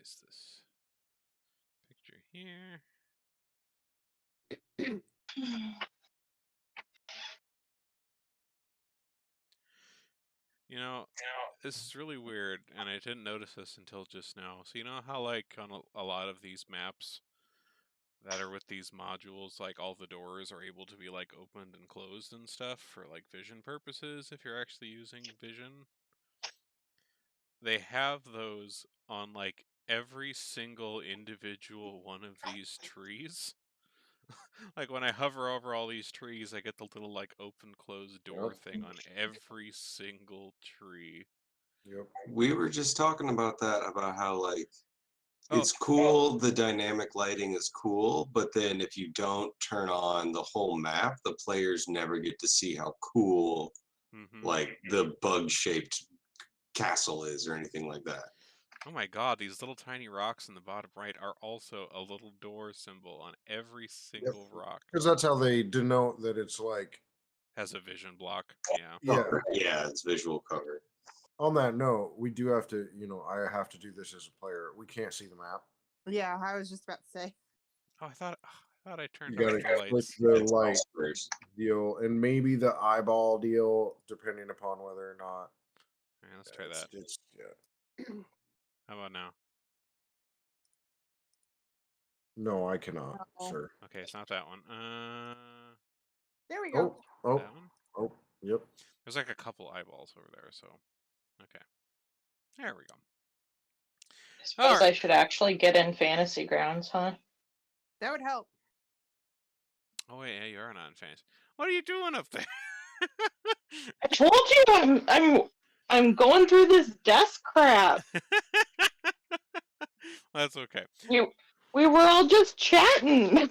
minimize this picture here. You know, this is really weird, and I didn't notice this until just now. So you know how, like, on a lot of these maps that are with these modules, like, all the doors are able to be, like, opened and closed and stuff for, like, vision purposes, if you're actually using vision? They have those on, like, every single individual one of these trees. Like, when I hover over all these trees, I get the little, like, open close door thing on every single tree. Yep. We were just talking about that, about how, like, Oh, it's cool, the dynamic lighting is cool, but then if you don't turn on the whole map, the players never get to see how cool, like, the bug-shaped castle is or anything like that. oh my god, these little tiny rocks in the bottom right are also a little door symbol on every single rock. Because that's how they denote that it's like... Has a vision block, yeah. Yeah. Yeah, it's visual cover. On that note, we do have to, I have to do this as a player. We can't see the map. Yeah, I was just about to say. Oh, I thought I turned You off gotta the click lights. the It's light first. deal, and maybe the eyeball deal, depending upon whether or not. Alright, let's try that. Yeah. How about now? No, I cannot, No. sir. Okay, it's not that one. There we go. Oh, that one? oh, yep. There's like a couple eyeballs over there, so okay. There we go. I suppose Alright. I should actually get in Fantasy Grounds, huh? That would help. Oh wait, yeah, you are not in fantasy. What are you doing up there? I told you I'm going through this desk crap. That's okay. We were all just chatting.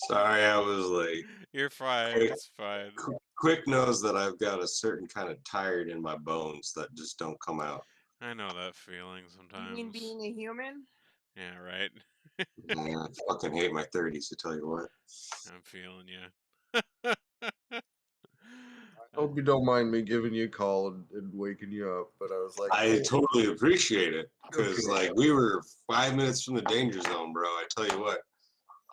Sorry, I was late. You're fine. It's fine. Quick knows that I've got a certain kind of tired in my bones that just don't come out. I know that feeling sometimes. You mean being a human? Yeah, right. Yeah, I fucking hate my 30s, to tell you what. I'm feeling you. I hope you don't mind me giving you a call and waking you up, but I was like, I totally appreciate it, because, Okay. like, we were 5 minutes from the danger zone, bro. I tell you what.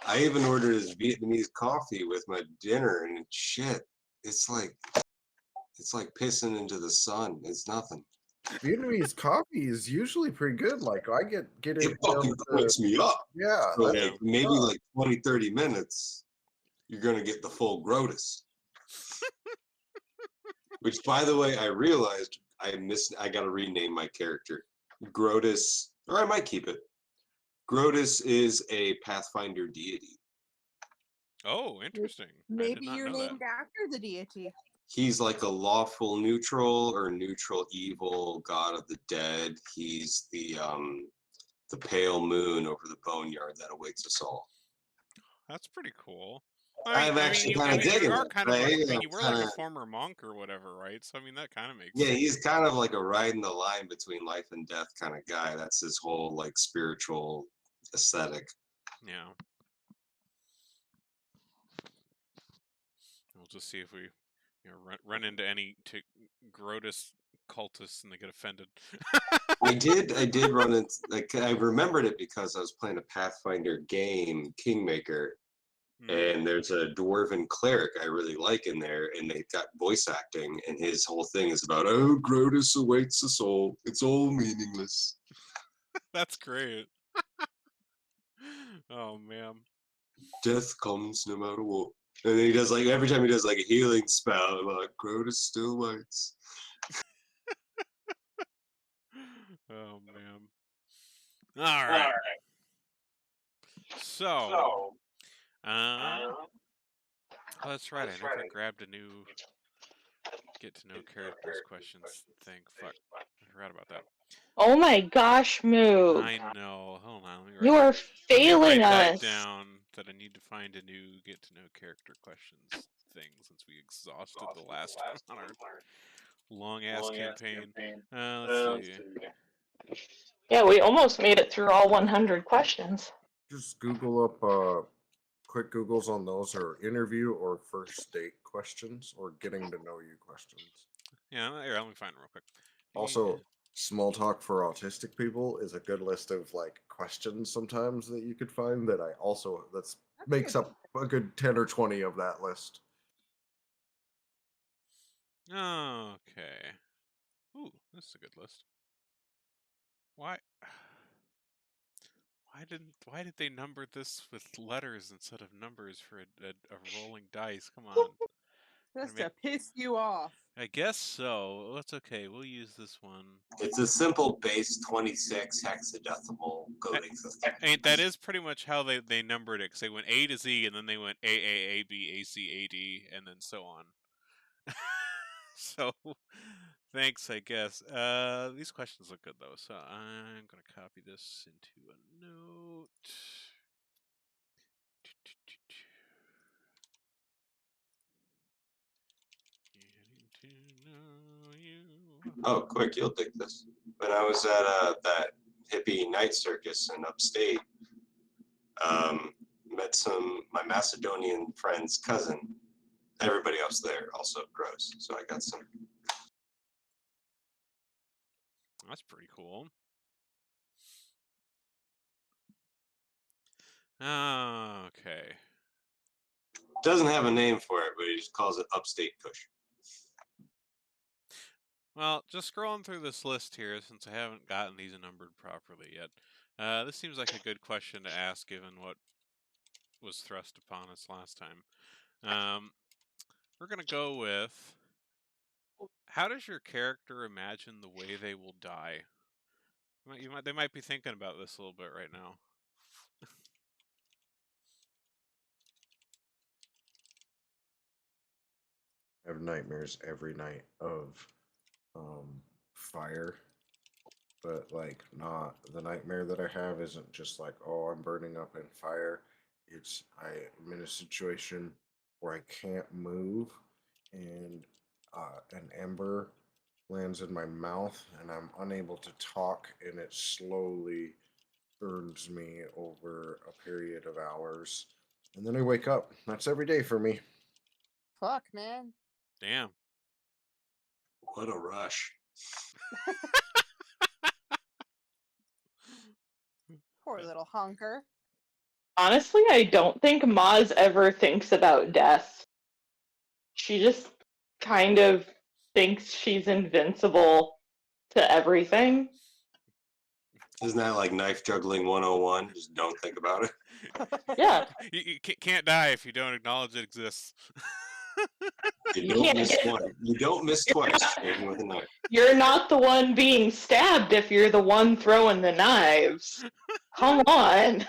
I even ordered his Vietnamese coffee with my dinner, and shit, it's like pissing into the sun. It's nothing. Vietnamese coffee is usually pretty good. Like, I get it. It fucking wakes me up. Yeah. So, like, maybe like 20, 30 minutes, you're going to get the full Grotus. Which, by the way, I realized I got to rename my character. Grotus, or I might keep it. Grotus is a Pathfinder deity. Oh, interesting. Maybe you're named after the deity. He's like a lawful neutral or neutral evil god of the dead. He's the pale moon over the boneyard that awaits us all. That's pretty cool. I'm actually kind of digging it. You were like a former monk or whatever, right? So I mean, that kind of makes sense. sense. He's kind of like a riding the line between life and death kind of guy. That's his whole like spiritual aesthetic. Yeah. We'll just see if we run into any Grotus cultists and they get offended. I did run into, like, I remembered it because I was playing a Pathfinder game, Kingmaker, and there's a Dwarven cleric I really like in there, and they got voice acting, and his whole thing is about, oh, Grotus awaits us all. It's all meaningless. That's great. Oh, man. Death comes no matter what. And then he does, like, every time he does, like, a healing spell, like, Grotus still waits. Oh, man. All right. So, oh, that's right. I never grabbed a new get to know characters questions thing. Fuck. I forgot about that. Oh my gosh, Moob. I know. Hold on. Let me You are failing write us. that down that I need to find a new get to know character questions thing since we exhausted the last one on our long ass campaign. Let's see. Yeah, we almost made it through all 100 questions. Just Google up quick Googles on those, or interview or first date questions or getting to know you questions. Yeah, here, let me find them real quick. Also, Small Talk for Autistic People is a good list of like questions sometimes that you could find that That's makes good. up a good 10 or 20 of that list. Okay. Ooh, this is a good list. Why? Why did they number this with letters instead of numbers for a rolling dice? Come on. Just to piss you off. I guess so. That's okay. We'll use this one. It's a simple base 26 hexadecimal coding system. That is pretty much how they numbered it. Because they went A to Z, and then they went A B A C A D, and then so on. So, thanks, I guess. These questions look good though, so I'm gonna copy this into a note. Getting to know you. Oh, quick, you'll dig this. When I was at that hippie night circus in upstate, met my Macedonian friend's cousin. Everybody else there also grows, so I got some. That's pretty cool. Okay. Doesn't have a name for it, but he just calls it upstate Kush. Well, just scrolling through this list here, since I haven't gotten these numbered properly yet. This seems like a good question to ask, given what was thrust upon us last time. We're gonna go with, how does your character imagine the way they will die? They might be thinking about this a little bit right now. I have nightmares every night of fire, but like not the nightmare that I have isn't just like, oh, I'm burning up in fire. It's I'm in a situation where I can't move, and an ember lands in my mouth, and I'm unable to talk, and it slowly burns me over a period of hours, and then I wake up. That's every day for me. Fuck, man. Damn. What a rush. Poor little hunker. Honestly, I don't think Maz ever thinks about death. She just kind of thinks she's invincible to everything. Isn't that like knife juggling 101? Just don't think about it. Yeah. You can't die if you don't acknowledge it exists. You You don't can't miss get- one. You don't miss twice, even with a knife. You're not the one being stabbed if you're the one throwing the knives. Come on.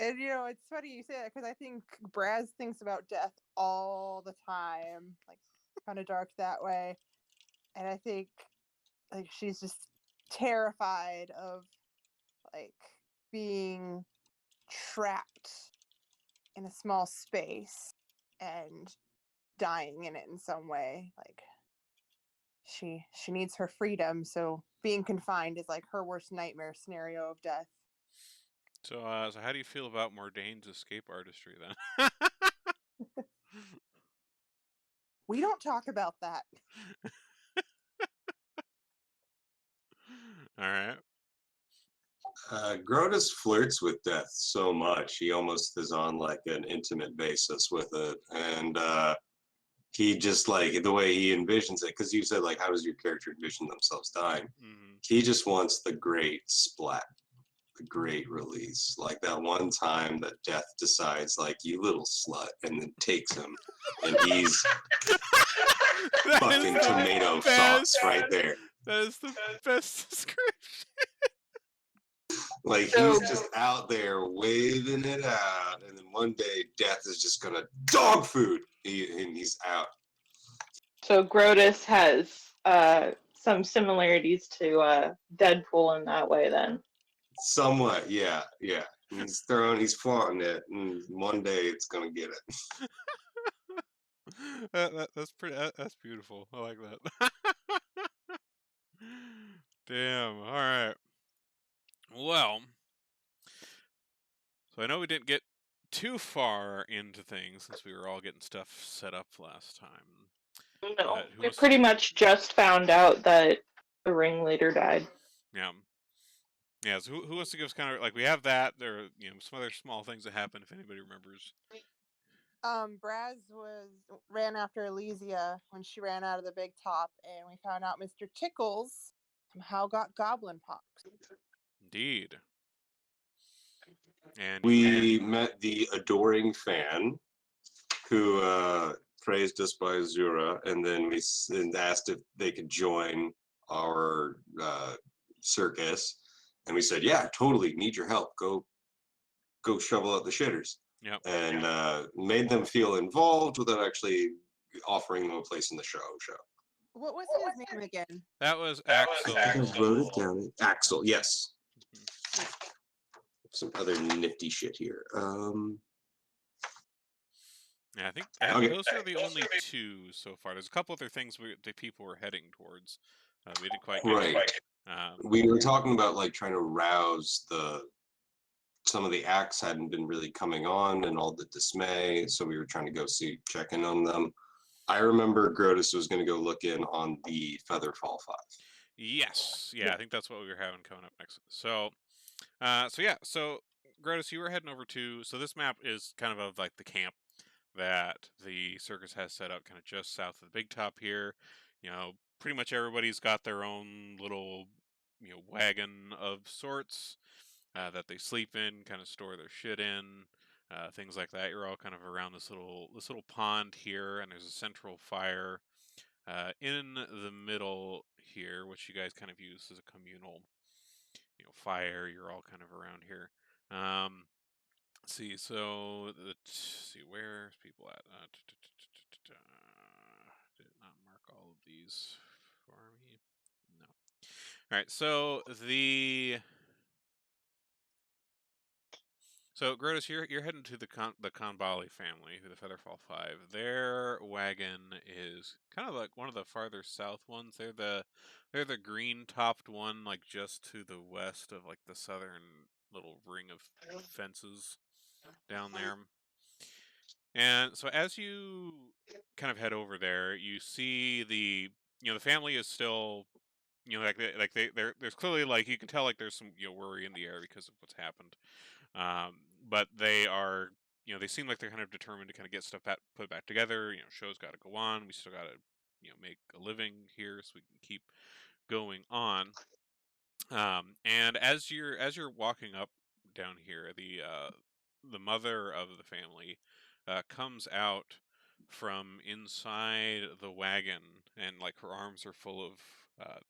And it's funny you say that because I think Braz thinks about death all the time, like kind of dark that way. And I think like she's just terrified of like being trapped in a small space and dying in it in some way. Like she needs her freedom, so being confined is like her worst nightmare scenario of death. So how do you feel about Mordaine's escape artistry then? We don't talk about that. All right. Grotus flirts with death so much, he almost is on like an intimate basis with it. And he just like the way he envisions it, because you said like, how does your character envision themselves dying? Mm-hmm. He just wants the great splat, the great release. Like that one time that death decides, like, you little slut, and then takes him, and he's fucking tomato sauce right there. That is the best description. Like he's just out there waving it out, and then one day death is just gonna dog food, and he's out. So Grotus has some similarities to Deadpool in that way then. Somewhat, yeah. He's flaunting it, and one day it's gonna get it. That's pretty. That's beautiful. I like that. Damn. All right. Well, so I know we didn't get too far into things since we were all getting stuff set up last time. No, But who we wants pretty to? much just found out that the ringleader died. Yeah. Yeah. So who wants to give us kind of like we have that? There are some other small things that happen if anybody remembers. Braz ran after Elysia when she ran out of the big top, and we found out Mr. Tickles somehow got goblin pox. Indeed. And We met the adoring fan who praised us by Azura, and then we asked if they could join our circus, and we said, "Yeah, totally. Need your help. Go shovel out the shitters." Yep. And made them feel involved without actually offering them a place in the show. What was his name again? That was I Axel. think I wrote it down. Axel, yes. Mhm. Some other nifty shit here. Yeah, I think Okay. those are the only two so far. There's a couple other things that people were heading towards. We didn't quite get Right. to. We were talking about like trying to rouse some of the acts hadn't been really coming on and all the dismay, so we were trying to go check in on them. I remember Grotus was going to go look in on the Featherfall 5. Yes, yeah, I think that's what we were having coming up next. So Grotus, you were heading over to. So this map is kind of like the camp that the circus has set up, kind of just south of the big top here. Pretty much everybody's got their own little wagon of sorts that they sleep in, kind of store their shit in, things like that. You're all kind of around this little pond here, and there's a central fire in the middle here, which you guys kind of use as a communal, fire. You're all kind of around here. Let's see. So let's see, where's people at? Did it not mark all of these for me? No. All right. So Grotus, you're heading to the Konbali family, the Featherfall 5. Their wagon is kind of like one of the farther south ones. They're the green topped one, like just to the west of like the southern little ring of fences down there. And so as you kind of head over there, you see the family is still there's clearly like you can tell like there's some worry in the air because of what's happened. But they are, they seem like they're kind of determined to kind of get stuff put back together. Show's got to go on. We still got to, make a living here so we can keep going on. And as you're walking up down here, the mother of the family comes out from inside the wagon, and like her arms are full of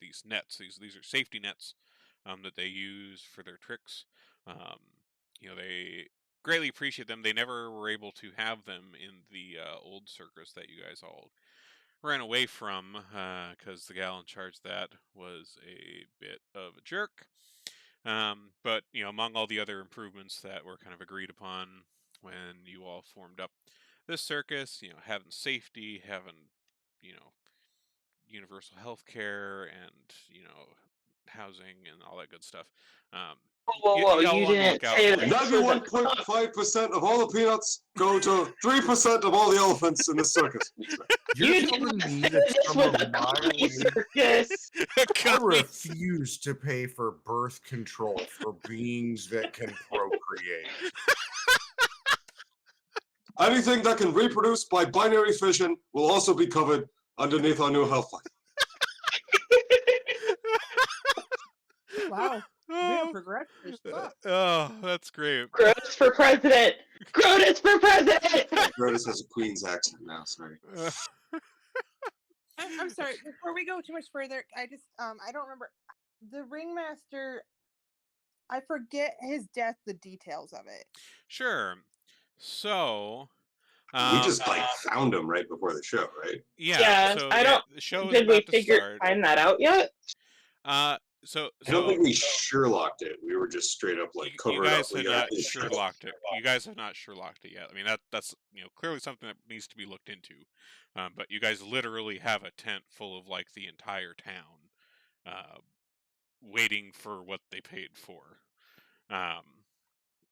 these nets. These are safety nets that they use for their tricks. Um, they greatly appreciate them. They never were able to have them in the old circus that you guys all ran away from, because the gal in charge of that was a bit of a jerk. But among all the other improvements that were kind of agreed upon when you all formed up this circus, having safety, having you know universal health care, and housing and all that good stuff. Whoa! Y'all You wanted to didn't look out say for that. them. 91.5% of all the peanuts go to 3% of all the elephants in this circus. You're You telling didn't me say that this some was of a my comedy ways, circus. I Commies. refuse to pay for birth control for beings that can procreate. Anything that can reproduce by binary fission will also be covered underneath our new health plan. Wow, we're Oh, progressive as fuck. oh, that's great. Grotus for president. Grotus for president. Grotus has a Queen's accent now, sorry. I'm sorry. Before we go too much further, I just I don't remember the ringmaster. I forget his death, the details of it. Sure. So, We just like found him right before the show, right? yeah. So I yeah, don't. the show is Did we about to start. find that out yet? So I don't think we Sherlocked it. We were just straight up like you covered up. guys have not Sherlocked it. You guys have not Sherlocked it yet. I mean that's clearly something that needs to be looked into. But you guys literally have a tent full of like the entire town, waiting for what they paid for.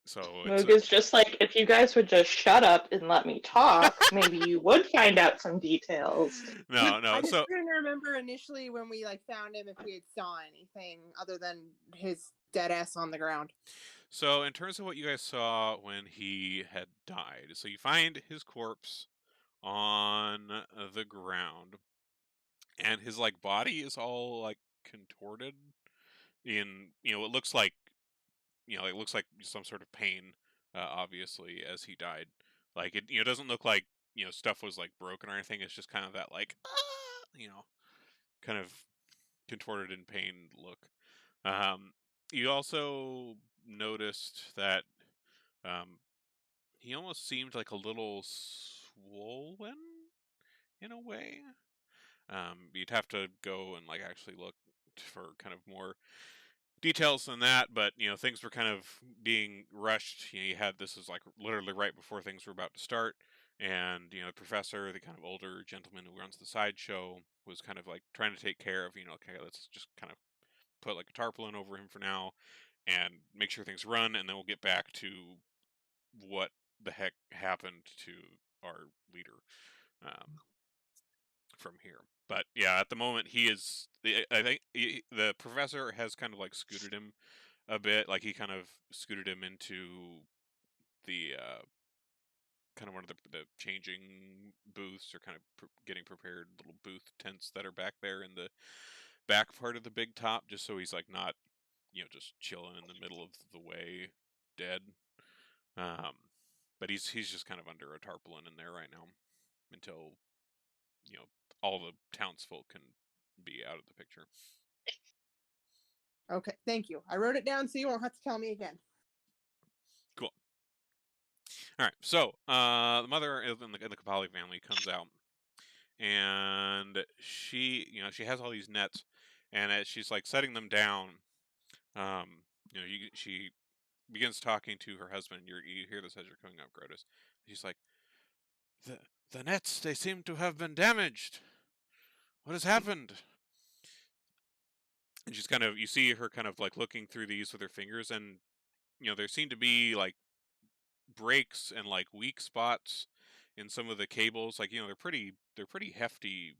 So it's Moog is just like, if you guys would just shut up and let me talk, maybe you would find out some details. no. I just So couldn't remember initially when we found him if we had saw anything other than his dead ass on the ground. So in terms of what you guys saw when he had died, so you find his corpse on the ground, and his body is all contorted in it looks like it looks like some sort of pain, obviously, as he died. It doesn't look like stuff was broken or anything. It's just kind of that kind of contorted in pain look. You also noticed that um, he almost seemed like a little swollen in a way. You'd have to go and actually look for kind of more details than that, but things were kind of being rushed. You had this is literally right before things were about to start, and the professor, the kind of older gentleman who runs the sideshow, was kind of trying to take care of okay, let's just kind of put a tarpaulin over him for now and make sure things run, and then we'll get back to what the heck happened to our leader from here. But yeah, at the moment he is. I think the professor has kind of scooted him a bit. He kind of scooted him into the kind of one of the changing booths, or kind of getting prepared little booth tents that are back there in the back part of the big top, just so he's not just chilling in the middle of the way dead. But he's just kind of under a tarpaulin in there right now until all the townsfolk can be out of the picture. Okay, thank you. I wrote it down so you won't have to tell me again. Cool. All right, so the mother in the Capali family comes out, and she she has all these nets, and as she's setting them down, she begins talking to her husband. You hear this as you're coming up, Grotus. She's like, the nets, they seem to have been damaged. What has happened? And she's kind of, you see her kind of looking through these with her fingers, and there seem to be breaks and weak spots in some of the cables. They're pretty hefty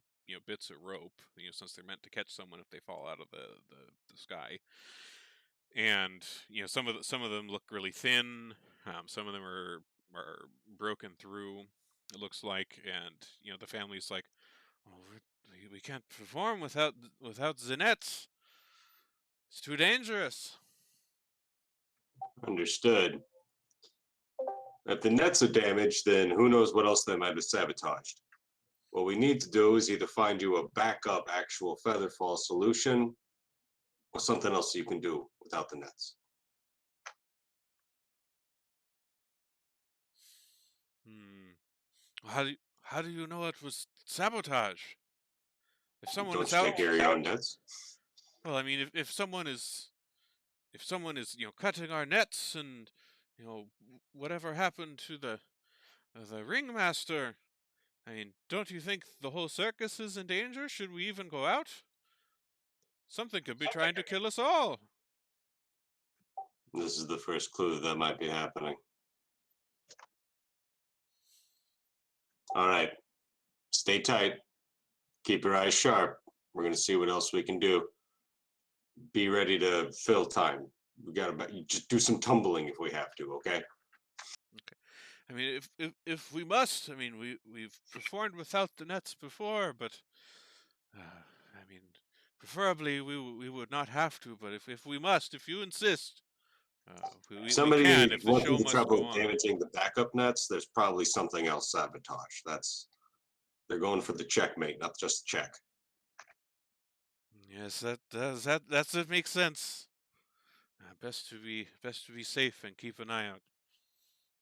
bits of rope, since they're meant to catch someone if they fall out of the sky. And some of them look really thin. Some of them are broken through, it looks like. And the family's like, oh, we can't perform without the nets. It's too dangerous. Understood. If the nets are damaged, then who knows what else they might have sabotaged. What we need to do is either find you a backup actual featherfall solution or something else you can do without the nets. How do you know it was sabotage? If someone Don't is you out, think area on nets? well, I mean, if someone is cutting our nets, and whatever happened to the ringmaster, I mean, don't you think the whole circus is in danger? Should we even go out? Something could be trying to kill us all. This is the first clue that might be happening. All right, stay tight. Keep your eyes sharp. We're going to see what else we can do. Be ready to fill time. We got to just do some tumbling if we have to, okay? Okay. I mean, if we must, I mean, we've performed without the nets before, but I mean, preferably we would not have to. But if we must, if you insist, we Somebody can. If the went show through the must trouble go of on. damaging the backup nets. There's probably something else sabotaged. They're going for the checkmate, not just check. Yes, that makes sense. Best to be safe and keep an eye out.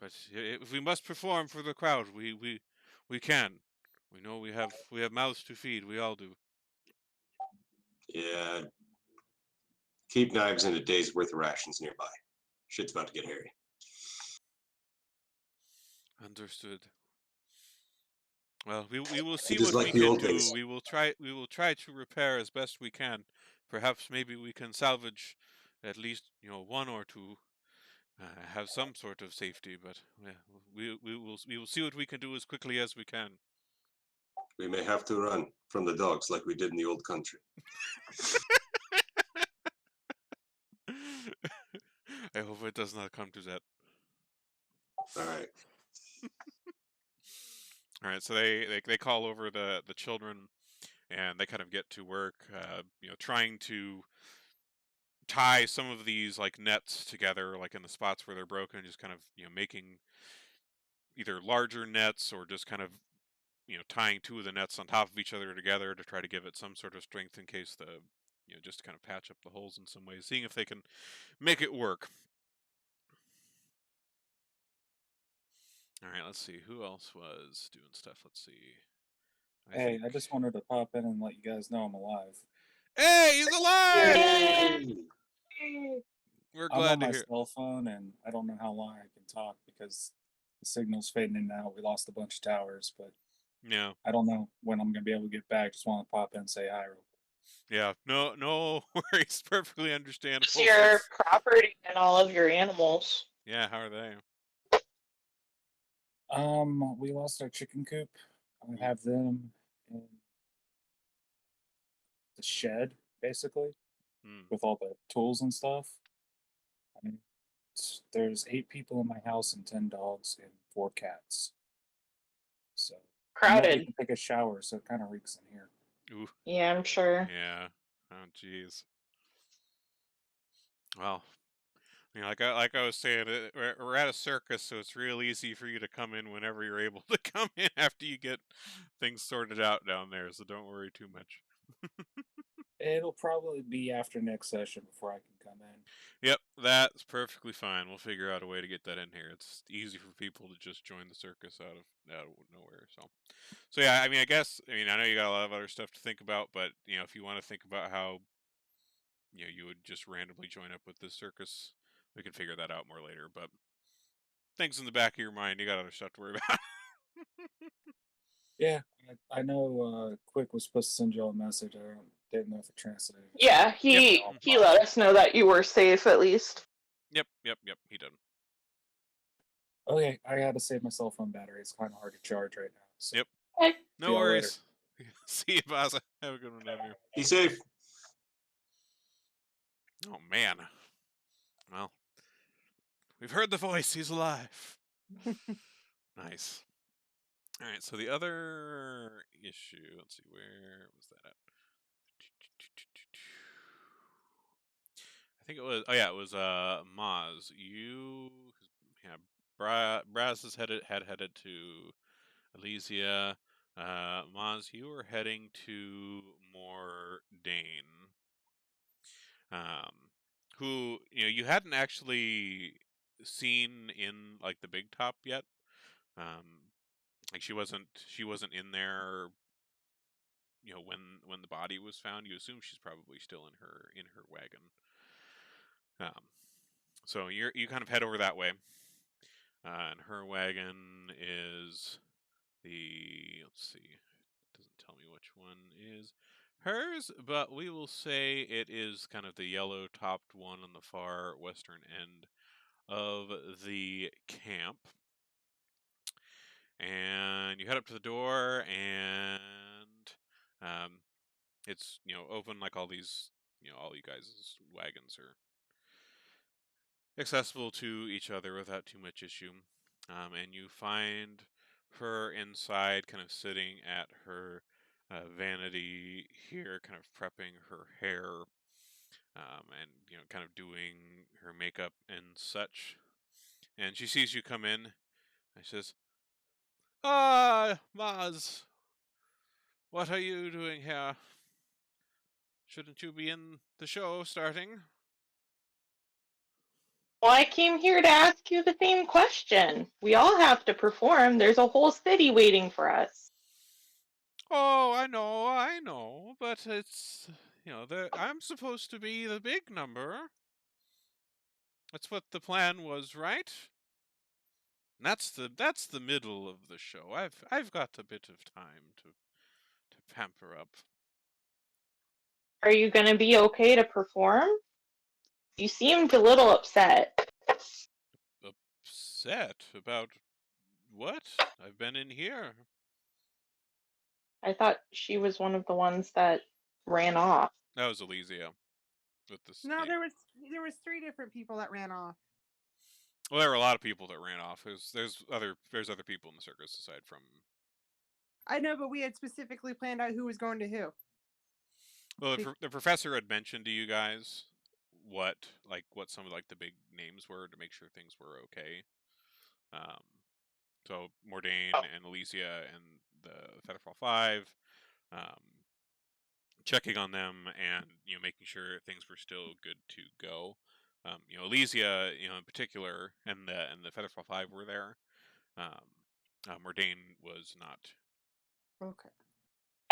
But if we must perform for the crowd, we can. We know we have mouths to feed. We all do. Yeah. Keep knives and a day's worth of rations nearby. Shit's about to get hairy. Understood. Well, we will see It is what like we the can old do. days. We will try to repair as best we can. Perhaps maybe we can salvage at least one or two. have some sort of safety, but we will see what we can do as quickly as we can. We may have to run from the dogs like we did in the old country. I hope it does not come to that. All right. All right, so they call over the children, and they kind of get to work, trying to tie some of these like nets together, like in the spots where they're broken, just kind of making either larger nets or just kind of tying two of the nets on top of each other together to try to give it some sort of strength in case the just to kind of patch up the holes in some ways, seeing if they can make it work. All right, let's see who else was doing stuff. Let's see. I just wanted to pop in and let you guys know I'm alive. Hey, he's alive! Yay! We're I'm glad on to my hear. cell phone, and I don't know how long I can talk because the signal's fading in and out. We lost a bunch of towers, but Yeah, I don't know when I'm gonna be able to get back. Just want to pop in and say hi real quick. yeah. No worries. Perfectly understandable. It's your property and all of your animals. Yeah, how are they? We lost our chicken coop. I have them in the shed, basically, with all the tools and stuff. There's 8 people in my house and 10 dogs and 4 cats. So nobody Crowded. can take a shower, so it kind of reeks in here. Ooh. Yeah, I'm sure. Yeah. Oh, jeez. Well, like I was saying, we're at a circus, so it's real easy for you to come in whenever you're able to come in after you get things sorted out down there. So don't worry too much. It'll probably be after next session before I can come in. Yep, that's perfectly fine. We'll figure out a way to get that in here. It's easy for people to just join the circus out of nowhere. So yeah. I know you got a lot of other stuff to think about, but if you want to think about how you would just randomly join up with this circus, we can figure that out more later. But things in the back of your mind, you got other stuff to worry about. Yeah, I know Quick was supposed to send y'all a message. I didn't know if it translated. Yeah, he let us know that you were safe at least. Yep, he did. Okay, I had to save my cell phone battery. It's kind of hard to charge right now. So. Yep. Okay. No worries. See you, Baza. Have a good one down here. Be safe. Oh, man. Well, we've heard the voice. He's alive. Nice. All right, so the other issue, let's see, where was that at? I think it was, it was Maz. Braz had headed to Elysia. Maz, you were heading to Dane. Who you hadn't actually seen in like the big top yet. Like she wasn't in there. When the body was found, you assume she's probably still in her wagon. So you kind of head over that way, and her wagon is let's see, it doesn't tell me which one is hers, but we will say it is kind of the yellow topped one on the far western end of the camp. And you head up to the door, and it's open, like all these all you guys' wagons are accessible to each other without too much issue. And you find her inside, kind of sitting at her vanity here, kind of prepping her hair, and kind of doing her makeup and such. And she sees you come in, and she says, Maz, what are you doing here? Shouldn't you be in the show starting? Well, I came here to ask you the same question. We all have to perform. There's a whole city waiting for us. Oh, I know, but it's I'm supposed to be the big number. That's what the plan was, right? And that's the middle of the show. I've got a bit of time to pamper up. Are you going to be okay to perform? You seemed a little upset. upset about what? I've been in here. I thought she was one of the ones that ran off. That was Elysia with the No, snake. there was 3 different people that ran off. Well, there were a lot of people that ran off. There's other people in the circus aside from. I know, but we had specifically planned out who was going to who. Well, the professor had mentioned to you guys what some of the big names were to make sure things were okay. So Mordain and Elysia and the Featherfall 5, checking on them and making sure things were still good to go. Elysia, in particular, and the Featherfall 5 were there. Mordain was not. Okay.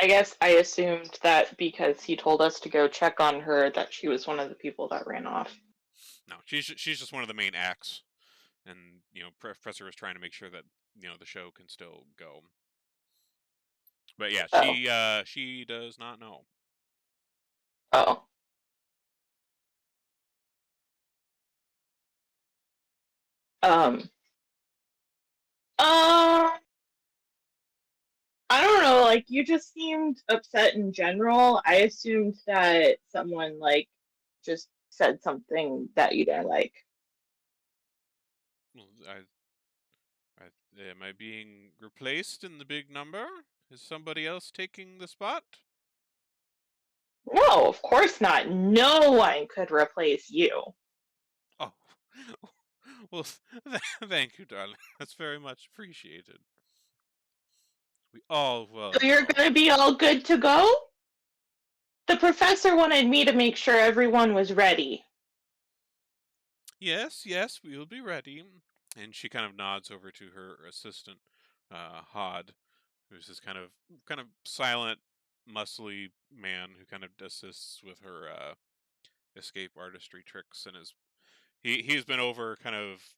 I guess I assumed that because he told us to go check on her that she was one of the people that ran off. No, she's just one of the main acts, and Professor was trying to make sure that the show can still go. But yeah, she does not know. Oh. I don't know, like, you just seemed upset in general. I assumed that someone, just said something that you didn't like. Well, am I being replaced in the big number? Is somebody else taking the spot? No, of course not. No one could replace you. Oh, well, thank you, darling. That's very much appreciated. We all well So you're know. gonna be all good to go? The professor wanted me to make sure everyone was ready. Yes, we will be ready. And she kind of nods over to her assistant, Hod, who's this kind of silent, muscly man who kind of assists with her escape artistry tricks, and he's been over kind of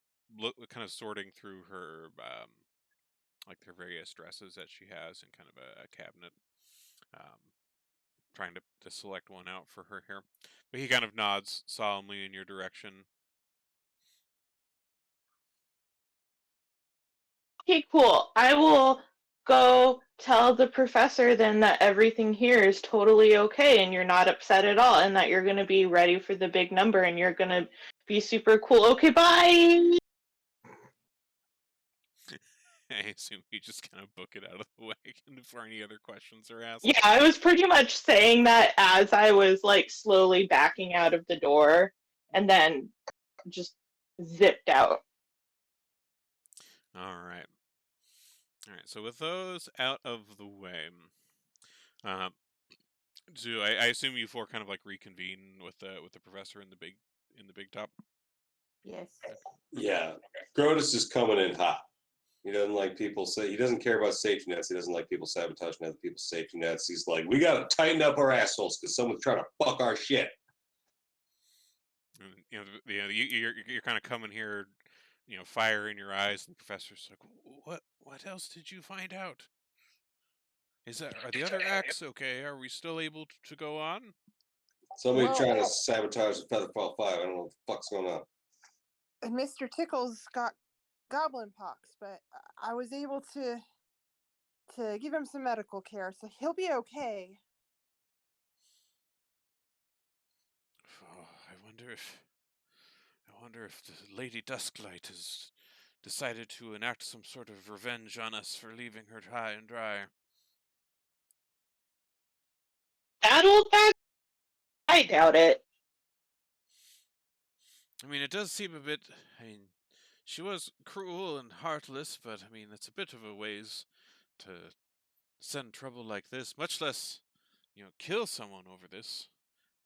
sorting through her her various dresses that she has in kind of a cabinet, trying to select one out for her hair. But he kind of nods solemnly in your direction. Okay, cool. I will go tell the professor then that everything here is totally okay and you're not upset at all and that you're going to be ready for the big number and you're going to be super cool. Okay, bye! I assume you just kind of book it out of the way before any other questions are asked. Yeah, I was pretty much saying that as I was slowly backing out of the door and then just zipped out. All right. So with those out of the way, so I assume you four kind of reconvene with the professor in the big top. Yes. Yeah, Grotus is coming in hot. He doesn't like people say he doesn't care about safety nets. He doesn't like people sabotaging other people's safety nets. He's like, we gotta tighten up our assholes because someone's trying to fuck our shit. And, you're kind of coming here, fire in your eyes, and the professor's like, what else did you find out? Are the other acts okay? Are we still able to go on? Somebody Well, trying to sabotage the Featherfall 5. I don't know what the fuck's going on. and Mr. Tickles got goblin pox, but I was able to give him some medical care, so he'll be okay. Oh, I wonder if the Lady Dusklight has decided to enact some sort of revenge on us for leaving her high and dry. That old bag? I doubt it. I mean, it does seem a bit. I mean, she was cruel and heartless, but I mean, it's a bit of a ways to send trouble like this, much less, kill someone over this.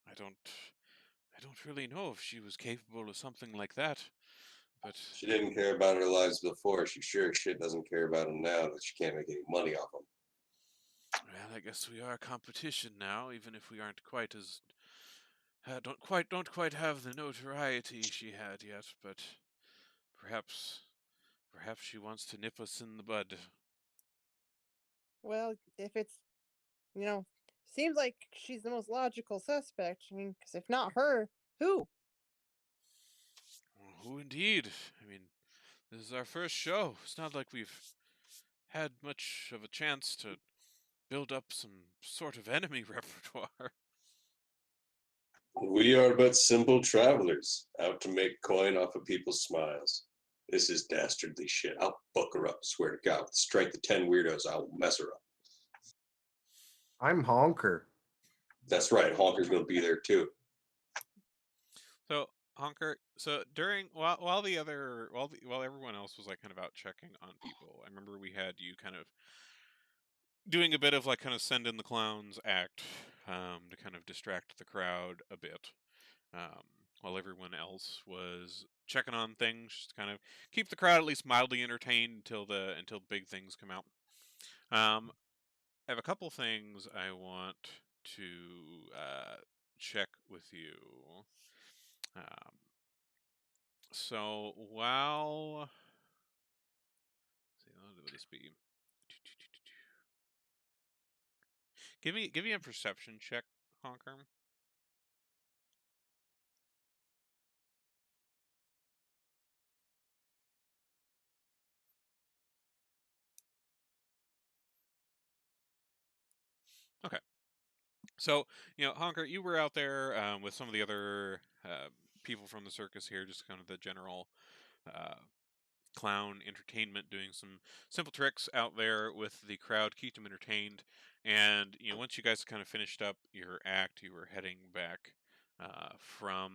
I don't really know if she was capable of something like that, but She didn't care about her lives before. She sure as shit doesn't care about them now that she can't make any money off them. well, I guess we are competition now, even if we aren't quite as don't quite have the notoriety she had yet, but perhaps she wants to nip us in the bud. Well, if it's, seems like she's the most logical suspect. I mean, because if not her, who? Who indeed? I mean, This is our first show. It's not like we've had much of a chance to build up some sort of enemy repertoire. We are but simple travelers, out to make coin off of people's smiles. This is dastardly shit. I'll fuck her up, swear to God. With the strength of 10 weirdos, I'll mess her up. I'm Honker. That's right, Honker's gonna be there too. So Honker, so during while everyone else was like kind of out checking on people, I remember we had you kind of doing a bit of like kind of send in the clowns act to kind of distract the crowd a bit, while everyone else was checking on things, just to kind of keep the crowd at least mildly entertained until the big things come out. I have a couple things I want to check with you. So while what would this be? Give me a perception check, Honker. Okay. So, Honker, you were out there with some of the other people from the circus here, just kind of the general clown entertainment, doing some simple tricks out there with the crowd, keep them entertained. And, once you guys kind of finished up your act, you were heading back from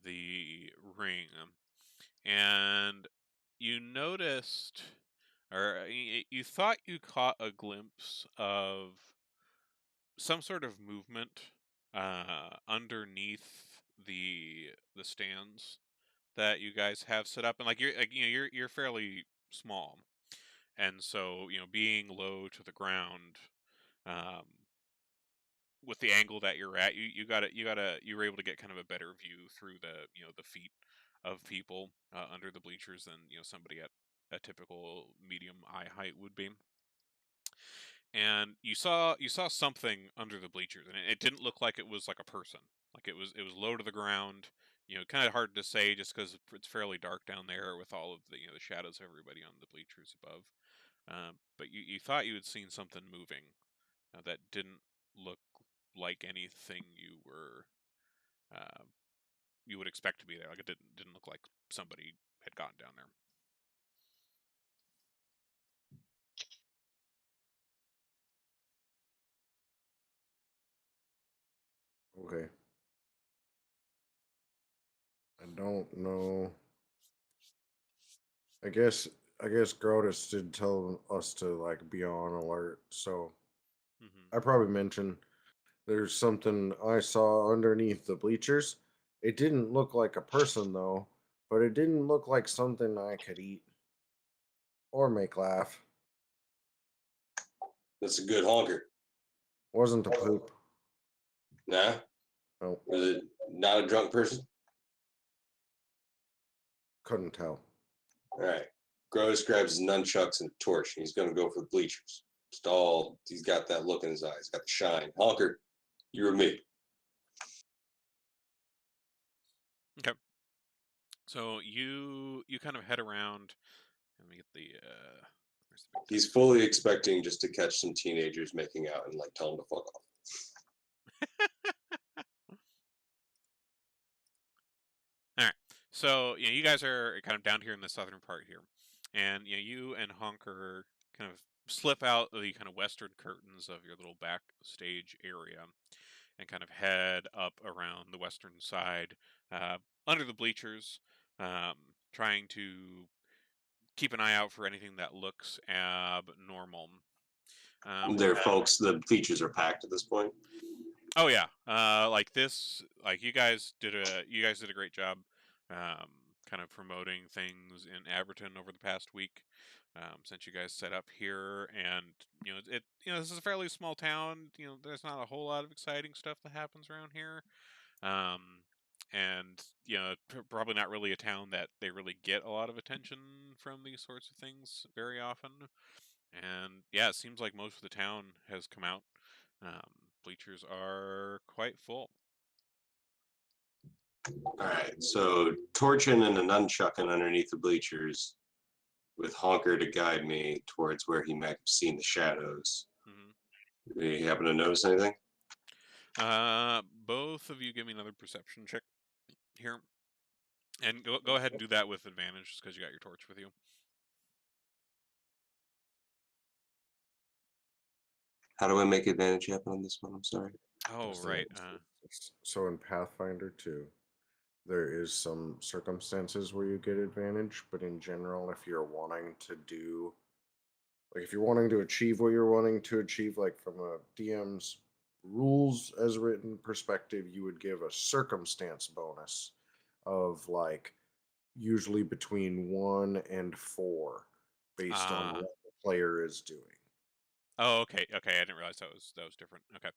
the ring. And you noticed, or you thought you caught a glimpse of some sort of movement underneath the stands that you guys have set up, and like you're fairly small, and so being low to the ground, um, with the angle that you're at, you were able to get kind of a better view through the feet of people under the bleachers than somebody at a typical medium eye height would be. And you saw something under the bleachers, and it didn't look like it was like a person. Like it was low to the ground. Kind of hard to say just because it's fairly dark down there with all of the shadows of everybody on the bleachers above. But you thought you had seen something moving that didn't look like anything uh, you would expect to be there. Like it didn't look like somebody had gotten down there. Okay. I don't know. I guess Grotus did tell us to like be on alert, so Hmm. I probably mentioned there's something I saw underneath the bleachers. It didn't look like a person though, but it didn't look like something I could eat or make laugh. That's a good honker. Wasn't a poop. Nah? No, Was it not a drunk person? couldn't tell. Alright. Gross grabs his nunchucks and a torch, and he's gonna go for the bleachers. He's got that look in his eyes, he's got the shine. Honker, you or me? Okay. So you kind of head around. Let me get the. Where's the big He's fully expecting just to catch some teenagers making out and like tell them to fuck off. All right. So you guys are kind of down here in the southern part here, and you and Honker kind of slip out the kind of western curtains of your little backstage area, and kind of head up around the western side, uh, under the bleachers, trying to keep an eye out for anything that looks abnormal. The bleachers are packed at this point. Oh yeah, like this, like you guys did a great job, kind of promoting things in Aberton over the past week, since you guys set up here, and this is a fairly small town. There's not a whole lot of exciting stuff that happens around here, um, and probably not really a town that they really get a lot of attention from these sorts of things very often. And yeah, it seems like most of the town has come out. Bleachers are quite full. Alright, so torching and a nunchucking underneath the bleachers. with Honker to guide me towards where he might have seen the shadows. Mm-hmm. Do you happen to notice anything? Both of you give me another perception check here. And go ahead and do that with advantage, just because you got your torch with you. How do I make advantage happen on this one? I'm sorry. Oh, So- right. So in Pathfinder 2, there is some circumstances where you get advantage, but in general, if you're wanting to do, like if you're wanting to achieve what you're wanting to achieve, like from a DM's rules as written perspective, you would give a circumstance bonus of like usually between 1 and 4 based on what the player is doing. Oh, okay. Okay, I didn't realize that was different. Okay.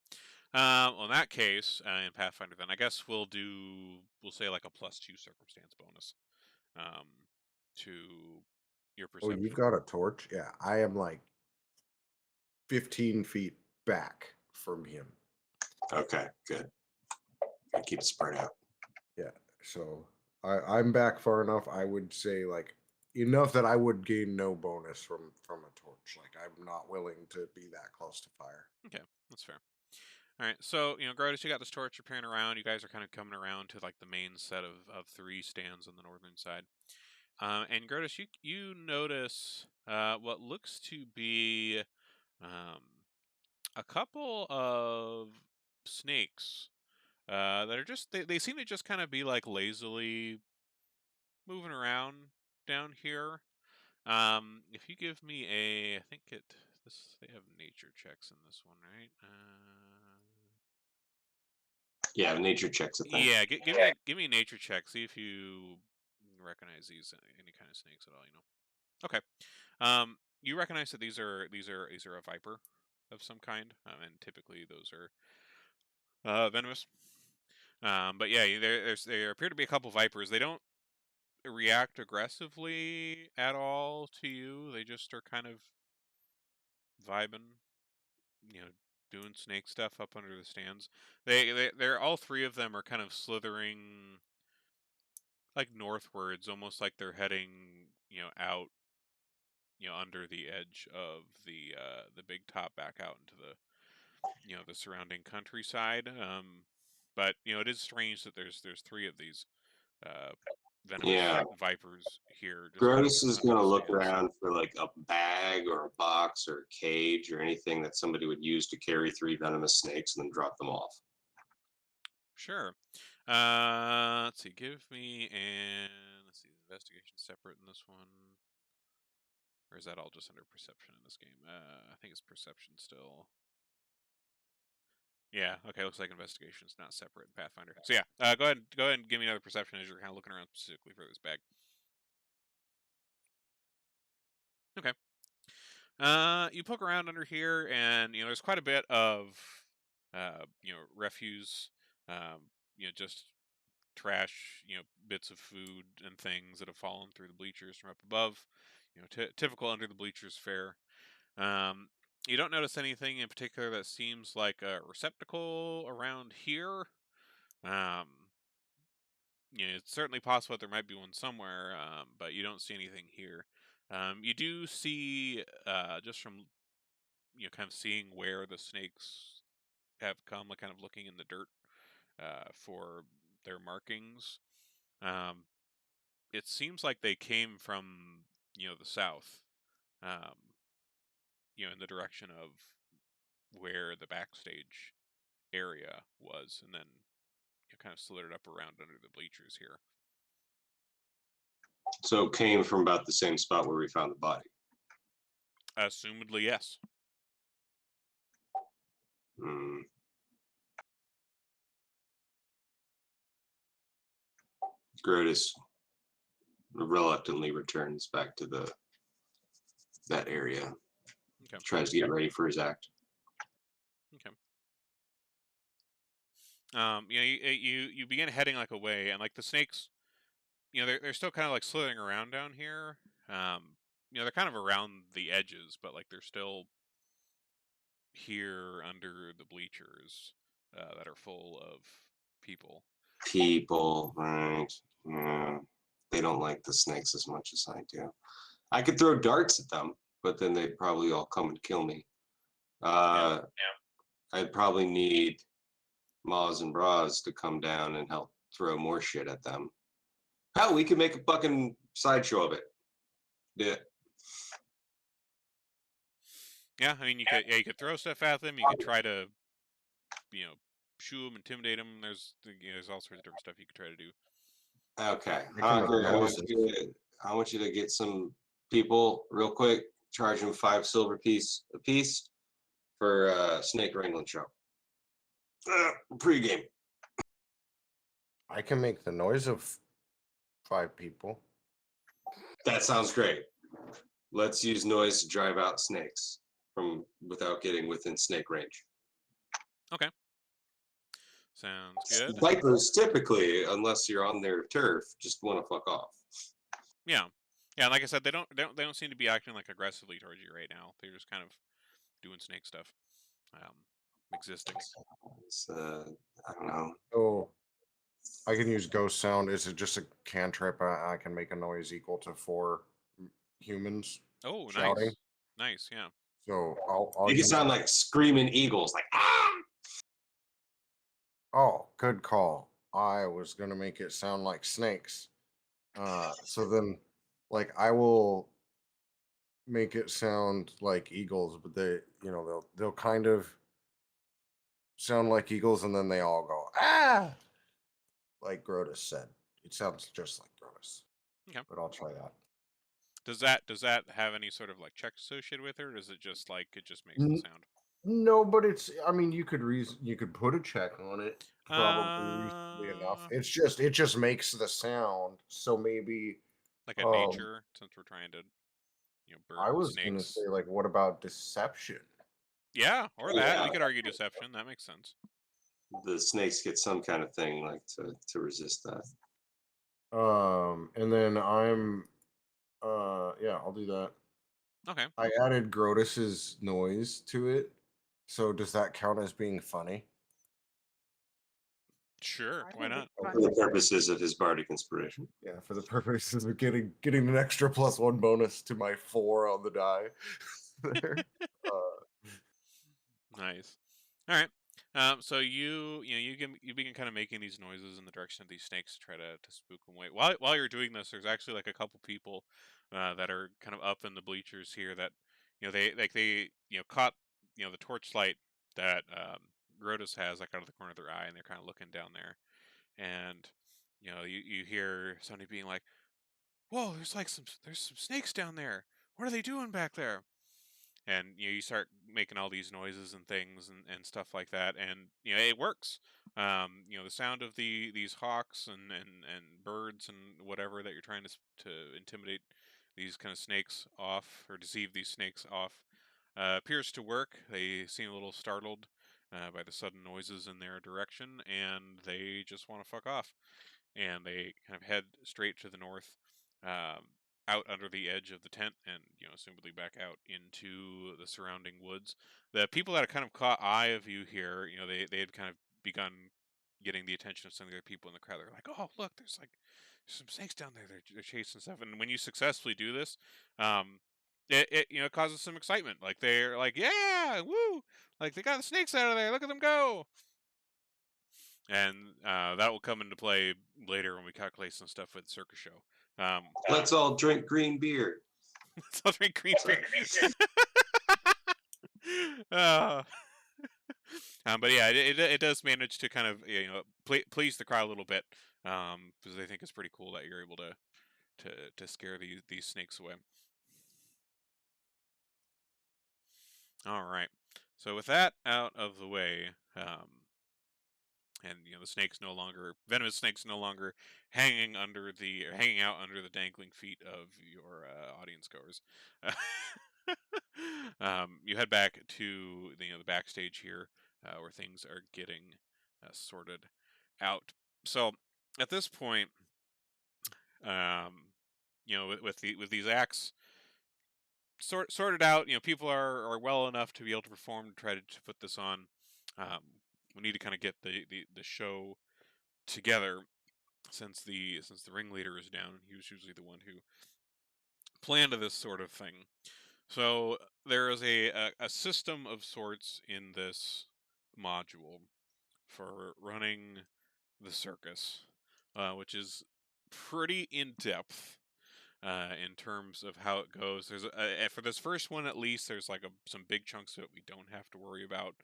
Well, in that case, in Pathfinder, then I guess we'll say like a +2 circumstance bonus, to your Oh, perception. you've got a torch? Yeah, I am like 15 feet back from him. Okay, good. I keep it spread out. Yeah, so I'm back far enough. I would say like enough that I would gain no bonus from a torch. Like I'm not willing to be that close to fire. Okay, that's fair. All right, so Grotus, you got this torch. You're panning around. You guys are kind of coming around to like the main set of 3 stands on the northern side. And Grotus, you notice what looks to be a couple of snakes that are just they seem to just kind of be like lazily moving around down here. If you give me I think they have nature checks in this one, right? Yeah, nature checks a thing. Yeah, give me a nature check. See if you recognize these any kind of snakes at all. Okay. You recognize that these are a viper of some kind, and typically those are venomous. But yeah, there appear to be a couple vipers. They don't react aggressively at all to you. They just are kind of vibing, doing snake stuff up under the stands. They're all 3 of them are kind of slithering like northwards, almost like they're heading, out, under the edge of the big top back out into the surrounding countryside. But it is strange that there's 3 of these venomous vipers here. Just Grotus is under going to the look stands. around for like a bag or a box or a cage or anything that somebody would use to carry 3 venomous snakes and then drop them off. Sure. Let's see. Give me let's see. Investigation separate in this one, or is that all just under perception in this game? I think it's perception still. Yeah. Okay. Looks like investigation is not separate in Pathfinder. So yeah. Go ahead and give me another perception as you're kind of looking around specifically for this bag. Okay. You poke around under here, and there's quite a bit of refuse, just trash, bits of food and things that have fallen through the bleachers from up above. Typical under the bleachers fare. You don't notice anything in particular that seems like a receptacle around here. It's certainly possible that there might be one somewhere, but you don't see anything here. You do see, just from kind of seeing where the snakes have come, like kind of looking in the dirt for their markings. It seems like they came from the south, um, in the direction of where the backstage area was, and then kind of slithered up around under the bleachers here. So it came from about the same spot where we found the body. Assumedly, yes. Grotus reluctantly returns back to that area. Okay. Tries to get ready for his act. Okay. You begin heading like away, and like the snakes, they're still kind of like slithering around down here. They're kind of around the edges, but like they're still here under the bleachers that are full of people. People, right? Yeah. They don't like the snakes as much as I do. I could throw darts at them, but then they'd probably all come and kill me. I'd probably need Moz and Braz to come down and help throw more shit at them. Hell, we could make a fucking sideshow of it. Yeah. Yeah, I mean, you could throw stuff at them. You could try to, shoo them, intimidate them. There's all sorts of different stuff you could try to do. Okay. I can make I want you to get some people real quick, charge them 5 silver piece a piece for a snake wrangling show. Pre-game. I can make the noise of 5 people. That sounds great. Let's use noise to drive out snakes from without getting within snake range. Okay. Sounds good. Vipers typically, unless you're on their turf, just want to fuck off. Yeah. Yeah, like I said, they don't seem to be acting like aggressively towards you right now. They're just kind of doing snake stuff. Existing. I don't know. Oh, I can use ghost sound. Is it just a cantrip? I can make a noise equal to 4 humans. Oh, shouting. Nice, yeah. So I'll You can sound like screaming eagles, like ah. Oh, good call. I was gonna make it sound like snakes. So then, like, I will make it sound like eagles, but they'll kind of sound like eagles, and then they all go ah, like Grotus said. It sounds just like Grotus. Okay. But I'll try that. Does that have any sort of like check associated with it, or does it just makes the sound? No, but I mean, you could put a check on it. Probably reasonably enough. It just makes the sound. So maybe like a nature, since we're trying to, burn I was snakes. gonna say, like, what about deception? Yeah, or that. We could argue deception. That makes sense. The snakes get some kind of thing like to resist that. And then I'm yeah, I'll do that. Okay. I added Grotus's noise to it. So does that count as being funny? Sure, I why think not? it's For the purposes of his bardic inspiration. Yeah, for the purposes of getting an extra +1 bonus to my 4 on the die. There. Nice. All right. So you begin kind of making these noises in the direction of these snakes to try to spook them away. While you're doing this, there's actually like a couple people that are kind of up in the bleachers here that they caught the torchlight that Grotus has like out of the corner of their eye, and they're kind of looking down there, and you hear somebody being like, "Whoa, there's some snakes down there. What are they doing back there?" And you start making all these noises and things and stuff like that, and it works. The sound of these hawks and birds and whatever that you're trying to intimidate these kind of snakes off or deceive these snakes off appears to work. They seem a little startled by the sudden noises in their direction, and they just want to fuck off, and they kind of head straight to the north, out under the edge of the tent, and assumably back out into the surrounding woods. The people that have kind of caught eye of you here, they had kind of begun getting the attention of some of the other people in the crowd. They're like, "Oh, look, there's some snakes down there. They're chasing stuff." And when you successfully do this, it causes some excitement. Like they're like, "Yeah, woo! Like they got the snakes out of there. Look at them go!" And that will come into play later when we calculate some stuff with the circus show. Let's all drink green beer. Let's all drink green beer. But yeah, it does manage to kind of please the crowd a little bit, because they think it's pretty cool that you're able to scare these snakes away. All right, so with that out of the way, and the venomous snakes no longer hanging out under the dangling feet of your audience goers. You head back to the backstage here, where things are getting sorted out. So at this point, with these acts sorted out, people are well enough to be able to perform to try to put this on. We need to kind of get the show together, since the ringleader is down. He was usually the one who plan to this sort of thing. So there is a system of sorts in this module for running the circus, which is pretty in depth in terms of how it goes. There's for this first one at least, there's like some big chunks of it we don't have to worry about.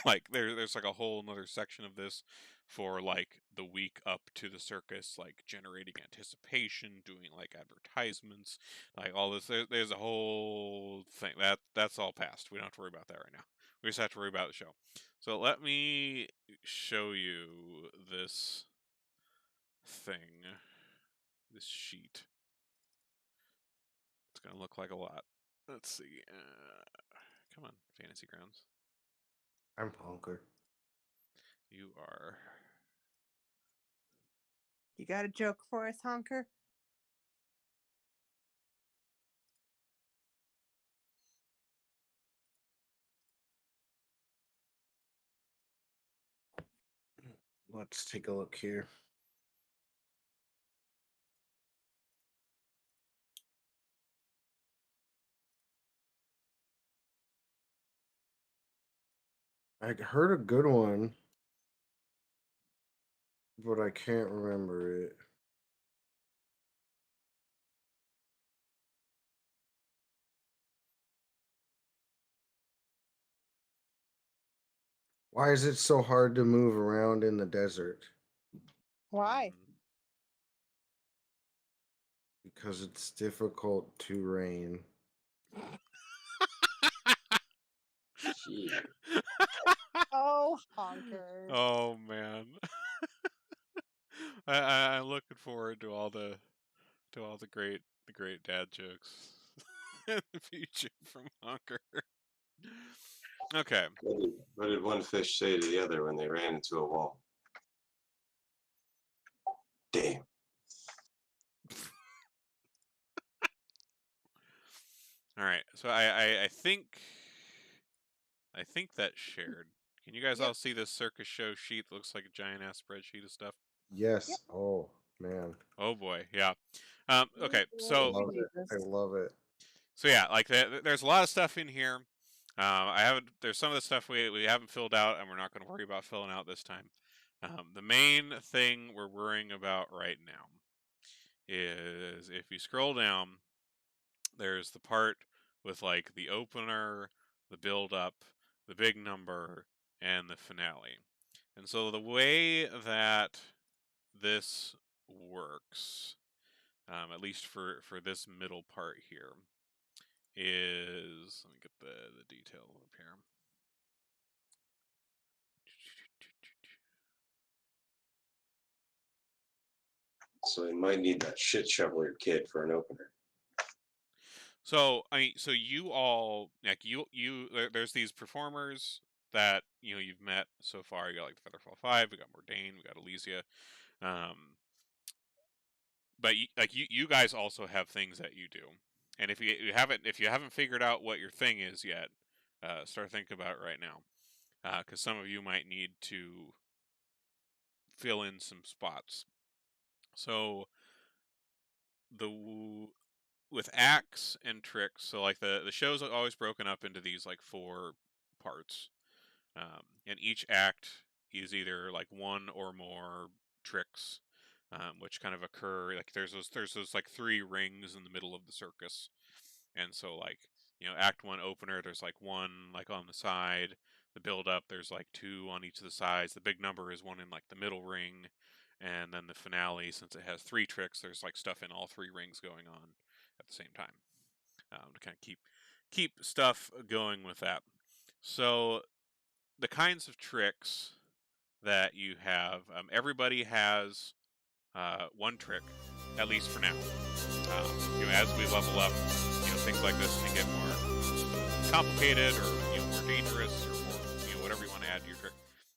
Like there's like a whole another section of this for like the week up to the circus, like generating anticipation, doing like advertisements, like all this. There's a whole thing that's all past. We don't have to worry about that right now. We just have to worry about the show. So let me show you this thing, this sheet. It's gonna look like a lot. Let's see. Come on, Fantasy Grounds. I'm Honker. You are. You got a joke for us, Honker? Let's take a look here. I heard a good one, but I can't remember it. Why is it so hard to move around in the desert? Why? Because it's difficult to rain. Gee. Oh, Honker. Oh man. I'm looking forward to all the great dad jokes in the future from Honker. Okay. What did one fish say to the other when they ran into a wall? Damn. All right. So I think that's shared. Can you guys all see this circus show sheet that looks like a giant ass spreadsheet of stuff? Yes. Yep. Oh man. Oh boy, yeah. Okay, I so love it. I love it. so yeah, like there's a lot of stuff in here. I haven't. There's some of the stuff we haven't filled out, and we're not going to worry about filling out this time. The main thing we're worrying about right now is if you scroll down, there's the part with like the opener, the build up, the big number, and the finale. And so the way that this works, at least for this middle part here, is let me get the detail up here. So he might need that shit shoveler kid for an opener. So I mean, so you all like there's these performers that you've met so far. You got like the Featherfall 5, we got Mordain, we got Elysia. But you guys also have things that you do, and if you haven't figured out what your thing is yet, start thinking about it right now, because some of you might need to fill in some spots. So with acts and tricks, so like the show's always broken up into these like 4 parts, and each act is either like one or more tricks, which kind of occur like there's those like 3 rings in the middle of the circus, and so like act 1 opener, there's like 1 like on the side. The build up, there's like 2 on each of the sides. The big number is 1 in like the middle ring, and then the finale, since it has 3 tricks, there's like stuff in all 3 rings going on at the same time, to kind of keep stuff going with that. So the kinds of tricks that you have, everybody has 1 trick, at least for now. As we level up, things like this can get more complicated, or more dangerous, or more, whatever you want to add to your trick.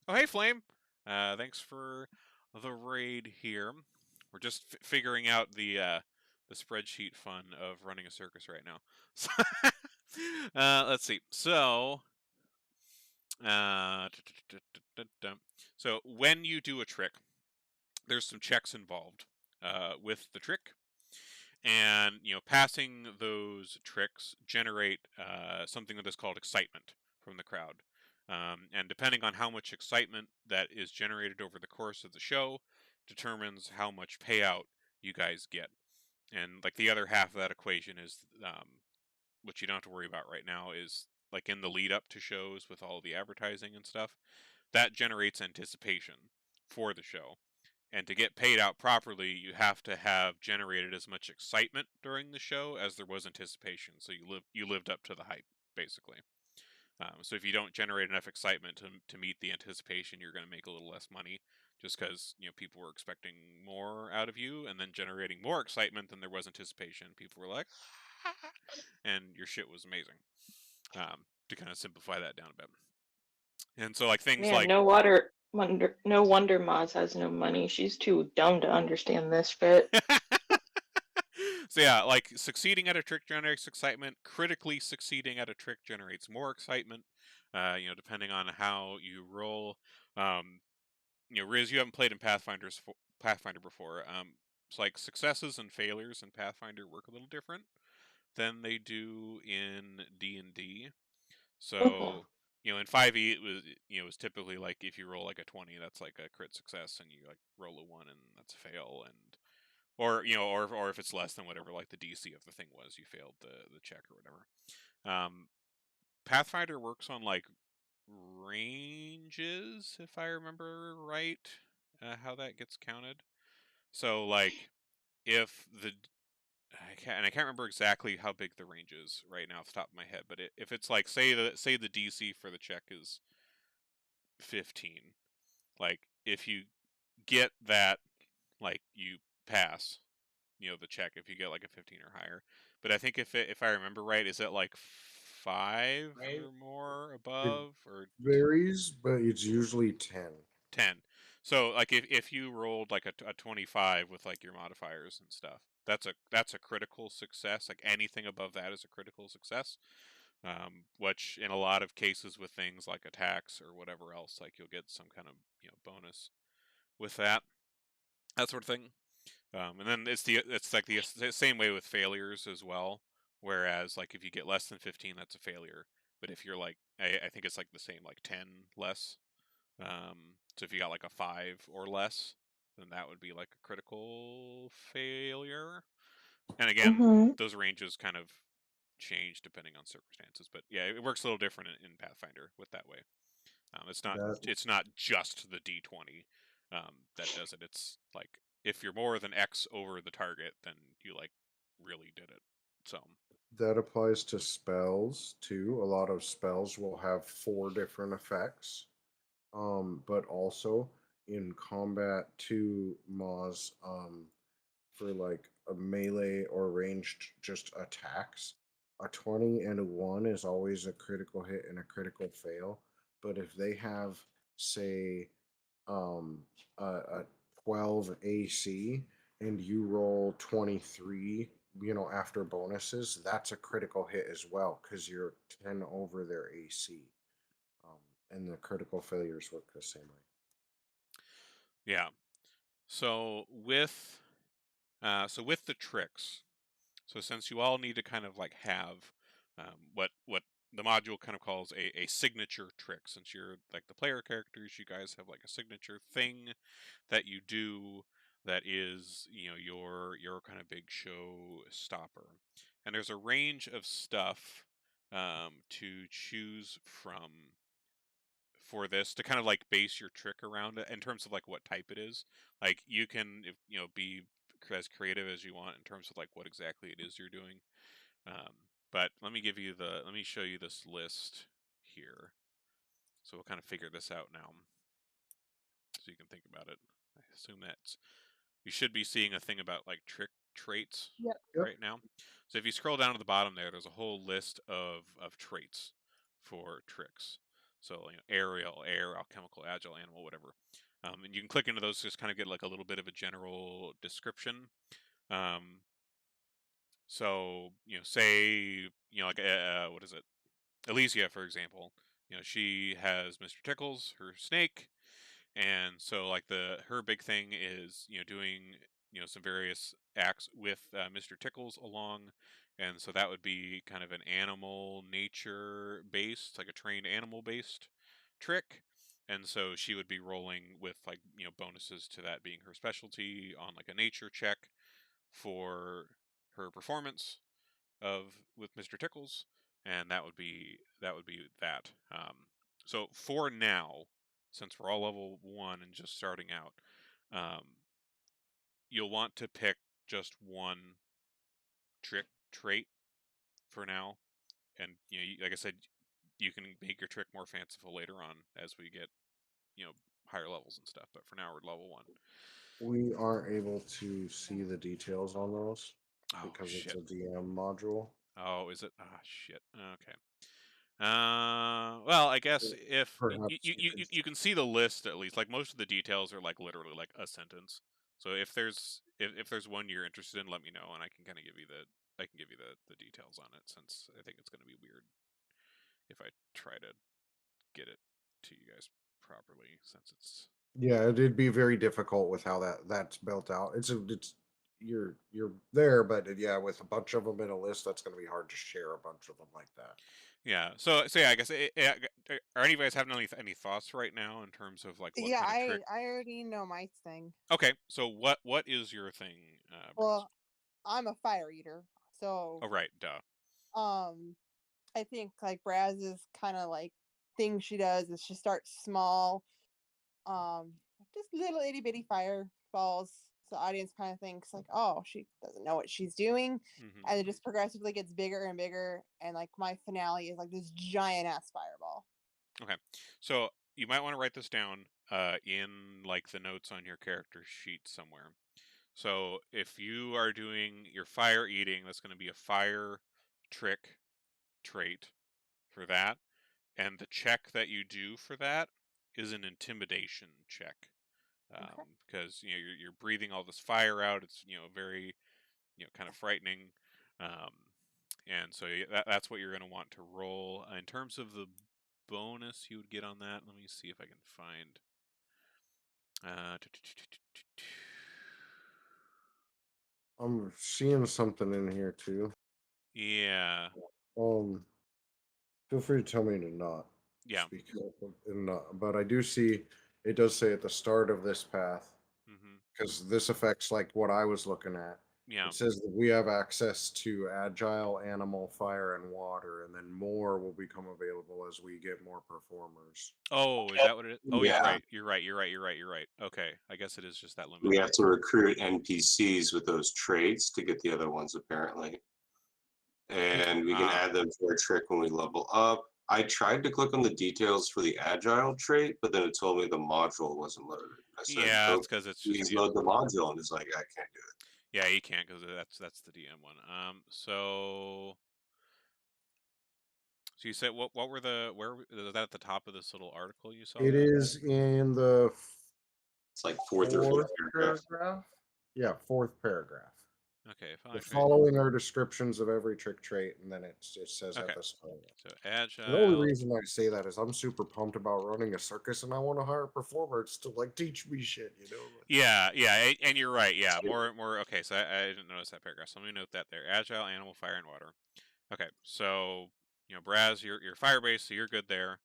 Oh, hey, Flame! Thanks for the raid here. We're just figuring out the spreadsheet fun of running a circus right now. Let's see. So, so when you do a trick, there's some checks involved with the trick, And passing those tricks generate something that is called excitement from the crowd. And depending on how much excitement that is generated over the course of the show determines how much payout you guys get. And like the other half of that equation is which you don't have to worry about right now, is like in the lead up to shows with all the advertising and stuff, that generates anticipation for the show. And to get paid out properly, you have to have generated as much excitement during the show as there was anticipation. So you lived up to the hype, basically. So if you don't generate enough excitement to meet the anticipation, you're going to make a little less money, just because people were expecting more out of you, and then generating more excitement than there was anticipation. People were like, and your shit was amazing. To kind of simplify that down a bit. And so like things Yeah, like no wonder Maz has no money. She's too dumb to understand this shit. So yeah, like succeeding at a trick generates excitement. Critically succeeding at a trick generates more excitement. Depending on how you roll. Riz, you haven't played in Pathfinder before. It's like successes and failures in Pathfinder work a little different than they do in D&D. So, in 5e it was typically like if you roll like a 20, that's like a crit success, and you like roll a 1 and that's a fail, and or if it's less than whatever like the DC of the thing was, you failed the check or whatever. Pathfinder works on like ranges, if I remember right, how that gets counted. So like if I can't remember exactly how big the range is right now off the top of my head, but if it's like say the DC for the check is 15, like if you get that, like you pass, the check if you get like a 15 or higher. But I think if I remember right, is it like 5 or more It above, or varies, but it's usually 10. 10? So like if you rolled like a 25 with like your modifiers and stuff, that's a critical success. Like anything above that is a critical success. Which in a lot of cases with things like attacks or whatever else, like you'll get some kind of bonus with that sort of thing. And then it's like the same way with failures as well. Whereas like if you get less than 15, that's a failure. But if you're like I think it's like the same, like 10 less. So if you got like a 5 or less, then that would be like a critical failure. And again, those ranges kind of change depending on circumstances. But yeah, it works a little different in Pathfinder with that way. It's not just the D20 that does it. It's like if you're more than X over the target, then you like really did it. So That applies to spells too. A lot of spells will have 4 different effects. But also in combat to Moz, for like a melee or ranged just attacks, a 20 and a 1 is always a critical hit and a critical fail. But if they have, say, a 12 AC and you roll 23, after bonuses, that's a critical hit as well because you're 10 over their AC. And the critical failures work the same way. yeah. So with the tricks, so since you all need to kind of like have what the module kind of calls a signature trick, since you're like the player characters, you guys have like a signature thing that you do that is your kind of big show stopper. And there's a range of stuff to choose from for this to kind of like base your trick around it in terms of like what type it is. Like you can be as creative as you want in terms of like what exactly it is you're doing. But let me show you this list here. So we'll kind of figure this out now, so you can think about it. I assume that you should be seeing a thing about like trick traits Yep. right now. So if you scroll down to the bottom there's a whole list of traits for tricks. So aerial, air, alchemical, agile, animal, whatever. And you can click into those to just kind of get like a little bit of a general description. So say like what is it? Elysia, for example. She has Mr. Tickles, her snake, And so like her big thing is doing some various acts with Mr. Tickles along, and so that would be kind of an animal nature based, like a trained animal based trick. And so she would be rolling with like bonuses to that being her specialty on like a nature check for her performance of with Mr. Tickles, and that would be that. So for now, since we're all level 1 and just starting out, um, you'll want to pick just one trick trait for now, and like I said, you can make your trick more fanciful later on as we get higher levels and stuff. But for now, we're level 1. We aren't able to see the details on those Oh because it's shit! a DM module. Oh, is it? Ah, shit. Okay. Well, I guess if Perhaps you could. you can see the list at least. Like most of the details are like literally like a sentence. So if there's one you're interested in, let me know, and I can kind of give you the details on it, since I think it's going to be weird if I try to get it to you guys properly, since it's Yeah, it'd be very difficult with how that's built out. It's you're there, but yeah, with a bunch of them in a list, that's going to be hard to share a bunch of them like that. yeah. So yeah, I guess are any of you guys having any thoughts right now in terms of like what Yeah, kind of trick? I already know my thing. Okay, so what is your thing, Bryce? Well, I'm a fire eater, so Oh right, duh. I think like Braz's kind of like thing she does is she starts small, um, just little itty bitty fireballs. So the audience kind of thinks like, oh, she doesn't know what she's doing, Hmm. and it just progressively gets bigger and bigger, and like my finale is like this giant ass fireball. Okay, so you might want to write this down in like the notes on your character sheet somewhere. So if you are doing your fire eating, that's going to be a fire trick trait for that, and the check that you do for that is an intimidation check, Okay. because you're breathing all this fire out. It's very kind of frightening, um, and so that's what you're going to want to roll. In terms of the bonus you would get on that, let me see if I can find. I'm seeing something in here too. Yeah, Um, feel free to tell me to not yeah. speak up, and not, but I do see it does say at the start of this path, Hmm. because this affects like what I was looking at. Yeah. It says that we have access to agile, animal, fire, and water, and then more will become available as we get more performers. Oh, is that what it is? Oh, you're Yeah, right. You're right. Okay, I guess it is just that we limited. have to recruit NPCs with those traits to get the other ones apparently, and we can Ah, add them to our trick when we level up. I tried to click on the details for the agile trait, but then it told me the module wasn't loaded. I said, yeah, "Oh, it's because it's just please DM. load the module," and it's like, "I can't do it." Yeah, you can't because that's the DM one. So you said what were was that at the top of this little article you saw It that? is in the It's like fourth or fourth fifth paragraph. paragraph. Yeah, fourth paragraph. Okay, The fine. following are descriptions of every trick trait, and then it says Okay, at the start. so The only agile. reason I say that is I'm super pumped about running a circus, and I want to hire performers to like teach me shit. Yeah, and you're right. Yeah, more. Okay, so I didn't notice that paragraph. So let me note that there. Agile, animal, fire, and water. Okay, so Braz, you're fire based, so you're good there.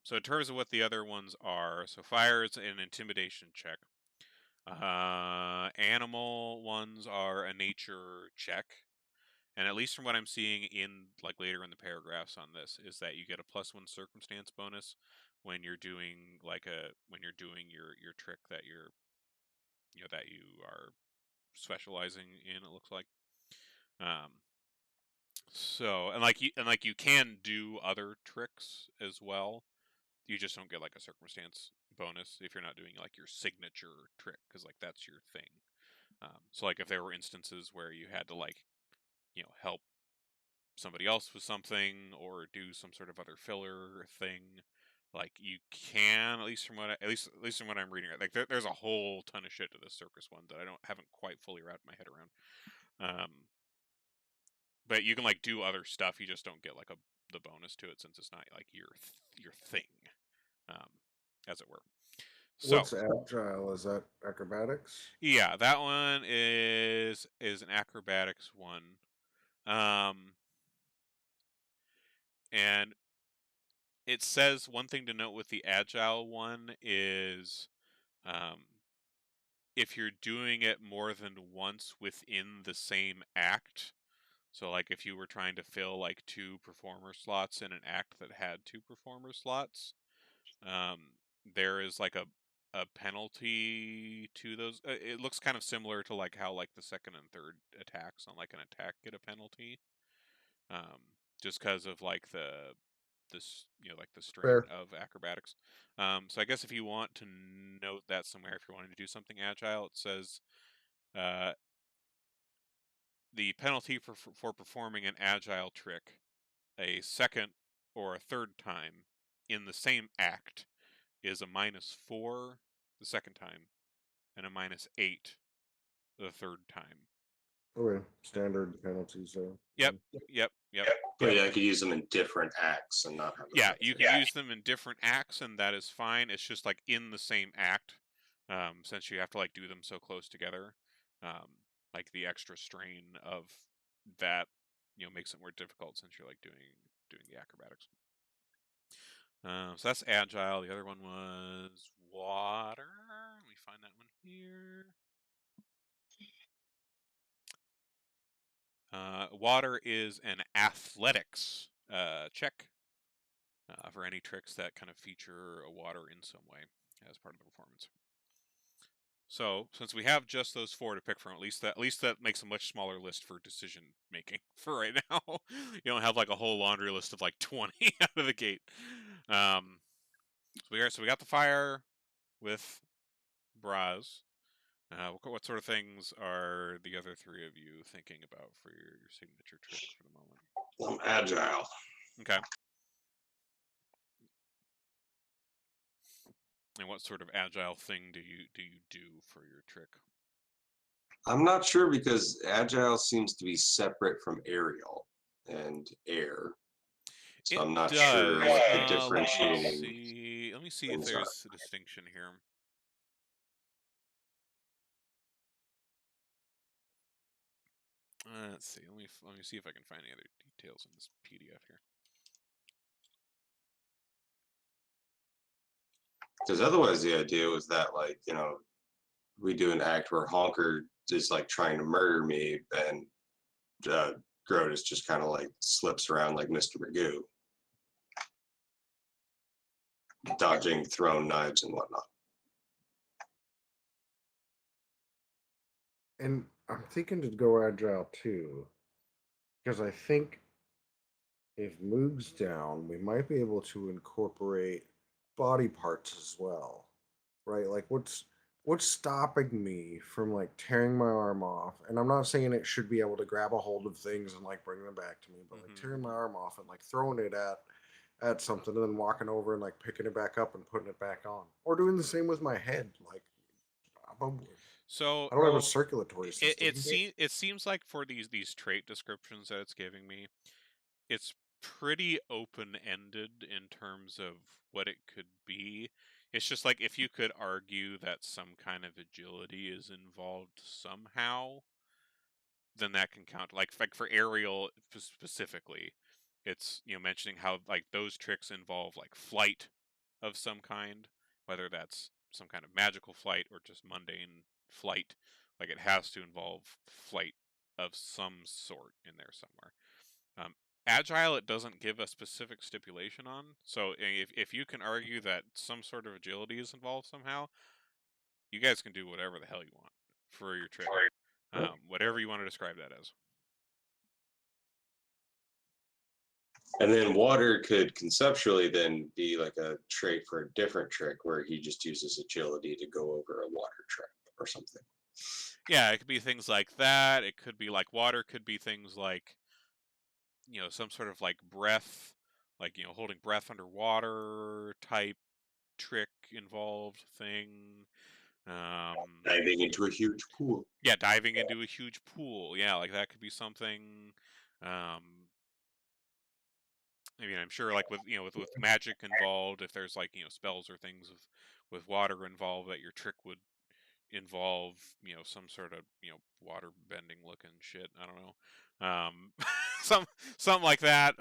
So in terms of what the other ones are, so fire is an intimidation check. Animal ones are a nature check, and at least from what I'm seeing in like later in the paragraphs on this, is that you get a +1 circumstance bonus when you're doing your trick that that you are specializing in. It looks like. Um, so and you can do other tricks as well. You just don't get like a circumstance bonus if you're not doing like your signature trick, because like that's your thing. So like if there were instances where you had to like help somebody else with something or do some sort of other filler thing, like you can, at least from what at least from what I'm reading, like there's a whole ton of shit to this circus one that I haven't quite fully wrapped my head around. But you can like do other stuff. You just don't get like the bonus to it, since it's not like your thing. Um, as it were. So What's agile? Is that acrobatics? yeah, that one is an acrobatics one. And it says one thing to note with the agile one is if you're doing it more than once within the same act. So like if you were trying to fill like 2 performer slots in an act that had 2 performer slots, there is like a penalty to those. It looks kind of similar to like how like the second and third attacks on like an attack get a penalty, just because of like this like the strain Fair. of acrobatics. So I guess if you want to note that somewhere, if you're wanting to do something agile, it says the penalty for performing an agile trick a second or a third time in the same act is a -4 the second time and a -8 the third time. Okay, standard penalties there. Yep, yep. But yeah, I could use them in different acts and not have the Yeah, penalty. you can use them in different acts, and that is fine. It's just like in the same act, since you have to like do them so close together. Like the extra strain of that, makes it more difficult since you're like doing the acrobatics. So that's agile. The other one was water. Let me find that one here. Water is an athletics check for any tricks that kind of feature a water in some way as part of the performance. So since we have just those 4 to pick from, at least that makes a much smaller list for decision making for right now. You don't have like a whole laundry list of like 20 out of the gate. So we got the fire with Braz. What sort of things are the other 3 of you thinking about for your signature trick for the moment? I'm agile. Okay. And what sort of agile thing do you do for your trick? I'm not sure because agile seems to be separate from aerial and air. So I'm not sure what the differentiating. Let me see if things are. there's a distinction here. Let's see. Let me see if I can find any other details in this PDF here. Because otherwise, the idea was that, like, we do an act where Honker is like trying to murder me, and Grotus just kind of like slips around like Mr. Magoo, dodging thrown knives and whatnot. And I'm thinking to go agile too, because I think if Moog's down, we might be able to incorporate body parts as well, right? Like what's stopping me from like tearing my arm off? And I'm not saying it should be able to grab a hold of things and like bring them back to me, but like tearing my arm off and like throwing it at something and then walking over and like picking it back up and putting it back on, or doing the same with my head. Like So I don't have a circulatory system. it seems like for these trait descriptions that it's giving me, it's pretty open-ended in terms of what it could be. It's just like if you could argue that some kind of agility is involved somehow, then that can count. Like for aerial specifically, it's mentioning how like those tricks involve like flight of some kind, whether that's some kind of magical flight or just mundane flight. Like it has to involve flight of some sort in there somewhere. Agile, it doesn't give a specific stipulation on. So if you can argue that some sort of agility is involved somehow, you guys can do whatever the hell you want for your trick. Whatever you want to describe that as. And then water could conceptually then be like a trait for a different trick where he just uses agility to go over a water trap or something. Yeah, it could be things like that. It could be like water could be things like some sort of like breath, like holding breath underwater type trick involved thing. Diving into a huge pool. Yeah, diving into a huge pool. Yeah, like that could be something. I mean, I'm sure like with with magic involved, if there's like spells or things with water involved, that your trick would involve some sort of water bending looking shit. I don't know, some something like that.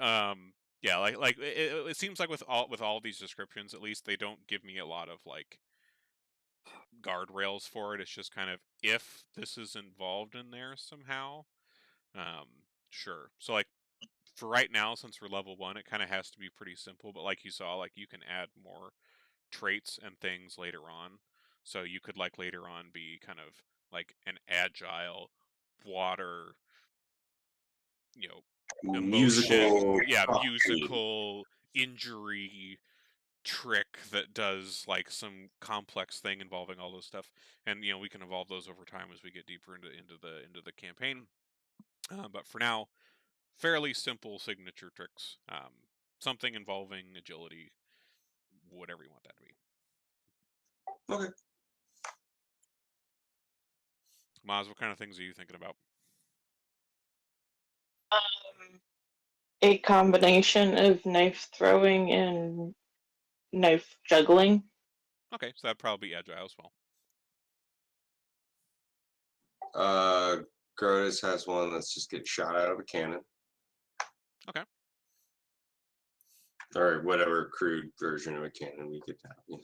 Yeah, like it seems like with all these descriptions, at least they don't give me a lot of like guardrails for it. It's just kind of if this is involved in there somehow, sure. So like for right now, since we're level 1, it kind of has to be pretty simple. But like you saw, like you can add more traits and things later on. So you could like later on be kind of like an agile water, emotion, Musical. yeah, property. musical injury trick that does like some complex thing involving all those stuff. And we can evolve those over time as we get deeper into the campaign. But for now, fairly simple signature tricks. Something involving agility, whatever you want that to be. Okay. Maz, what kind of things are you thinking about? A combination of knife throwing and knife juggling. Okay, so that'd probably be agile as well. Grotus has one that's just getting shot out of a cannon. Okay. Or whatever crude version of a cannon we could have. A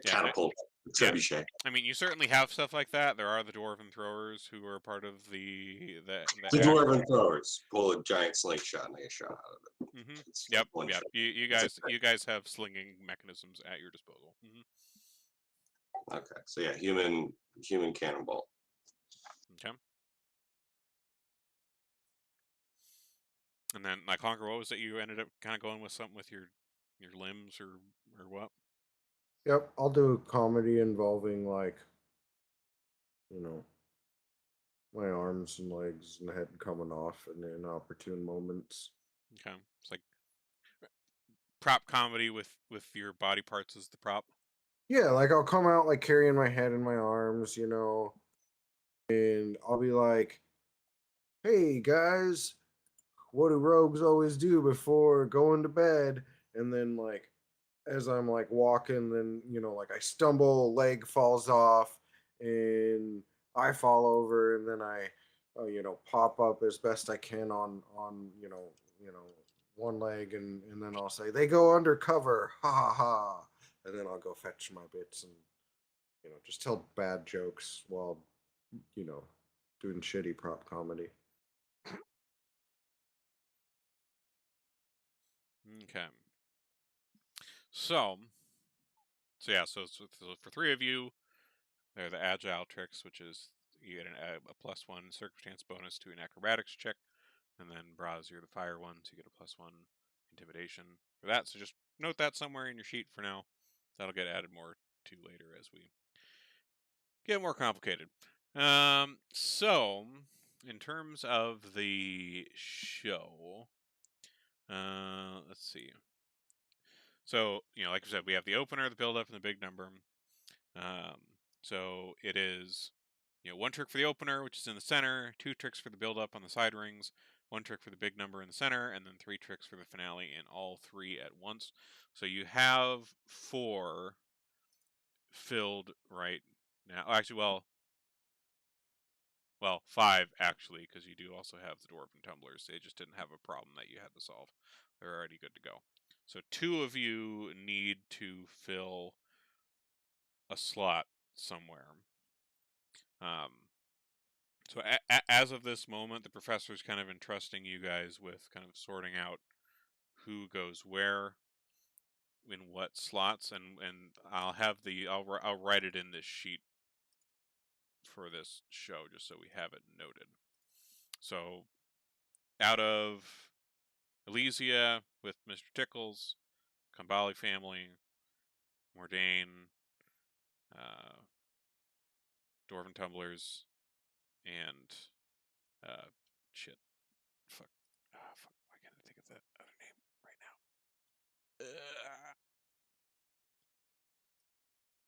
Yeah, catapult, trebuchet. I mean, you certainly have stuff like that. There are the Dwarven Throwers who are part of the The Dwarven Throwers pull a giant slingshot and they get shot out of it. Mm-hmm. It's Yep. one Yep. shot. You guys have slinging mechanisms at your disposal. Mm-hmm. Okay, so yeah, human cannonball. Okay. And then, like Honker, what was it you ended up kind of going with something with your limbs or what? Yep, I'll do a comedy involving like, my arms and legs and head coming off in inopportune moments. Okay. It's like prop comedy with your body parts as the prop. Yeah, like I'll come out like carrying my head and my arms, and I'll be like, "Hey guys, what do rogues always do before going to bed?" And then like as I'm like walking, then like I stumble, leg falls off, and I fall over, and then I pop up as best I can on one leg, and then I'll say they go undercover, ha ha ha, and then I'll go fetch my bits and just tell bad jokes while doing shitty prop comedy. Okay. So yeah. So for 3 of you, they're the agile tricks, which is you get a +1 circumstance bonus to an acrobatics check, and then Braz, you're the fire one, so you get a +1 intimidation for that. So just note that somewhere in your sheet for now. That'll get added more to later as we get more complicated. So in terms of the show, let's see. So like I said, we have the opener, the build-up, and the big number. So it is, 1 trick for the opener, which is in the center, 2 tricks for the build-up on the side rings, 1 trick for the big number in the center, and then 3 tricks for the finale in all 3 at once. So you have 4 filled right now. Actually, well, 5 actually, because you do also have the Dwarven Tumblers. They just didn't have a problem that you had to solve. They're already good to go. So 2 of you need to fill a slot somewhere. So as of this moment, the professor's kind of entrusting you guys with kind of sorting out who goes where, in what slots, and I'll write it in this sheet for this show just so we have it noted. So out of Elysia with Mr. Tickles, Kambali family, Mordain, Dwarven Tumblers, and shit. Fuck. Fuck. Why can't I think of that other name right now?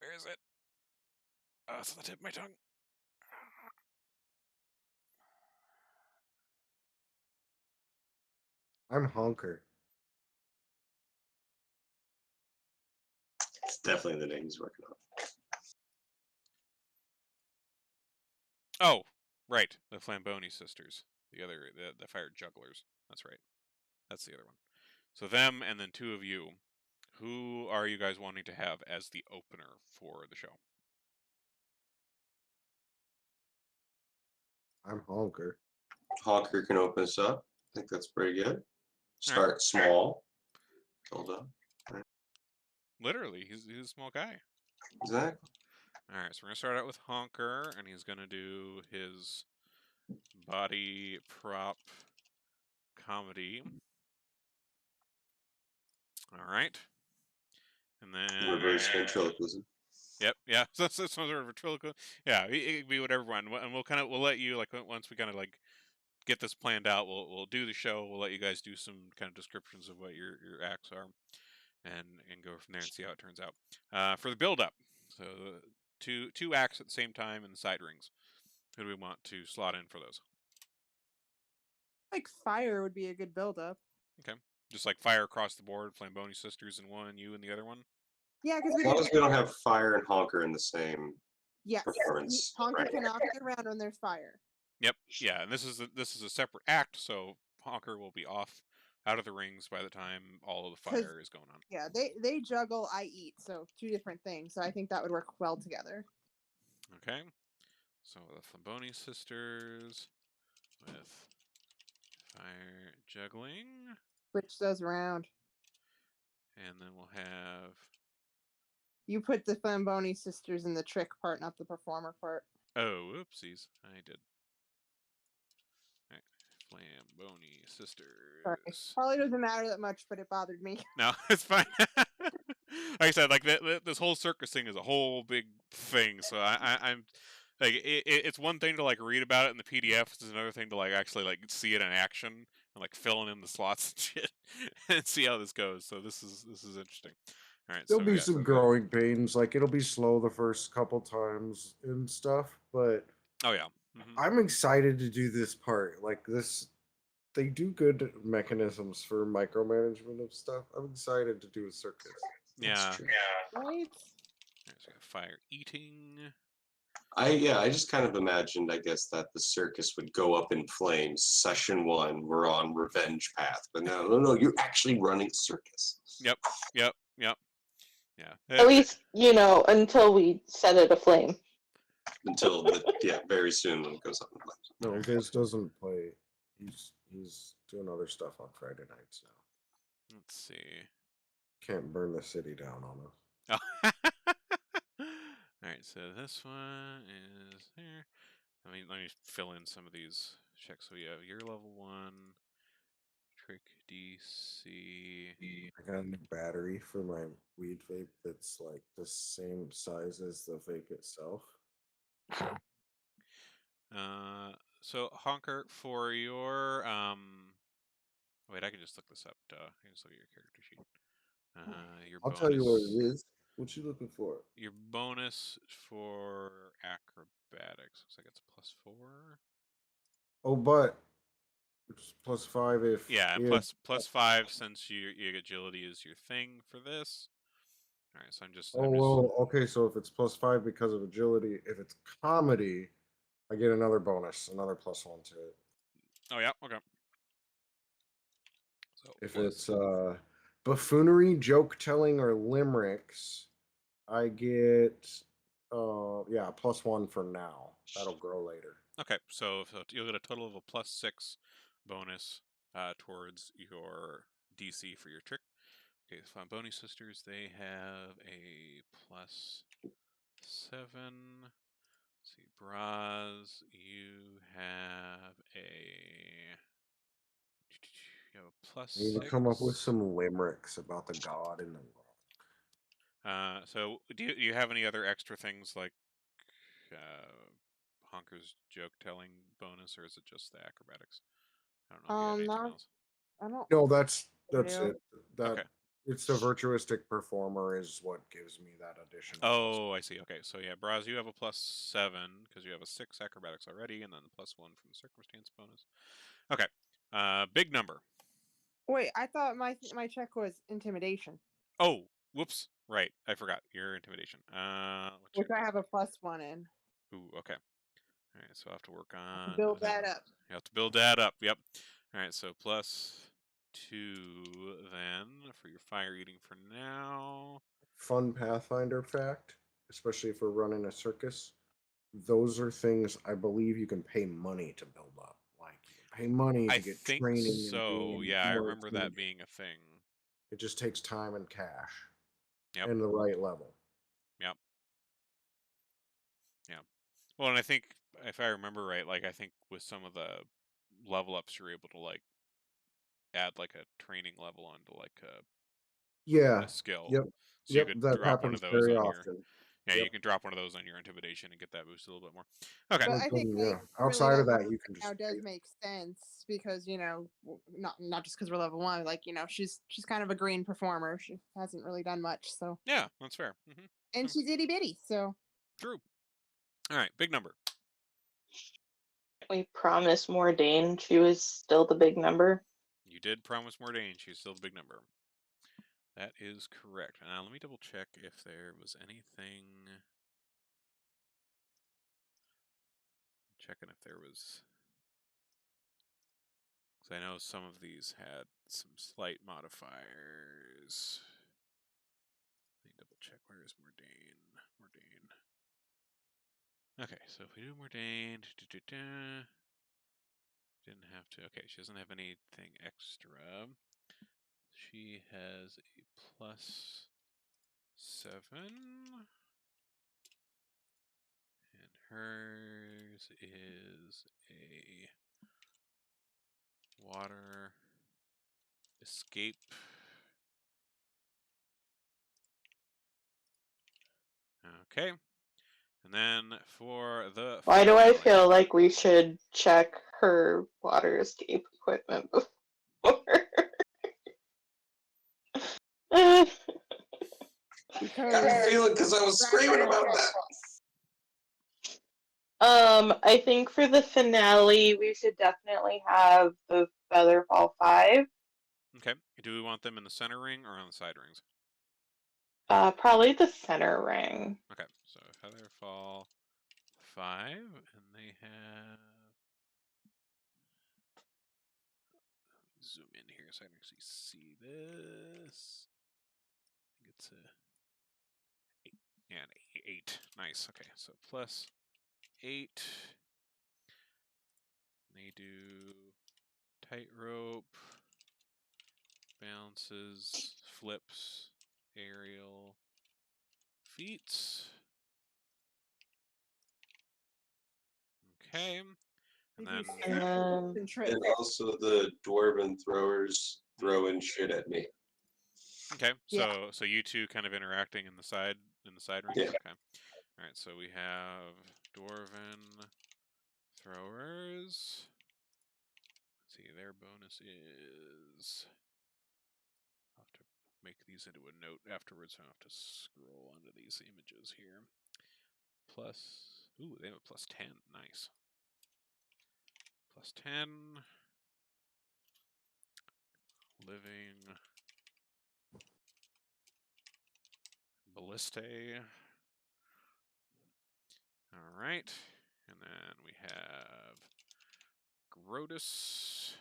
Where is it? Oh, it's on the tip of my tongue. I'm Honker. It's definitely the name he's working on. Oh, right, the Flamboni Sisters, the fire jugglers. That's right. That's the other one. So them, and then 2 of you. Who are you guys wanting to have as the opener for the show? I'm Honker. Honker can open us up. I think that's pretty good. Start small. Build up. Literally, he's a small guy. Exactly. All right, so we're gonna start out with Honker, and he's gonna do his body prop comedy. All right, and then Reverse ventriloquism. Yep, yeah. So that's some sort of ventriloquism. Yeah, it can be whatever one, and we'll let you like once we kind of like get this planned out. We'll do the show. We'll let you guys do some kind of descriptions of what your acts are, and go from there and see how it turns out. For the build up, so two acts at the same time in the side rings. Who do we want to slot in for those? Like fire would be a good build-up. Okay, just like fire across the board. Flamboni Sisters in one, you in the other one. Yeah, because As long as we don't have fire and Honker in the same yes, performance. Honker Right. cannot be around when there's fire. Yep. Yeah, and this is a separate act, so Honker will be off out of the rings by the time all of the fire is going on. Yeah, they juggle, I eat, so 2 different things. So I think that would work well together. Okay. So the Flamboni Sisters with fire juggling, Switch those around. and then we'll have You put the Flamboni Sisters in the trick part, not the performer part. oh, oopsies, I did. All right. Flamboni Sisters. Sorry. Probably doesn't matter that much, but it bothered me. No, it's fine. Like I said, like this whole circus thing is a whole big thing. So I'm like, it's one thing to like read about it in the PDF. It's another thing to like actually like see it in action and like filling in the slots and shit and see how this goes. So this is interesting. All right, There'll so be yeah. some growing pains. Like it'll be slow the first couple times and stuff, but Oh yeah. I'm excited to do this part. Like this, they do good mechanisms for micromanagement of stuff. I'm excited to do a circus. Yeah. Right? All right, so we got fire eating. I just kind of imagined, I guess, that the circus would go up in flames. Session 1, we're on revenge path, but no, you're actually running a circus. Yep. Yeah. At least, until we set it aflame. Until very soon when it goes up in flames. No, Giz doesn't play. He's doing other stuff on Friday nights now. Let's see. Can't burn the city down on us. Oh. All right, so this one is there. Let me fill in some of these checks. So we have your level 1, trick DC. I got a new battery for my weed vape that's like the same size as the vape itself. So Honker, for your wait, I can just look this up. I can just look at your character sheet. Your I'll bonus, tell you what it is. What you looking for? Your bonus for acrobatics looks like it's +4. Oh, but it's +5 if plus 5 since your agility is your thing for this. All right, so I'm just. Okay. So if it's +5 because of agility, if it's comedy, I get another bonus, another +1 to it. Oh yeah, okay. So if it's buffoonery, joke telling, or limericks, I get +1 for now. That'll grow later. Okay, so you'll get a total of a +6 bonus towards your DC for your trick. Okay, the Flamboni Sisters, they have a +7. Let's see, Braz, you have a +6. You need to come up with some limericks about the god in the rock. So do you have any other extra things like Honker's joke telling bonus, or is it just the acrobatics? I don't know if you have anything else. I don't. No, that's Yeah. it. Okay. It's the virtuistic performer is what gives me that addition. Oh, I see. Okay, so yeah, Braz, you have a +7 because you have a 6 acrobatics already, and then the +1 from the circumstance bonus. Okay, big number. Wait, I thought my check was intimidation. Oh, whoops. right. I forgot your intimidation. What's which your I have a +1 in. Ooh, okay. All right, so I have to work on Build that up. You have to build that up. Yep. All right, so +2 then for your fire eating for now. Fun Pathfinder fact, especially if we're running a circus. Those are things I believe you can pay money to build up. Like you can pay money I to get think training and so. being Yeah, I more remember that intimidating. being a thing. It just takes time and cash Yep. and the right level. Yep. Yeah. Well, and I think if I remember right, like I think with some of the level ups, you're able to like add like a training level onto like Yeah. a skill. Yep. So you Yep. could That drop one of happens those very on your often. Yeah, Yep. you can drop one of those on your intimidation and get that boosted a little bit more. Okay. But I think Yeah. like really Outside of like that, you can now just does pay. make sense because not just because we're level 1, like she's kind of a green performer. She hasn't really done much, so Yeah, that's fair. and she's itty bitty, so True. All right, big number. We promised Mordain she was still the big number. You did promise Mordain. She's still the big number. That is correct. Now let me double check if there was anything. Checking if there was. Because I know some of these had some slight modifiers. Let me double check. Where is Mordain? Mordain. Okay, so if we do Mordain, didn't have to. Okay, she doesn't have anything extra. She has a +7. And hers is a water escape. Okay. And then for the Why do I finale. feel like we should check her water escape equipment before? Got a because feeling because I was screaming about that. I think for the finale, we should definitely have the Featherfall 5. Okay. Do we want them in the center ring or on the side rings? Probably the center ring. Okay. So Featherfall 5, and they have. Zoom in here so I can actually see this. I think it's a 8. Yeah, an 8. Nice. Okay, so +8. They do tightrope, bounces, flips, aerial, feats. Okay. And then and trip. And also the Dwarven Throwers throwing shit at me. okay, Yeah. so you two kind of interacting in the side rings. Yeah. Okay. All right, so we have Dwarven Throwers. Let's see, their bonus is. I'll have to make these into a note afterwards. So I have to scroll onto these images here. Ooh, they have a +10. Nice. +10. Living. Balliste. All right. And then we have Grotus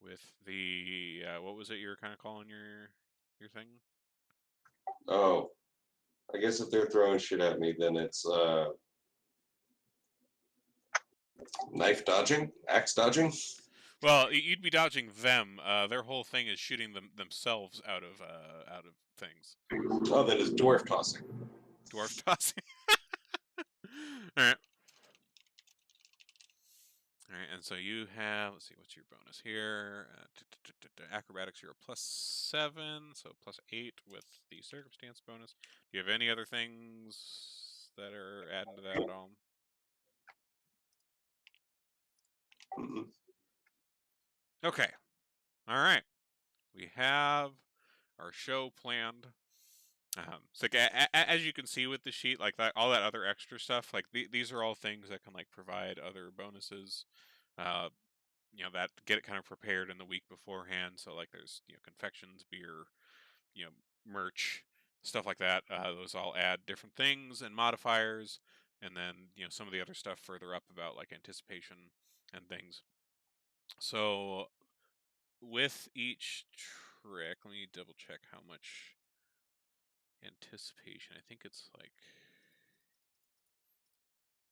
with the what was it you were kind of calling your thing? Oh, I guess if they're throwing shit at me, then it's knife dodging, axe dodging. Well, you'd be dodging them. Their whole thing is shooting themselves out of things. Oh, then it's dwarf tossing. Dwarf tossing. All right. All right, and so you have, let's see, what's your bonus here? Acrobatics, you're a +7, so +8 with the circumstance bonus. Do you have any other things that are adding to that at all? Mm-mm. Okay. All right. We have our show planned. So like, as you can see with the sheet, like that, all that other extra stuff, like these are all things that can like provide other bonuses. That get it kind of prepared in the week beforehand. So like there's confections, beer, merch, stuff like that. Those all add different things and modifiers, and then some of the other stuff further up about like anticipation and things. So with each trick, let me double check how much anticipation. I think it's like,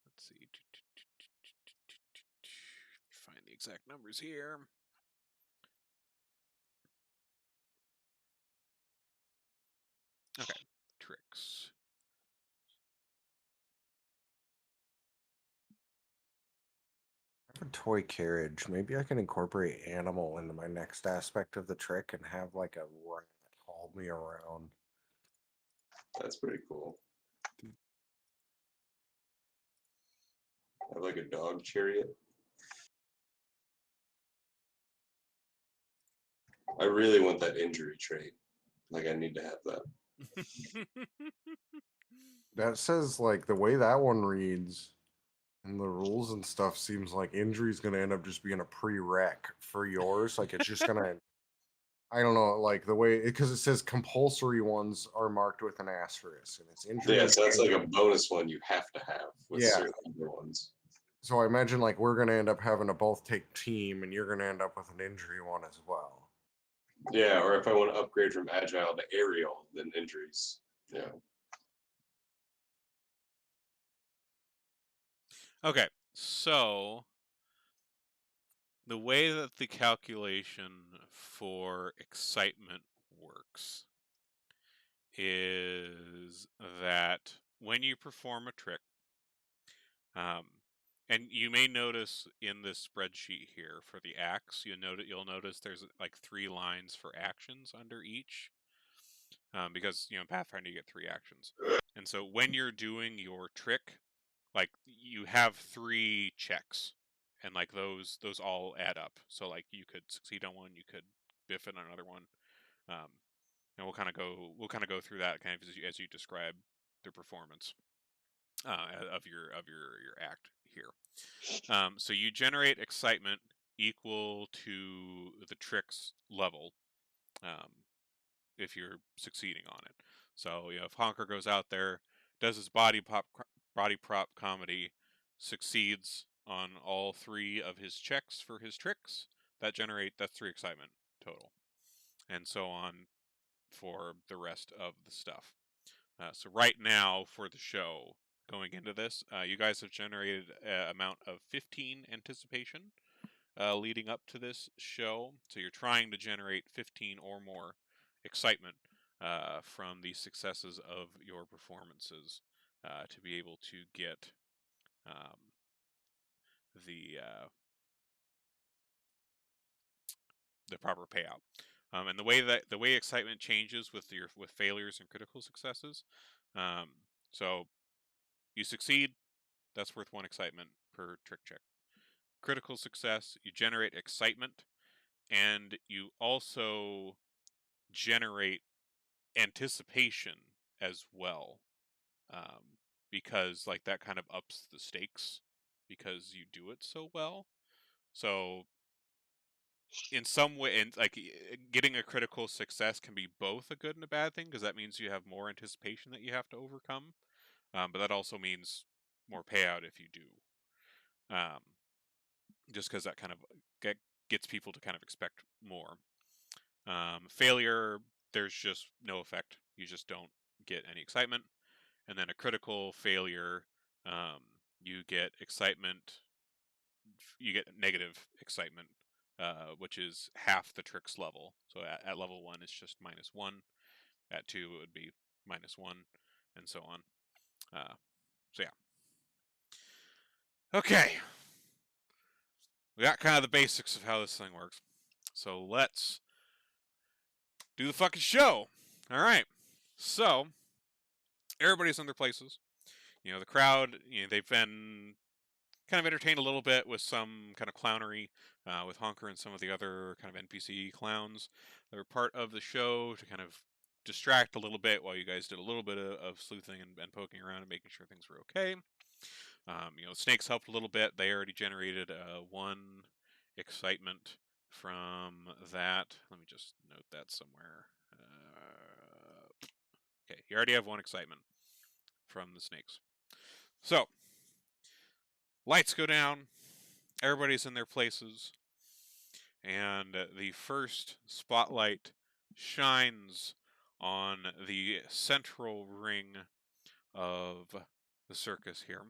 let's see, find the exact numbers here. Okay, tricks. I have a toy carriage. Maybe I can incorporate animal into my next aspect of the trick and have like a rat haul me around. That's pretty cool. Have like a dog chariot. I really want that injury trait. Like, I need to have that. That says like the way that one reads and the rules and stuff seems like injury is going to end up just being a prereq for yours. Like it's just going to, I don't know, like the way, because it says compulsory ones are marked with an asterisk and it's injury. Yeah, so that's like a bonus one you have to have with Yeah. certain other ones. So I imagine like we're going to end up having to both take team and you're going to end up with an injury one as well. Yeah, or if I want to upgrade from agile to aerial, then injuries. Yeah. Okay, so the way that the calculation for excitement works is that when you perform a trick, and you may notice in this spreadsheet here for the acts, you'll notice there's like 3 lines for actions under each, because in Pathfinder you get 3 actions, and so when you're doing your trick, like you have 3 checks, and like those all add up. So like you could succeed on one, you could biff it on another one, and we'll kind of go through that kind of as you describe the performance of your act here. So you generate excitement equal to the trick's level, if you're succeeding on it. So if Honker goes out there, does his body prop comedy, succeeds on all 3 of his checks for his tricks, that's 3 excitement total, and so on for the rest of the stuff. So right now for the show, going into this, you guys have generated an amount of 15 anticipation leading up to this show. So you're trying to generate 15 or more excitement from the successes of your performances to be able to get the proper payout. And the way excitement changes with failures and critical successes. So you succeed, that's worth 1 excitement per trick check. Critical success, you generate excitement, and you also generate anticipation as well, because like that kind of ups the stakes because you do it so well. So in some way, and like getting a critical success can be both a good and a bad thing, because that means you have more anticipation that you have to overcome, but that also means more payout if you do, just because that kind of gets people to kind of expect more. Failure, there's just no effect, you just don't get any excitement. And then a critical failure, you get excitement, you get negative excitement, which is half the trick's level. So at level 1, it's just -1. At 2, it would be -1, and so on. So yeah. Okay. We got kind of the basics of how this thing works. So let's do the fucking show. All right. So everybody's in their places. The crowd, they've been kind of entertained a little bit with some kind of clownery with Honker and some of the other kind of NPC clowns. They're part of the show to kind of distract a little bit while you guys did a little bit of sleuthing and poking around and making sure things were okay. Snakes helped a little bit. They already generated 1 excitement from that. Let me just note that somewhere. Okay, you already have 1 excitement from the snakes. So, lights go down, everybody's in their places, and the first spotlight shines on the central ring of the circus here.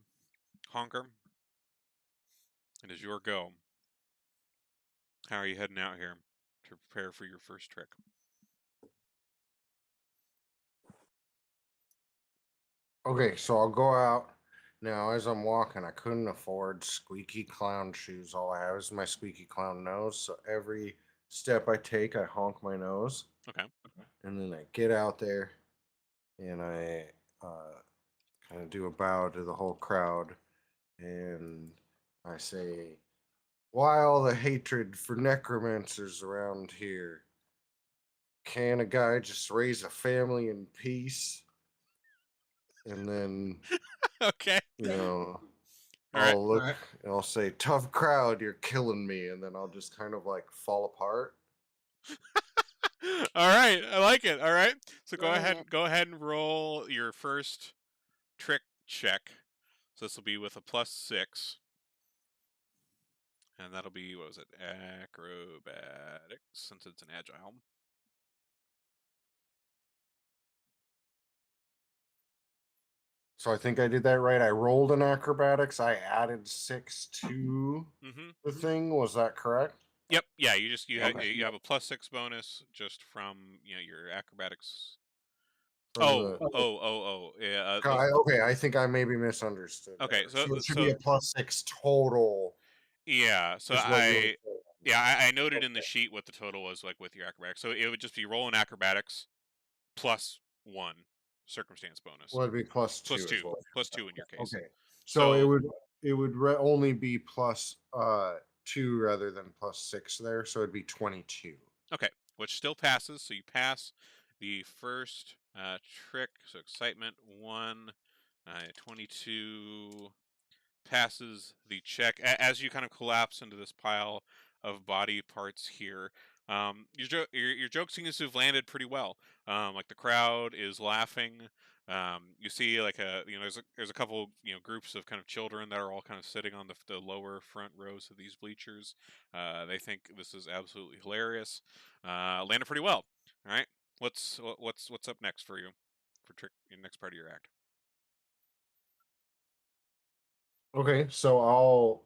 Honker, it is your go. How are you heading out here to prepare for your first trick? Okay, so I'll go out. Now, as I'm walking, I couldn't afford squeaky clown shoes. All I have is my squeaky clown nose. So every step I take, I honk my nose. Okay. And then I get out there and I kind of do a bow to the whole crowd. And I say, why all the hatred for necromancers around here? Can a guy just raise a family in peace? And then, Okay. you know, All right. I'll look and I'll say, tough crowd, you're killing me. And then I'll just kind of like fall apart. All right, I like it. All right, so go ahead. Brilliant. Go ahead and roll your first trick check. So this will be with a +6, and that'll be, what was it? Acrobatics, since it's an agile. So I think I did that right. I rolled an acrobatics. I added 6 to the thing. Was that correct? Yep. Yeah. You just you Okay. have a +6 bonus just from your acrobatics. From Yeah. okay, I think I maybe misunderstood. Okay, There. So it should be a +6 total. Yeah. So Is what you were saying. I noted in the sheet what the total was like with your acrobatics. So it would just be rolling acrobatics +1 circumstance bonus. Well, it'd be +2. +2 in your case. Okay. So it would only be +2 rather than +6 there. So it'd be 22. Okay, which still passes. So you pass the first trick. So excitement 1, 22 passes the check. As you kind of collapse into this pile of body parts here, your joke seems to have landed pretty well. Like the crowd is laughing. You see like there's a couple groups of kind of children that are all kind of sitting on the lower front rows of these bleachers. They think this is absolutely hilarious. Landed pretty well. All right, what's up next for you for your next part of your act? Okay, so I'll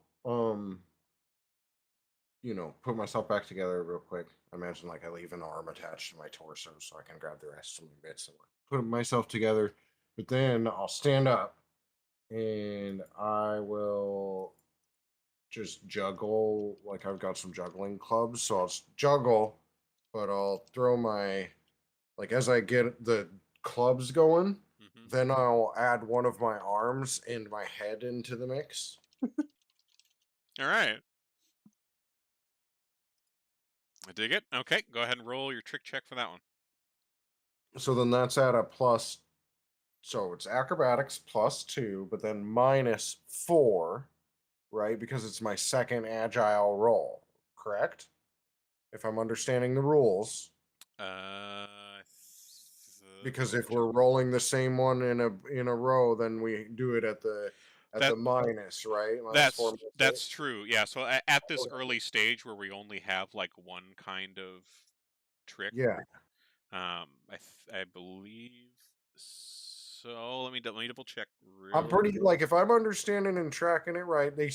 put myself back together real quick. Imagine like I leave an arm attached to my torso so I can grab the rest of my bits and put myself together. But then I'll stand up and I will just juggle. Like I've got some juggling clubs, so I'll juggle, but I'll throw my as I get the clubs going, then I'll add one of my arms and my head into the mix. All right. I dig it. Okay, go ahead and roll your trick check for that one. So then that's at a plus. So it's acrobatics +2, but then -4, right? Because it's my second agile roll, correct? If I'm understanding the rules. Because if we're rolling the same one in a row, then we do it at the minus, right? That's true. Yeah. So at this early stage where we only have like one kind of trick. Yeah. I believe so. Let me double check. I'm pretty if I'm understanding and tracking it right, they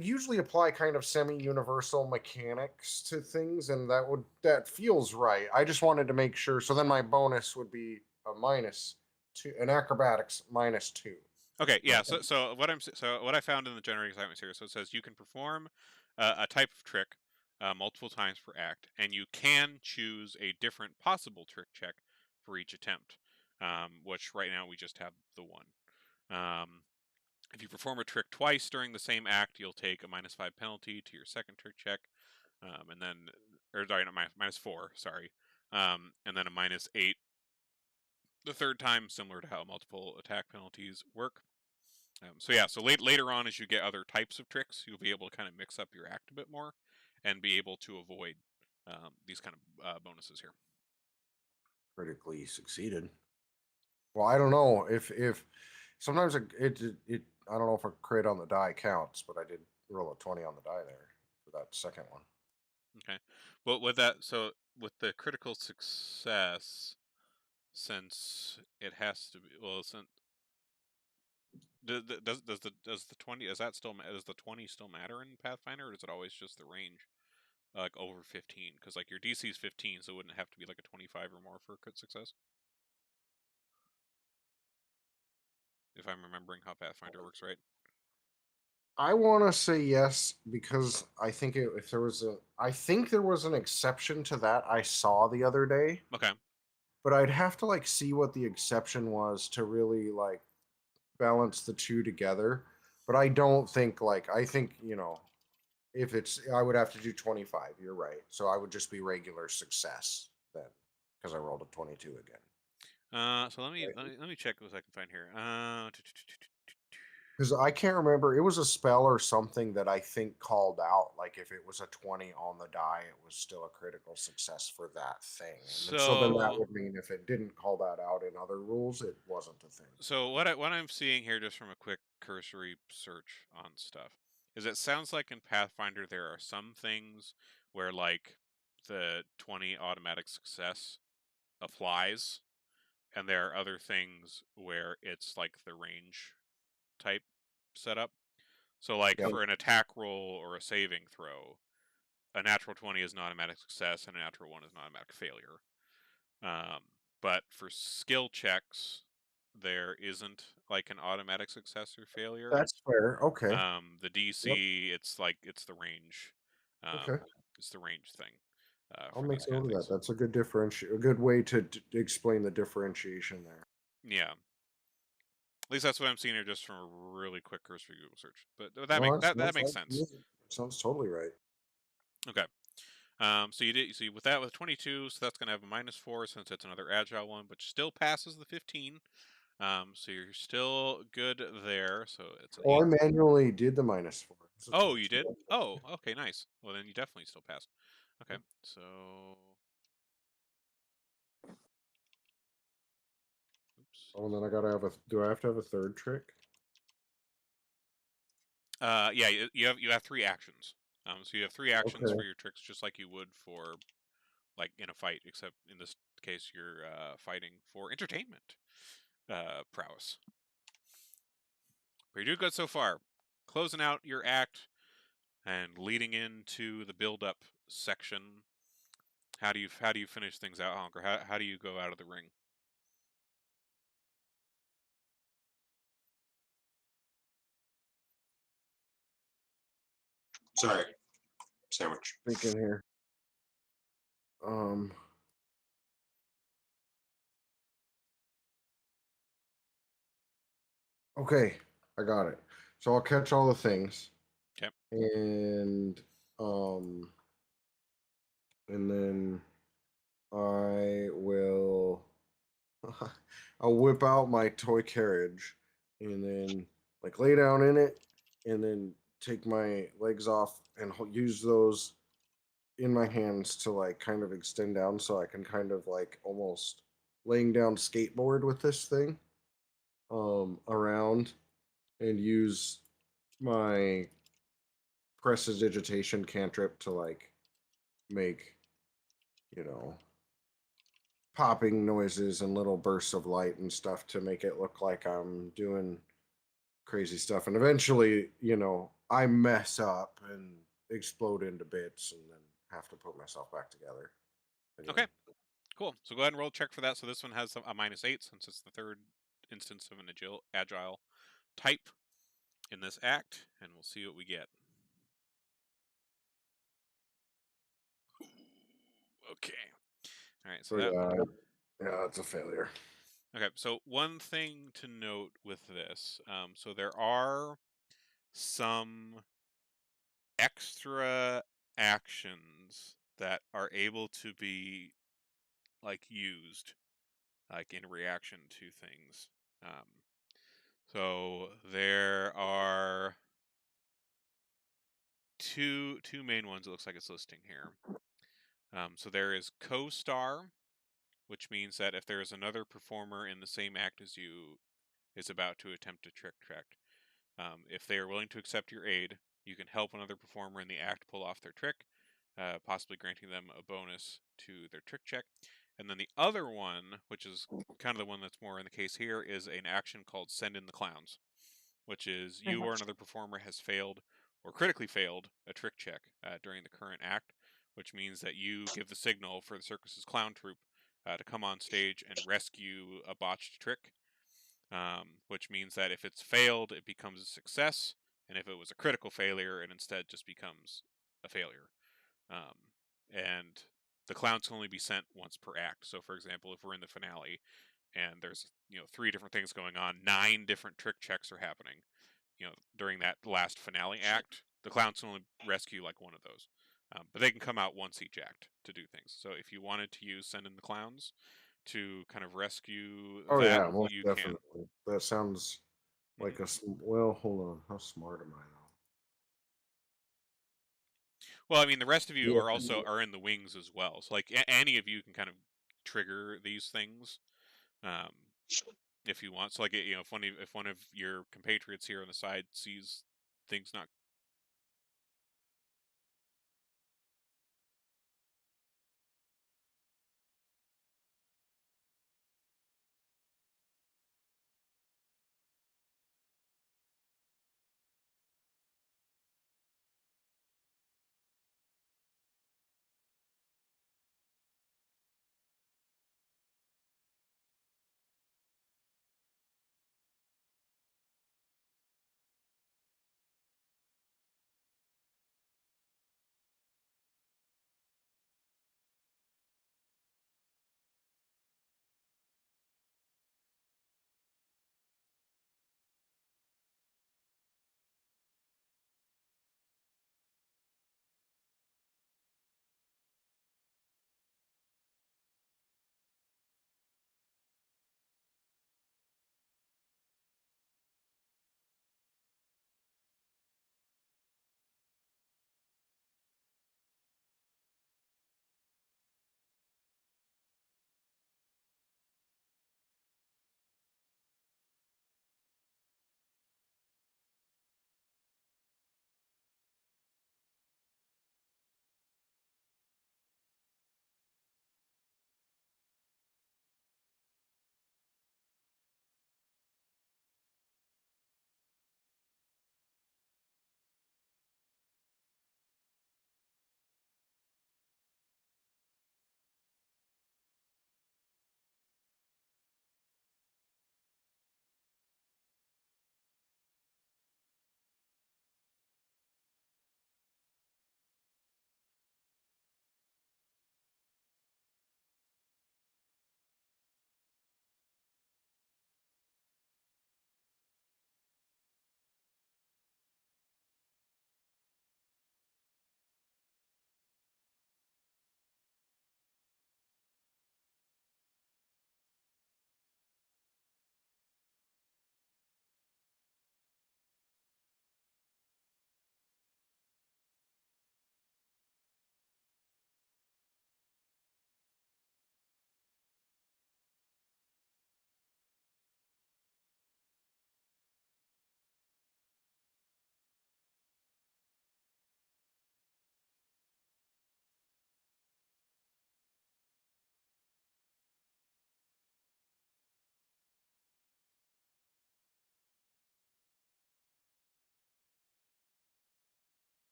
usually apply kind of semi-universal mechanics to things, and that feels right. I just wanted to make sure. So then my bonus would be a -2, an acrobatics -2. Okay, yeah. So what I found in the generating excitement here, so it says you can perform a type of trick multiple times per act, and you can choose a different possible trick check for each attempt. Which right now we just have the one. If you perform a trick twice during the same act, you'll take a -5 penalty to your second trick check, and then, or sorry, not -4, sorry, and then a -8 the third time, similar to how multiple attack penalties work. So later on, as you get other types of tricks, you'll be able to kind of mix up your act a bit more, and be able to avoid these kind of bonuses here. Critically succeeded. Well, I don't know if sometimes it I don't know if a crit on the die counts, but I did roll a 20 on the die there for that second one. Okay. Well, with that, so with the critical success, since it has to be, well, since does the 20 does that still does the 20 still matter in Pathfinder, or is it always just the range, like over 15? Because like your DC is 15, so it wouldn't have to be like a 25 or more for a crit success. If I'm remembering how Pathfinder works right. I want to say yes because I think if there was I think there was an exception to that I saw the other day, Okay. but I'd have to like see what the exception was to really like balance the two together. But I don't think I think if it's I would have to do 25. You're right, so I would just be regular success then because I rolled a 22 again. So let me check what I can find here. Because I can't remember, it was a spell or something that I think called out. Like if it was a 20 on the die, it was still a critical success for that thing. And so then that would mean if it didn't call that out in other rules, it wasn't a thing. So what I'm seeing here, just from a quick cursory search on stuff, is it sounds like in Pathfinder there are some things where like the 20 automatic success applies, and there are other things where it's like the range type setup. So like for an attack roll or a saving throw, a natural 20 is an automatic success and a natural 1 is an automatic failure. But for skill checks, there isn't like an automatic success or failure. That's fair. Okay. The DC, it's like it's the range. Okay. It's the range thing. I'll For make these kind note of of that. things. That's a good a good way to explain the differentiation there. Yeah. At least that's what I'm seeing here, just from a really quick cursory Google search. But that makes sense. Sounds totally right. Okay. So you did. So with that, with 22, so that's gonna have a -4 since it's another agile one, but still passes the 15. So you're still good there. So it's an Oh, 8. I manually did the -4. Oh, you did? Oh, okay, nice. Well, then you definitely still pass. Okay, so oops. Oh, and then I gotta have do I have to have a third trick? Yeah, you have 3 actions. So you have 3 actions Okay. for your tricks, just like you would for like in a fight, except in this case you're fighting for entertainment prowess. But you're doing good so far. Closing out your act and leading into the build-up section. How do you finish things out, Honker? How do you go out of the ring? Sorry, sandwich. Thinking here. Okay, I got it. So I'll catch all the things. Okay. Um and then I will I'll whip out my toy carriage and then like lay down in it and then take my legs off and use those in my hands to like kind of extend down so I can kind of like almost laying down skateboard with this thing around and use my prestidigitation cantrip to like make popping noises and little bursts of light and stuff to make it look like I'm doing crazy stuff. And eventually, I mess up and explode into bits and then have to put myself back together again. Okay. Cool. So go ahead and roll a check for that. So this one has a -8 since it's the third instance of an agile type in this act, and we'll see what we get. Okay. All right. So that. Yeah, it's a failure. Okay. So one thing to note with this, so there are some extra actions that are able to be like used, like in reaction to things. So there are two main ones. It looks like it's listing here. So there is co-star, which means that if there is another performer in the same act as you is about to attempt a trick check, if they are willing to accept your aid, you can help another performer in the act pull off their trick, possibly granting them a bonus to their trick check. And then the other one, which is kind of the one that's more in the case here, is an action called Send in the Clowns, which is you or another performer has failed or critically failed a trick check during the current act, which means that you give the signal for the circus's clown troupe to come on stage and rescue a botched trick, which means that if it's failed, it becomes a success, and if it was a critical failure, it instead just becomes a failure. And the clowns can only be sent once per act. So, for example, if we're in the finale and there's 3 different things going on, 9 different trick checks are happening, during that last finale act, the clowns can only rescue like one of those. But they can come out once each act to do things. So if you wanted to use Send in the Clowns to kind of rescue Oh that, yeah, most you can. definitely. That sounds like Mhm. well. Hold on, how smart am I now? Well, I mean, the rest of you Yeah. are in the wings as well. So like any of you can kind of trigger these things if you want. So like if one of your compatriots here on the side sees things not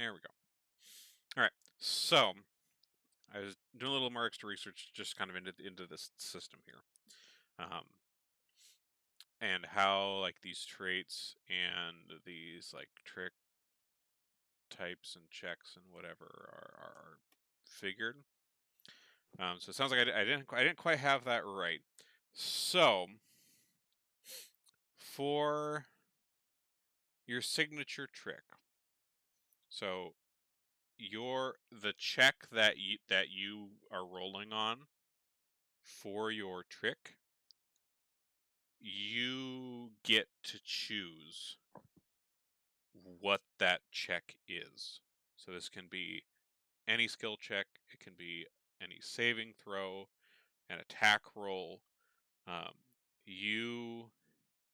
There we go. All right. So I was doing a little more extra research, just kind of into this system here, and how like these traits and these like trick types and checks and whatever are figured. So it sounds like I didn't quite have that right. So for your signature trick, so the check that you are rolling on for your trick, you get to choose what that check is. So this can be any skill check, it can be any saving throw, an attack roll. You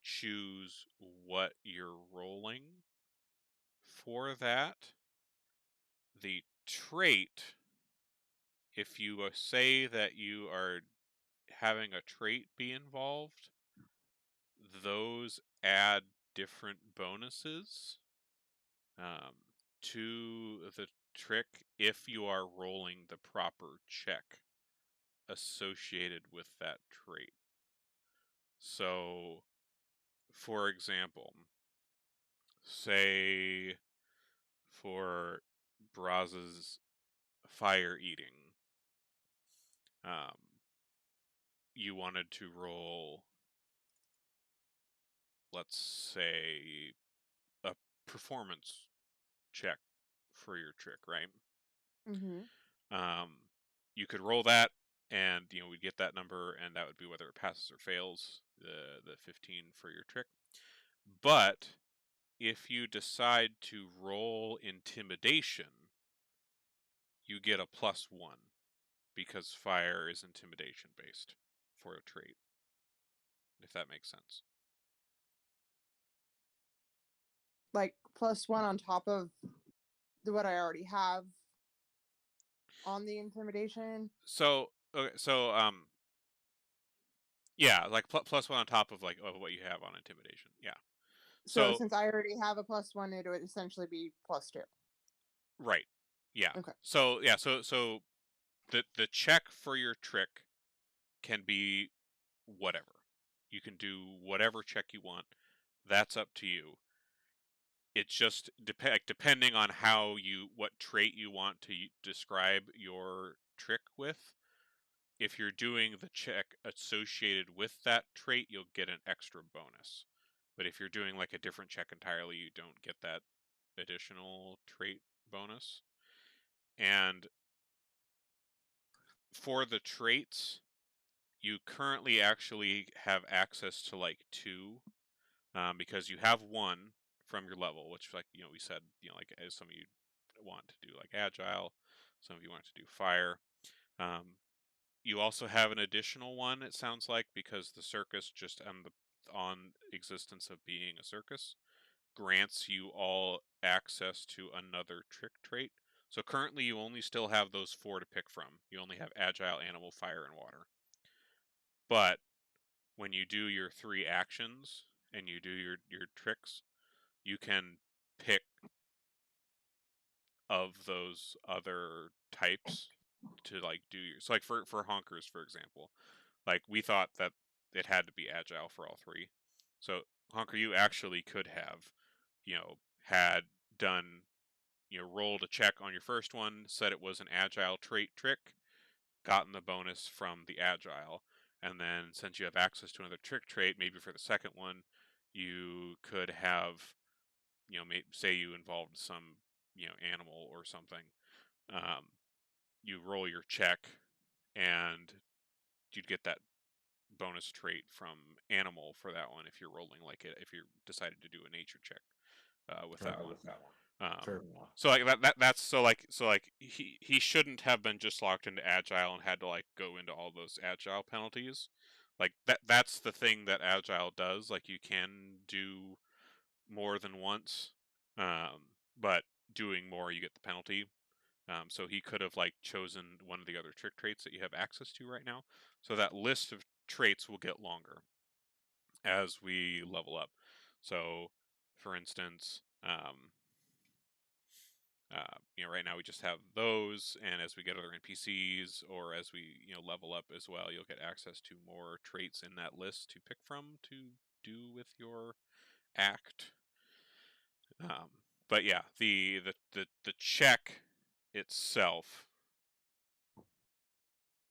choose what you're rolling for that. The trait, if you say that you are having a trait be involved, those add different bonuses to the trick if you are rolling the proper check associated with that trait. So, for example, say for Braz's fire eating, you wanted to roll, let's say, a performance check for your trick, right? Mm-hmm. You could roll that, and we'd get that number, and that would be whether it passes or fails the 15 for your trick. But if you decide to roll intimidation, you get a +1 because fire is intimidation based for a trait. If that makes sense. Like +1 on top of what I already have on the intimidation. So okay, yeah, like +1 on top of like of what you have on intimidation. Yeah. So So since I already have a +1, it would essentially be +2. right. Yeah. Okay. So yeah, so the check for your trick can be whatever. You can do whatever check you want. That's up to you. It's just depending on what trait you want to describe your trick with. If you're doing the check associated with that trait, you'll get an extra bonus. But if you're doing like a different check entirely, you don't get that additional trait bonus. And for the traits, you currently actually have access to like 2, because you have 1 from your level, which like we said, like as some of you want to do like agile, some of you want to do fire. You also have an additional 1, it sounds like, because the circus, just on existence of being a circus, grants you all access to another trick trait. So currently you only still have those 4 to pick from. You only have agile, animal, fire, and water. But when you do your 3 actions and you do your tricks, you can pick of those other types to like do your. So like for honkers, for example, like we thought that it had to be agile for all 3. So honker, you actually could have, had done, rolled a check on your first one, said it was an agile trait trick, gotten the bonus from the agile, and then since you have access to another trick trait, maybe for the second one, you could have, say you involved some, animal or something. You roll your check, and you'd get that bonus trait from animal for that one if you're rolling like it. If you decided to do a nature check with that one. Sure. So like that's so like he shouldn't have been just locked into agile and had to like go into all those agile penalties. Like that's the thing that agile does. Like you can do more than once, but doing more you get the penalty. So he could have like chosen one of the other trick traits that you have access to right now. So that list of traits will get longer as we level up. So, for instance, Right now we just have those, and as we get other NPCs or as we level up as well, you'll get access to more traits in that list to pick from to do with your act. But yeah, the check itself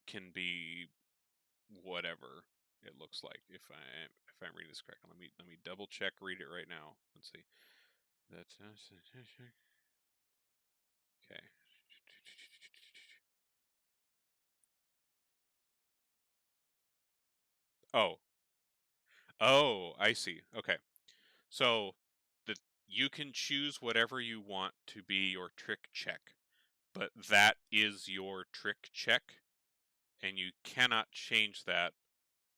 can be whatever it looks like. If I'm reading this correctly, let me double check. Read it right now. Let's see. That's okay. Oh, I see. Okay. So you can choose whatever you want to be your trick check, but that is your trick check, and you cannot change that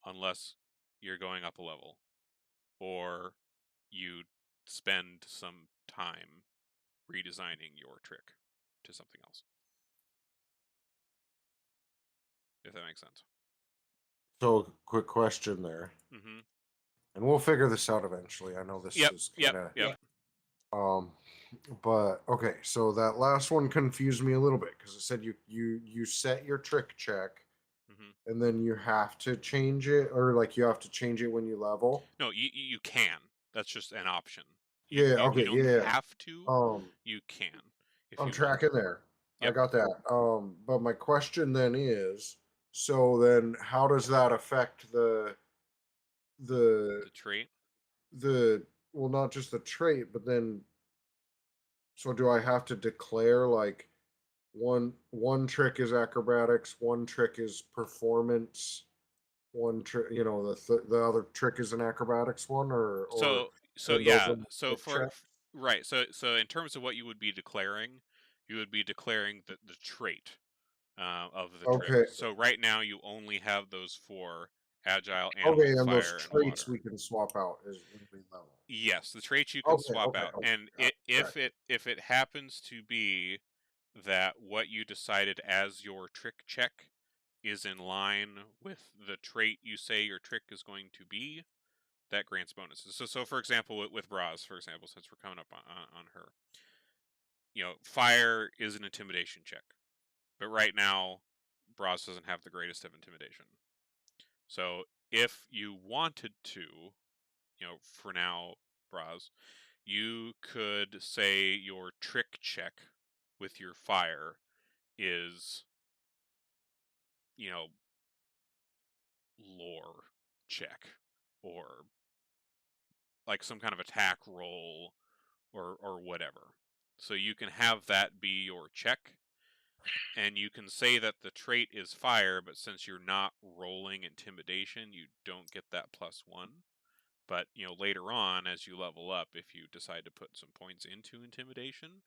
unless you're going up a level or you spend some time redesigning your trick to something else. If that makes sense. So, quick question there, Mm-hmm. and we'll figure this out eventually. I know this is kind of Yep. but okay. So that last one confused me a little bit because it said you set your trick check, Mm-hmm. and then you have to change it, or like you have to change it when you level. No, you can. That's just an option. Yeah. You Okay. don't Yeah. have to. You can if I'm you want. tracking there. I Yep. got that. But my question then is, so then how does that affect the The trait. well, not just the trait, but then so do I have to declare like one trick is acrobatics, one trick is performance, one trick, the other trick is an acrobatics one, or So and those yeah. are So trick check? right. So in terms of what you would be declaring, you would be declaring the trait of the trick. Okay. So right now you only have those for agile, Okay, animal, and those fire, and traits water. we can swap out as when we level. Yes, the traits you can Okay, swap okay, out, okay. and Got it. if it happens to be that what you decided as your trick check is in line with the trait you say your trick is going to be, that grants bonuses. So for example, with Braz, for example, since we're coming up on her, fire is an intimidation check, but right now, Braz doesn't have the greatest of intimidation. So if you wanted to, for now, Braz, you could say your trick check with your fire is, lore check or like some kind of attack roll or whatever. So you can have that be your check, and you can say that the trait is fire, but since you're not rolling intimidation, you don't get that +1. But later on, as you level up, if you decide to put some points into intimidation,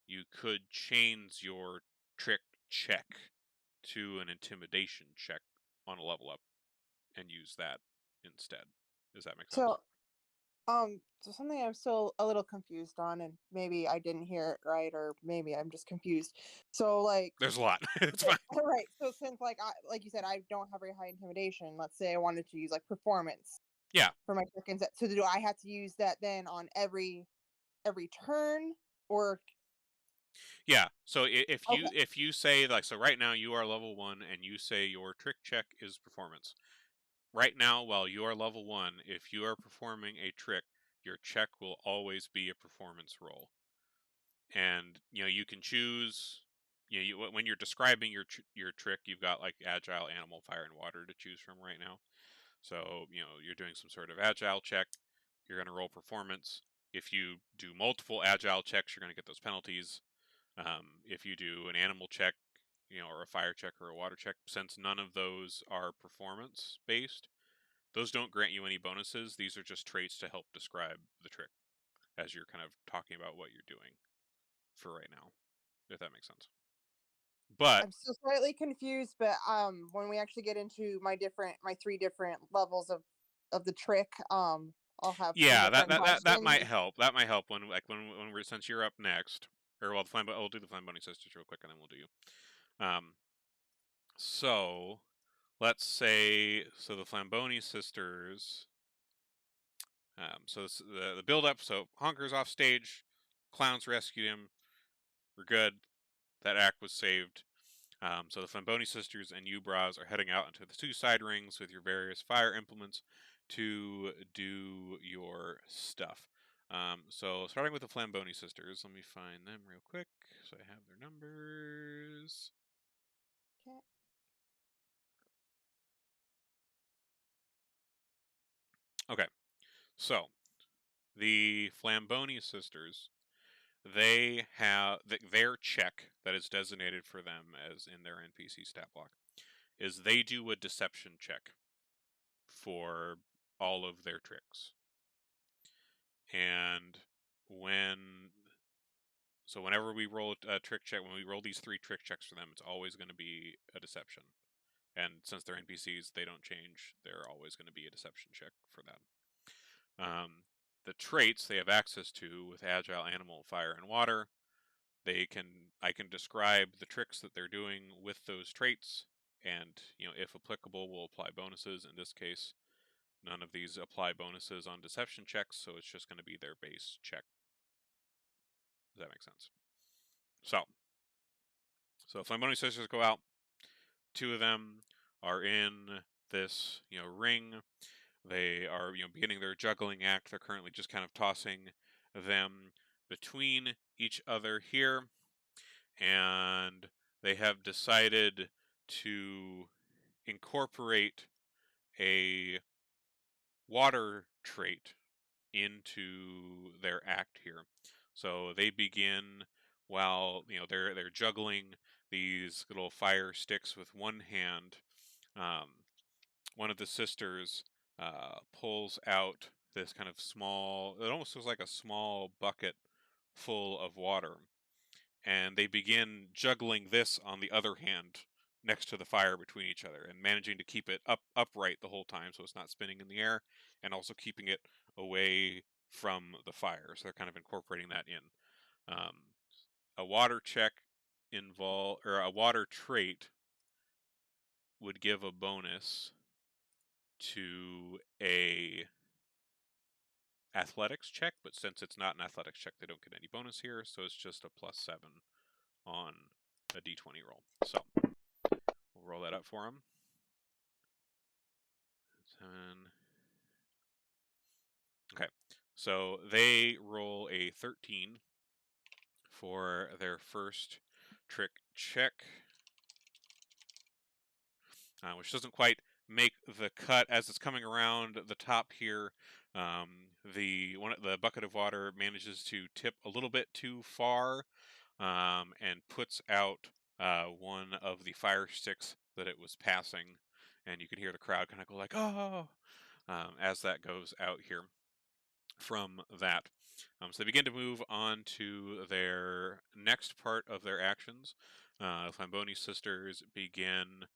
you could change your trick check to an intimidation check on a level up and use that instead. Does that make sense? So something I'm still a little confused on, and maybe I didn't hear it right, or maybe I'm just confused. So like, There's a lot. It's fine. right. So since like you said, I don't have very high intimidation. Let's say I wanted to use like performance. Yeah. For my chickens. So do I have to use that then on every turn, or Yeah. So okay? if you say like, so right now you are level 1 and you say your trick check is performance. Right now, while you are level 1, if you are performing a trick, your check will always be a performance roll. And you can choose. When you're describing your trick, you've got like agile, animal, fire, and water to choose from right now. So you're doing some sort of agile check. You're going to roll performance. If you do multiple agile checks, you're going to get those penalties. If you do an animal check, or a fire check or a water check, since none of those are performance based, those don't grant you any bonuses. These are just traits to help describe the trick as you're kind of talking about what you're doing for right now, if that makes sense. But I'm still slightly confused, but when we actually get into my 3 different levels of the trick, I'll have 3 yeah, different that might questions. help. That might help when we're, since you're up next, or well, we'll do the Flamboni Sisters real quick, and then we'll do you. So let's say the Flamboni Sisters. So the build up. So Honker's off stage. Clowns rescued him. we're good. That act was saved. So the Flamboni Sisters and you, Braz, are heading out into the 2 side rings with your various fire implements to do your stuff. So starting with the Flamboni Sisters, let me find them real quick so I have their numbers. Okay. Okay, so the Flamboni Sisters, they have their check that is designated for them as in their NPC stat block is they do a deception check for all of their tricks. And whenever we roll a trick check, when we roll these 3 trick checks for them, it's always going to be a deception. And since they're NPCs, they don't change. They're always going to be a deception check for that. The traits they have access to with Agile, Animal, Fire, and Water, I can describe the tricks that they're doing with those traits, and if applicable, we'll apply bonuses. In this case, none of these apply bonuses on deception checks, so it's just going to be their base check. Does that make sense? So Flamboni Sisters go out. 2 of them are in this, ring. They are, beginning their juggling act. They're currently just kind of tossing them between each other here. And they have decided to incorporate a water trait into their act here. So they begin while they're juggling these little fire sticks with one hand. One of the sisters pulls out this kind of small, it almost looks like a small bucket full of water, and they begin juggling this on the other hand next to the fire between each other and managing to keep it upright the whole time so it's not spinning in the air, and also keeping it away from the fire. So they're kind of incorporating that in. A water check a water trait would give a bonus to a athletics check, but since it's not an athletics check, they don't get any bonus here, so it's just a +7 on a d20 roll. So we'll roll that up for them. 7. Okay, so they roll a 13 for their first trick check, which doesn't quite make the cut. As it's coming around the top here, the bucket of water manages to tip a little bit too far, and puts out one of the fire sticks that it was passing, and you can hear the crowd kind of go like, "Oh!" As that goes out here from that. So they begin to move on to their next part of their actions. Flamboni Sisters begin,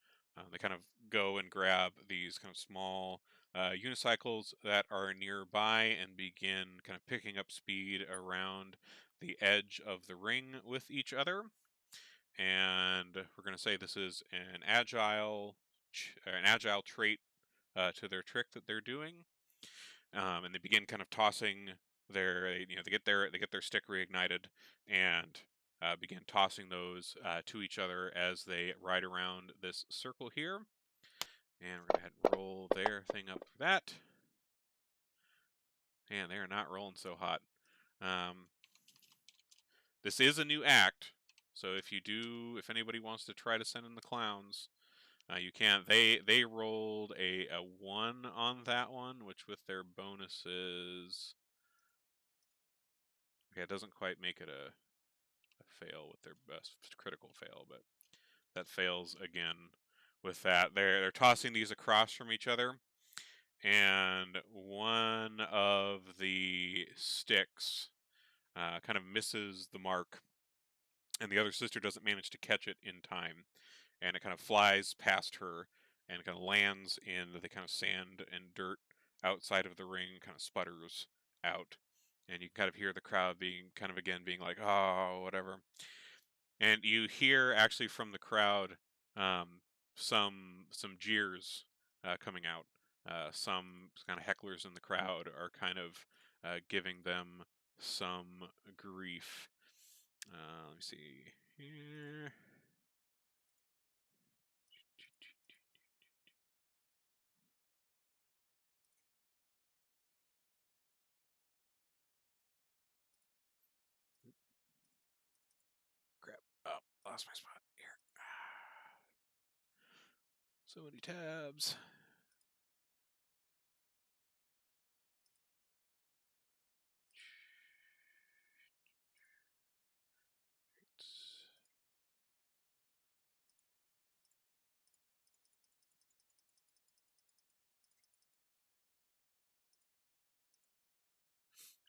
they kind of go and grab these kind of small unicycles that are nearby and begin kind of picking up speed around the edge of the ring with each other. And we're going to say this is an agile trait to their trick that they're doing. And they begin kind of tossing they get their stick reignited and begin tossing those to each other as they ride around this circle here. And we're going to head and roll their thing up for that. Man, they are not rolling so hot. This is a new act, so if anybody wants to try to send in the clowns, you can. They rolled a 1 on that one, which with their bonuses, okay, it doesn't quite make it a fail with their best critical fail, but that fails again with that. They're tossing these across from each other, and one of the sticks kind of misses the mark, and the other sister doesn't manage to catch it in time, and it kind of flies past her and kind of lands in the kind of sand and dirt outside of the ring, kind of sputters out, and you can kind of hear the crowd being like, "Oh, whatever." And you hear actually from the crowd some jeers coming out. Some kind of hecklers in the crowd are kind of giving them some grief. Let me see here. Crap. Oh, lost my spot here. So many tabs.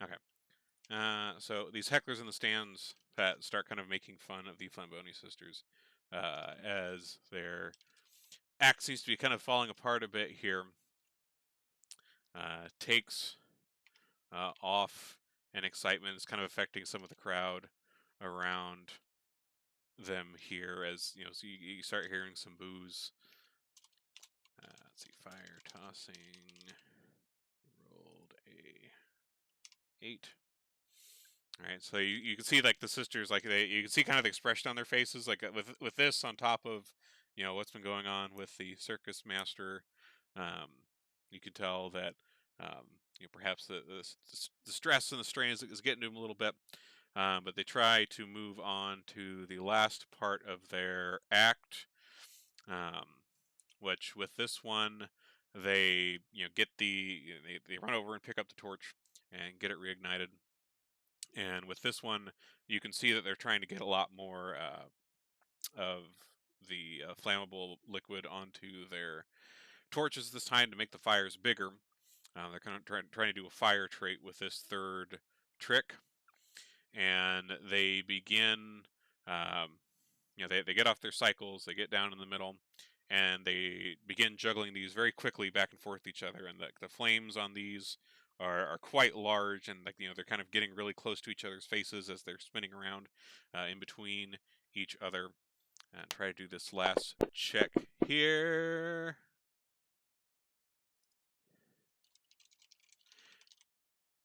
Okay. So these hecklers in the stands that start kind of making fun of the Flamboni Sisters as their act seems to be kind of falling apart a bit here. Takes off, and excitement is kind of affecting some of the crowd around them here, as you know. So you start hearing some boos. Let's see, fire tossing. Rolled a 8. All right, so you can see like the sisters, like you can see kind of the expression on their faces, like with this on top of, you know, what's been going on with the circus master. You can tell that you know, perhaps the stress and the strain is getting to them a little bit. But they try to move on to the last part of their act, which with this one they, you know, get they run over and pick up the torch and get it reignited. And with this one, you can see that they're trying to get a lot more of the flammable liquid onto their torches this time to make the fires bigger. They're kind of trying to do a fire trait with this third trick, and they begin. You know, they get off their cycles, they get down in the middle, and they begin juggling these very quickly back and forth each other. And the flames on these are quite large, and like, you know, they're kind of getting really close to each other's faces as they're spinning around in between each other. And try to do this last check here.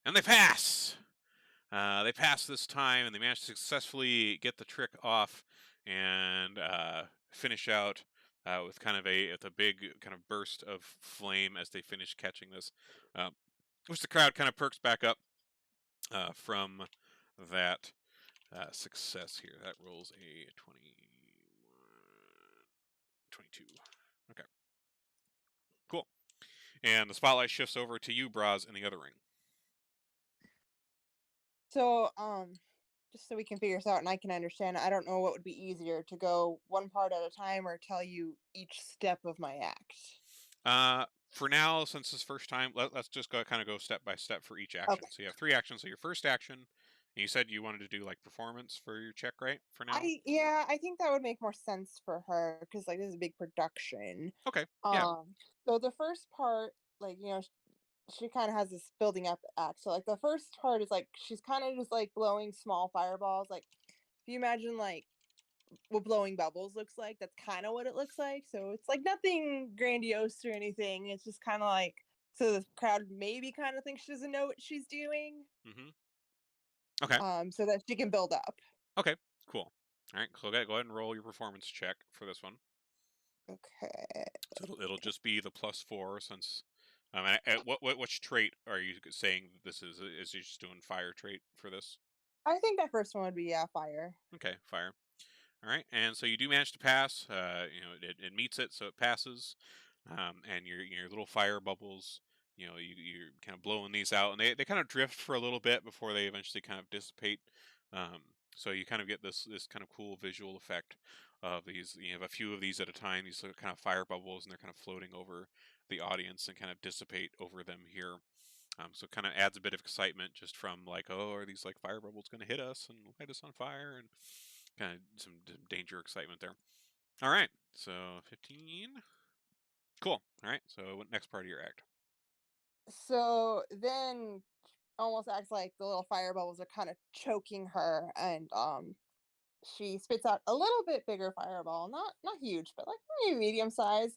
And they pass! They pass this time, and they manage to successfully get the trick off and finish out with kind of with a big kind of burst of flame as they finish catching this, which the crowd kind of perks back up from that success here. That rolls a 21, 22. Okay, cool. And the spotlight shifts over to you, Braz, in the other ring. So, just so we can figure this out and I can understand, I don't know what would be easier to go one part at a time or tell you each step of my act. For now, since this first time, let's just go step by step for each action. Okay. So you have 3 actions. So your first action, and you said you wanted to do like performance for your check, right? For now. I think that would make more sense for her because like this is a big production. Okay. Yeah. So the first part, like, you know, she kind of has this building up act. So like the first part is like she's kind of just like blowing small fireballs. Like if you imagine like what blowing bubbles looks like, that's kind of what it looks like. So it's like nothing grandiose or anything. It's just kind of like, so the crowd maybe kind of thinks she doesn't know what she's doing. Mm-hmm. Okay. So that she can build up. Okay. Cool. All right. So go ahead and roll your performance check for this one. Okay. So it'll just be the +4 since. Which trait are you saying this is? Is you just doing fire trait for this? I think that first one would be fire. Okay, fire. All right, and so you do manage to pass. You know, it meets it, so it passes. And your little fire bubbles, you know, you're kind of blowing these out, and they kind of drift for a little bit before they eventually kind of dissipate. So you kind of get this kind of cool visual effect of these. You have a few of these at a time. These are kind of fire bubbles, and they're kind of floating over the audience and kind of dissipate over them here. So it kind of adds a bit of excitement just from like, oh, are these like fire bubbles going to hit us and light us on fire, and kind of some danger excitement there. All right, so 15. Cool. All right, so what next part of your act? So then almost acts like the little fire bubbles are kind of choking her, and she spits out a little bit bigger fireball, not huge, but like maybe medium size,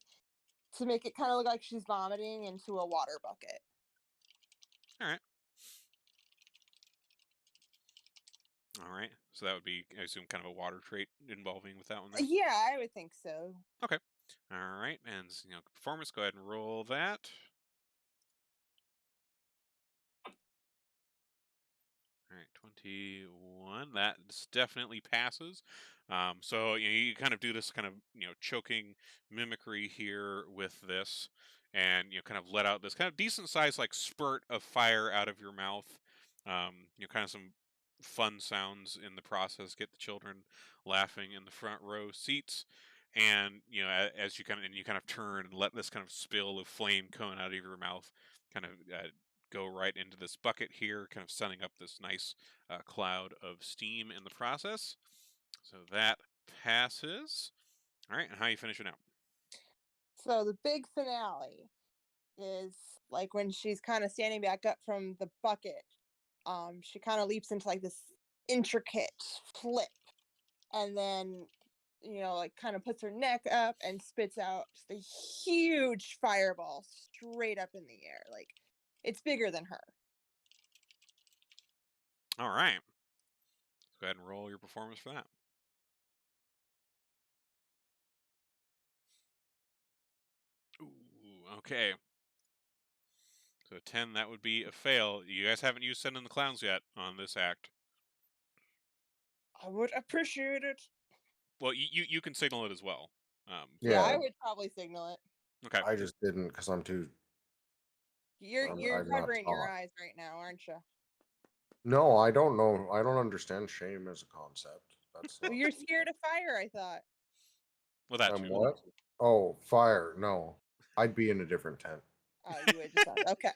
to make it kind of look like she's vomiting into a water bucket. All right. All right. So that would be, I assume, kind of a water trait involving with that one there. Yeah, I would think so. Okay. All right, and performance. Go ahead and roll that. All right, 21. That definitely passes. So you kind of do this kind of choking mimicry here with this, and kind of let out this kind of decent sized like spurt of fire out of your mouth. Kind of some fun sounds in the process. Get the children laughing in the front row seats, and as you kind of turn and let this kind of spill of flame coming out of your mouth, kind of go right into this bucket here, kind of setting up this nice cloud of steam in the process. So that passes. All right, and how are you finishing out? So the big finale is like when she's kind of standing back up from the bucket. She kind of leaps into like this intricate flip, and then like kind of puts her neck up and spits out just a huge fireball straight up in the air. Like it's bigger than her. All right. Go ahead and roll your performance for that. Ooh, okay. So 10, that would be a fail. You guys haven't used Send in the Clowns yet on this act. I would appreciate it. Well, you can signal it as well. Yeah, I would probably signal it. Okay. I just didn't because I'm too. You're I'm not covering your taught. eyes right now, aren't you? No, I don't know. I don't understand shame as a concept. That's Well, not you're scared of fire, I thought. Well, that I'm too. what? Oh, fire! No, I'd be in a different tent. Oh, you would just okay.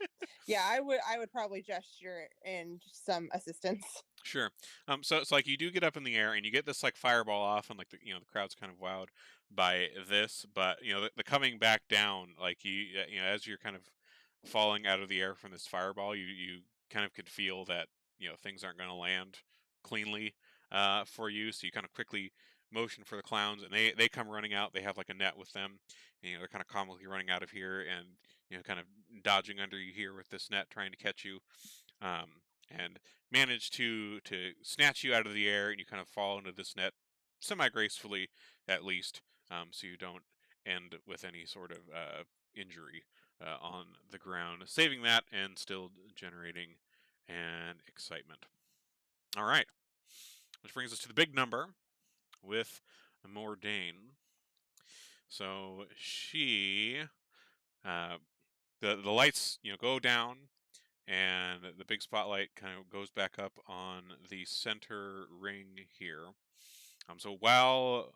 Yeah, I would probably gesture in some assistance. Sure. So it's like you do get up in the air and you get this like fireball off, and like the crowd's kind of wowed by this, but the coming back down, like as you're kind of falling out of the air from this fireball, you kind of could feel that things aren't going to land cleanly for you, so you kind of quickly motion for the clowns, and they come running out. They have like a net with them, and they're kind of comically running out of here, and kind of dodging under you here with this net, trying to catch you. And manage to snatch you out of the air, and you kind of fall into this net semi-gracefully, at least, so you don't end with any sort of injury on the ground, saving that and still generating an excitement. All right, which brings us to the big number with Mordain. So she, the lights go down, and the big spotlight kind of goes back up on the center ring here. So while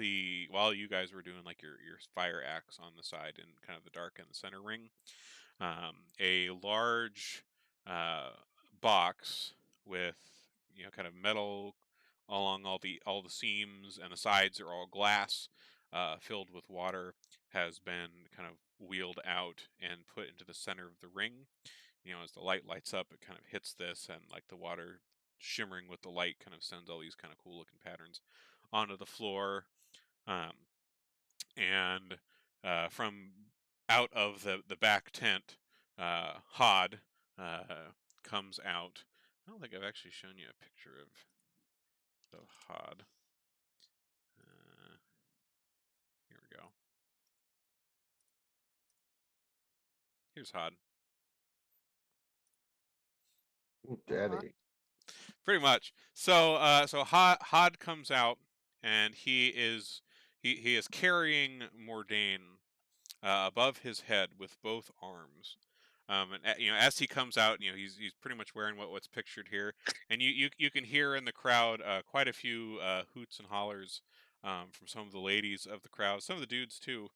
you guys were doing like your fire acts on the side and kind of the dark in the center ring, a large box with kind of metal along all the seams, and the sides are all glass, filled with water, has been kind of wheeled out and put into the center of the ring. As the light lights up, it kind of hits this, and like the water shimmering with the light kind of sends all these kind of cool looking patterns onto the floor. And from out of the back tent, Hod comes out. I don't think I've actually shown you a picture of Hod. Here we go. Here's Hod. Ooh, Daddy. Pretty much. So Hod comes out, and he is carrying Mordain above his head with both arms. And as he comes out, he's pretty much wearing what's pictured here, and you can hear in the crowd quite a few hoots and hollers from some of the ladies of the crowd. Some of the dudes too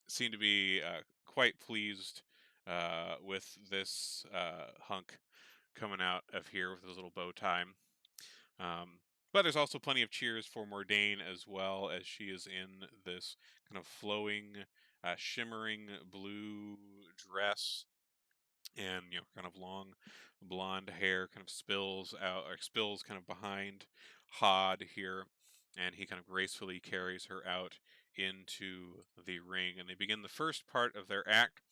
seem to be quite pleased with this hunk coming out of here with his little bow tie. But there's also plenty of cheers for Mordain, as well, as she is in this kind of flowing, shimmering blue dress, and kind of long blonde hair kind of spills out, or spills kind of behind Hod here, and he kind of gracefully carries her out into the ring, and they begin the first part of their act,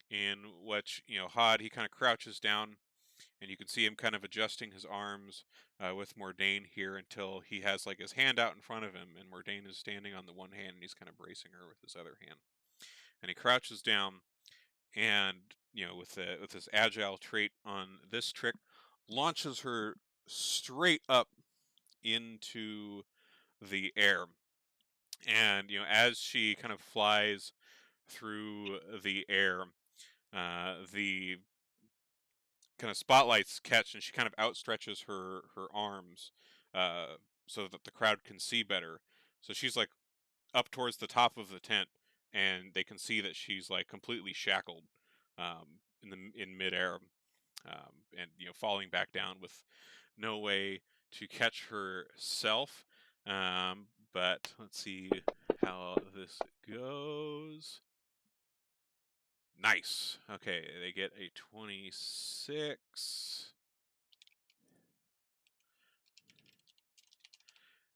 in which Hod, he kind of crouches down and you can see him kind of adjusting his arms with Mordain here until he has like his hand out in front of him, and Mordain is standing on the one hand, and he's kind of bracing her with his other hand. And he crouches down, and with this agile trait on this trick, launches her straight up into the air. And as she kind of flies through the air, the kind of spotlights catch, and she kind of outstretches her arms so that the crowd can see better. So she's like up towards the top of the tent, and they can see that she's like completely shackled in midair, and falling back down with no way to catch herself. But let's see how this goes. Nice. Okay, they get a 26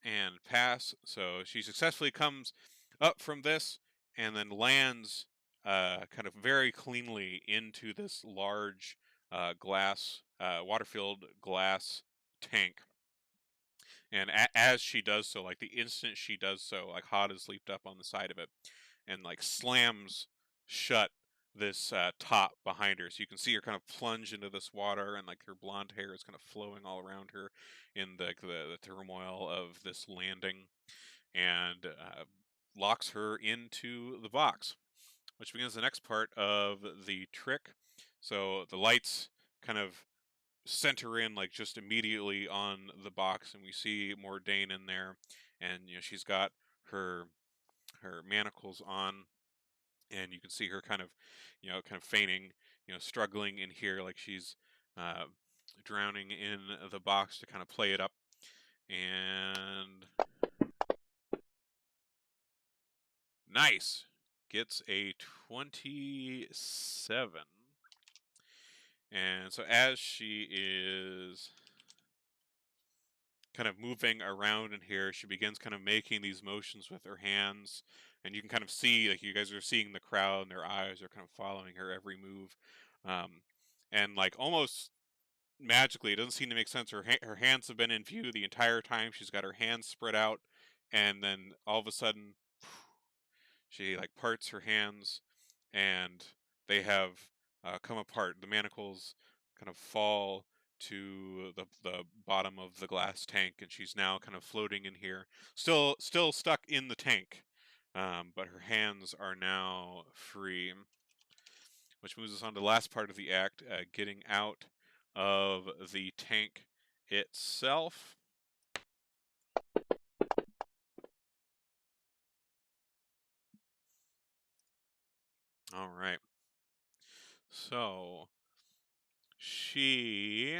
and pass. So she successfully comes up from this and then lands kind of very cleanly into this large water-filled glass tank. And as she does so, like the instant she does so, like Hod has leaped up on the side of it and like slams shut this top behind her. So you can see her kind of plunge into this water, and like her blonde hair is kind of flowing all around her in the turmoil of this landing, and locks her into the box, which begins the next part of the trick. So the lights kind of center in like just immediately on the box, and we see Mordain in there, and she's got her manacles on, and you can see her kind of feigning, struggling in here like she's drowning in the box to kind of play it up. And nice, gets a 27. And so as she is kind of moving around in here, she begins kind of making these motions with her hands, and you can kind of see, like, you guys are seeing the crowd, and their eyes are kind of following her every move, and like almost magically, it doesn't seem to make sense. Her hands have been in view the entire time. She's got her hands spread out, and then all of a sudden, she like parts her hands, and they have come apart. The manacles kind of fall to the bottom of the glass tank, and she's now kind of floating in here, still stuck in the tank, but her hands are now free. Which moves us on to the last part of the act, getting out of the tank itself. All right. So she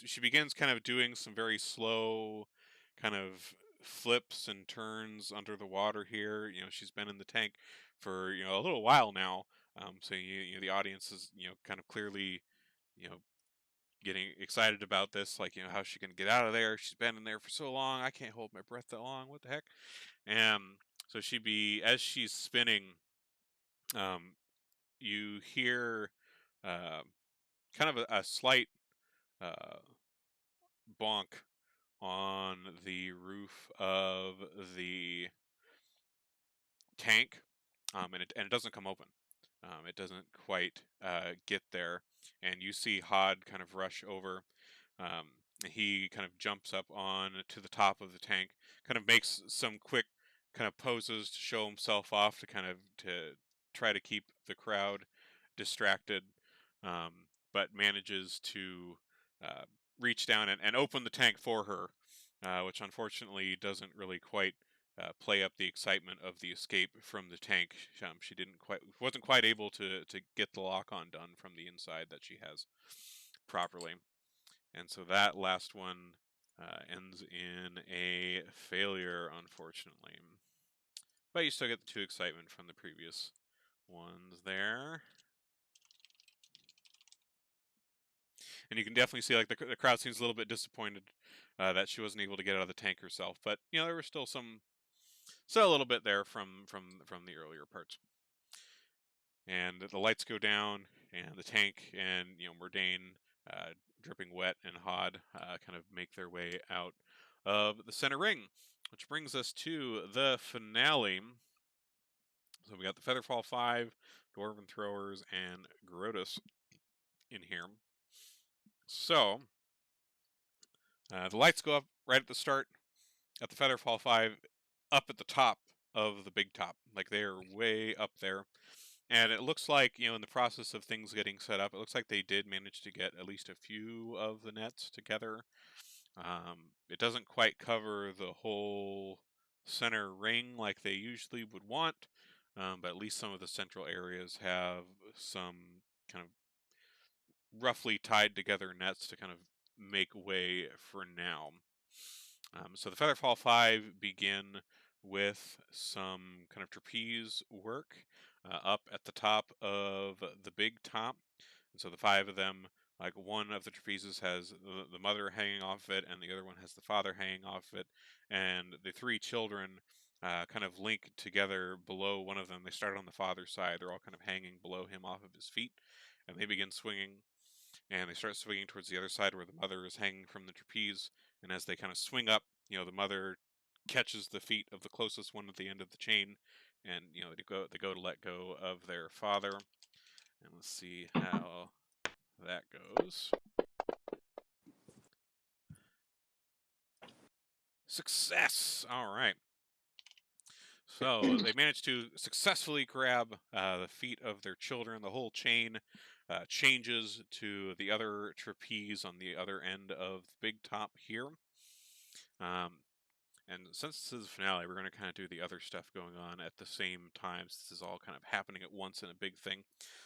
she begins kind of doing some very slow kind of flips and turns under the water here. She's been in the tank for a little while now, so the audience is kind of clearly getting excited about this, like how's she gonna get out of there? She's been in there for so long. I can't hold my breath that long. What the heck? And so as she's spinning, you hear uh, kind of a slight bonk on the roof of the tank, and it doesn't come open. It doesn't quite get there, and you see Hod kind of rush over. He kind of jumps up on to the top of the tank, kind of makes some quick kind of poses to show himself off, to try to keep the crowd distracted, but manages to reach down and open the tank for her, which unfortunately doesn't really quite play up the excitement of the escape from the tank. She wasn't quite able to get the lock on done from the inside that she has properly, and so that last one ends in a failure, unfortunately. But you still get the 2 excitement from the previous ones there. And you can definitely see like the crowd seems a little bit disappointed that she wasn't able to get out of the tank herself. But there was still a little bit there from the earlier parts. And the lights go down, and the tank and Mordain dripping wet and hot, kind of make their way out of the center ring, which brings us to the finale. So we got the Featherfall 5, Dwarven Throwers, and Grotus in here. So the lights go up right at the start at the Featherfall 5, up at the top of the big top. Like they are way up there. And it looks like, in the process of things getting set up, it looks like they did manage to get at least a few of the nets together. It doesn't quite cover the whole center ring like they usually would want, but at least some of the central areas have some kind of roughly tied together nets to kind of make way for now. So the Featherfall 5 begin with some kind of trapeze work up at the top of the big top. And so the 5 of them, like one of the trapezes has the mother hanging off it, and the other one has the father hanging off it. And the 3 children kind of link together below one of them. They start on the father's side. They're all kind of hanging below him off of his feet. And they begin swinging. And they start swinging towards the other side where the mother is hanging from the trapeze. And as they kind of swing up, the mother catches the feet of the closest one at the end of the chain, and they go to let go of their father. And let's see how that goes. Success! All right. So they managed to successfully grab the feet of their children. The whole chain changes to the other trapeze on the other end of the big top here. And since this is the finale, we're going to kind of do the other stuff going on at the same time. This is all kind of happening at once in a big thing.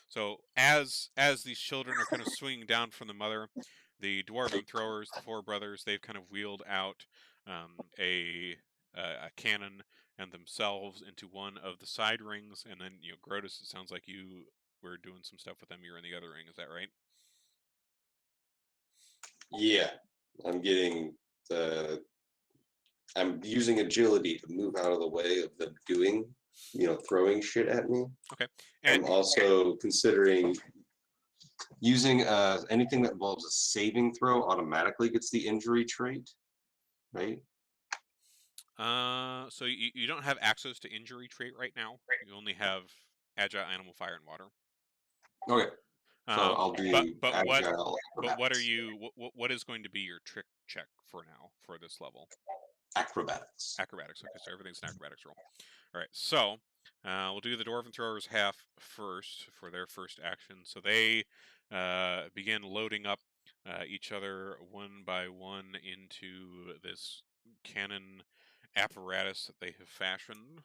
So as these children are kind of swinging down from the mother, the Dwarven Throwers, the 4 brothers, they've kind of wheeled out a cannon and themselves into one of the side rings. And then, Grotus, it sounds like you were doing some stuff with them. You're in the other ring. Is that right? Yeah, I'm getting the. I'm using agility to move out of the way of them doing, throwing shit at me. Okay. And I'm also considering using anything that involves a saving throw automatically gets the injury trait, right? So you don't have access to injury trait right now. You only have agile, animal, fire, and water. Okay. So I'll do agile. But what are you? What is going to be your trick check for now for this level? Acrobatics. Acrobatics. Okay, so everything's an acrobatics roll. All right. So we'll do the Dwarven Throwers half first for their first action. So they begin loading up each other one by one into this cannon apparatus that they have fashioned,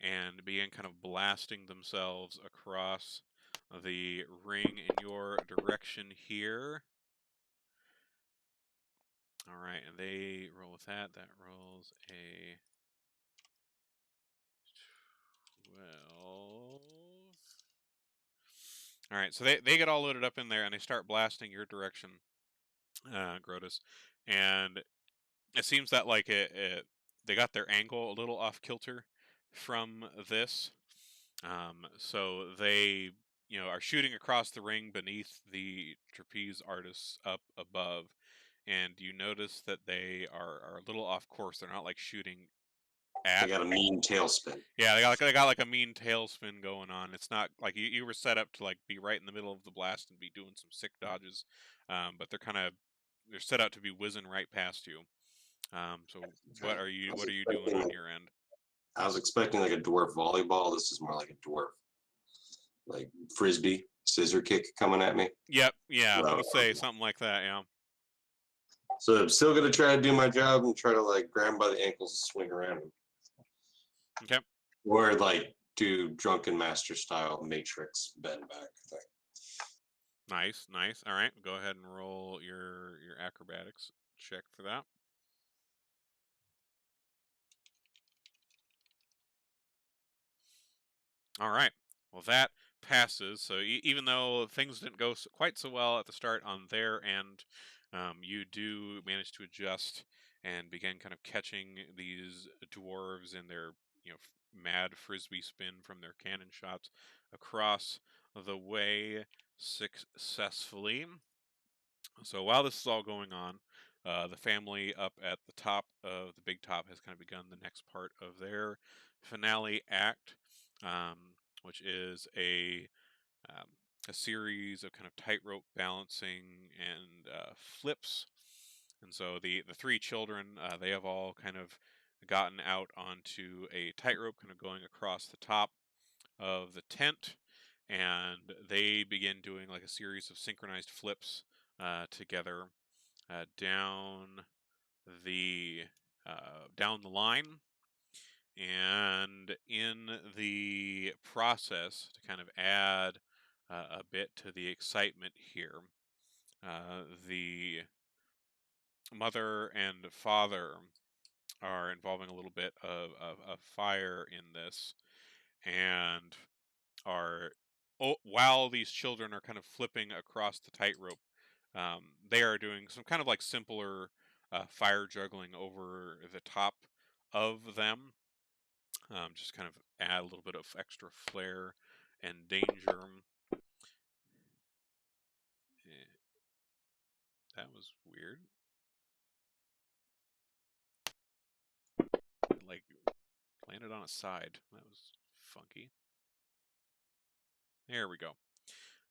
and begin kind of blasting themselves across the ring in your direction here. All right, and they roll with that. That rolls a 12. All right, so they get all loaded up in there, and they start blasting your direction, Grotus. And it seems that like they got their angle a little off kilter from this. So they, are shooting across the ring beneath the trapeze artists up above, and you notice that they are a little off course. They're not like shooting at. They got a mean tailspin. Yeah, they got like a mean tailspin going on. It's not like you were set up to like be right in the middle of the blast and be doing some sick dodges, but they're set out to be whizzing right past you. So what are you doing on your end? I was expecting like a dwarf volleyball. This is more like a dwarf, like frisbee, scissor kick coming at me. Yep, yeah, I would say something like that, yeah. So I'm still gonna try to do my job and try to like grab him by the ankles and swing around him. Okay. Or like do drunken master style matrix bend back thing. Nice. All right, go ahead and roll your acrobatics check for that. All right. Well, that passes. So even though things didn't go quite so well at the start on their end, you do manage to adjust and begin kind of catching these dwarves in their mad frisbee spin from their cannon shots across the way successfully. So while this is all going on, the family up at the top of the big top has kind of begun the next part of their finale act, um, which is um, a series of kind of tightrope balancing and flips. And so the three children, they have all kind of gotten out onto a tightrope, kind of going across the top of the tent, and they begin doing like a series of synchronized flips together down the down the line. And in the process, to kind of add a bit to the excitement here, the mother and father are involving a little bit of fire in this, and are while these children are kind of flipping across the tightrope, they are doing some kind of like simpler fire juggling over the top of them, just kind of add a little bit of extra flair and danger. That was weird. Like landed on its side. That was funky. There we go.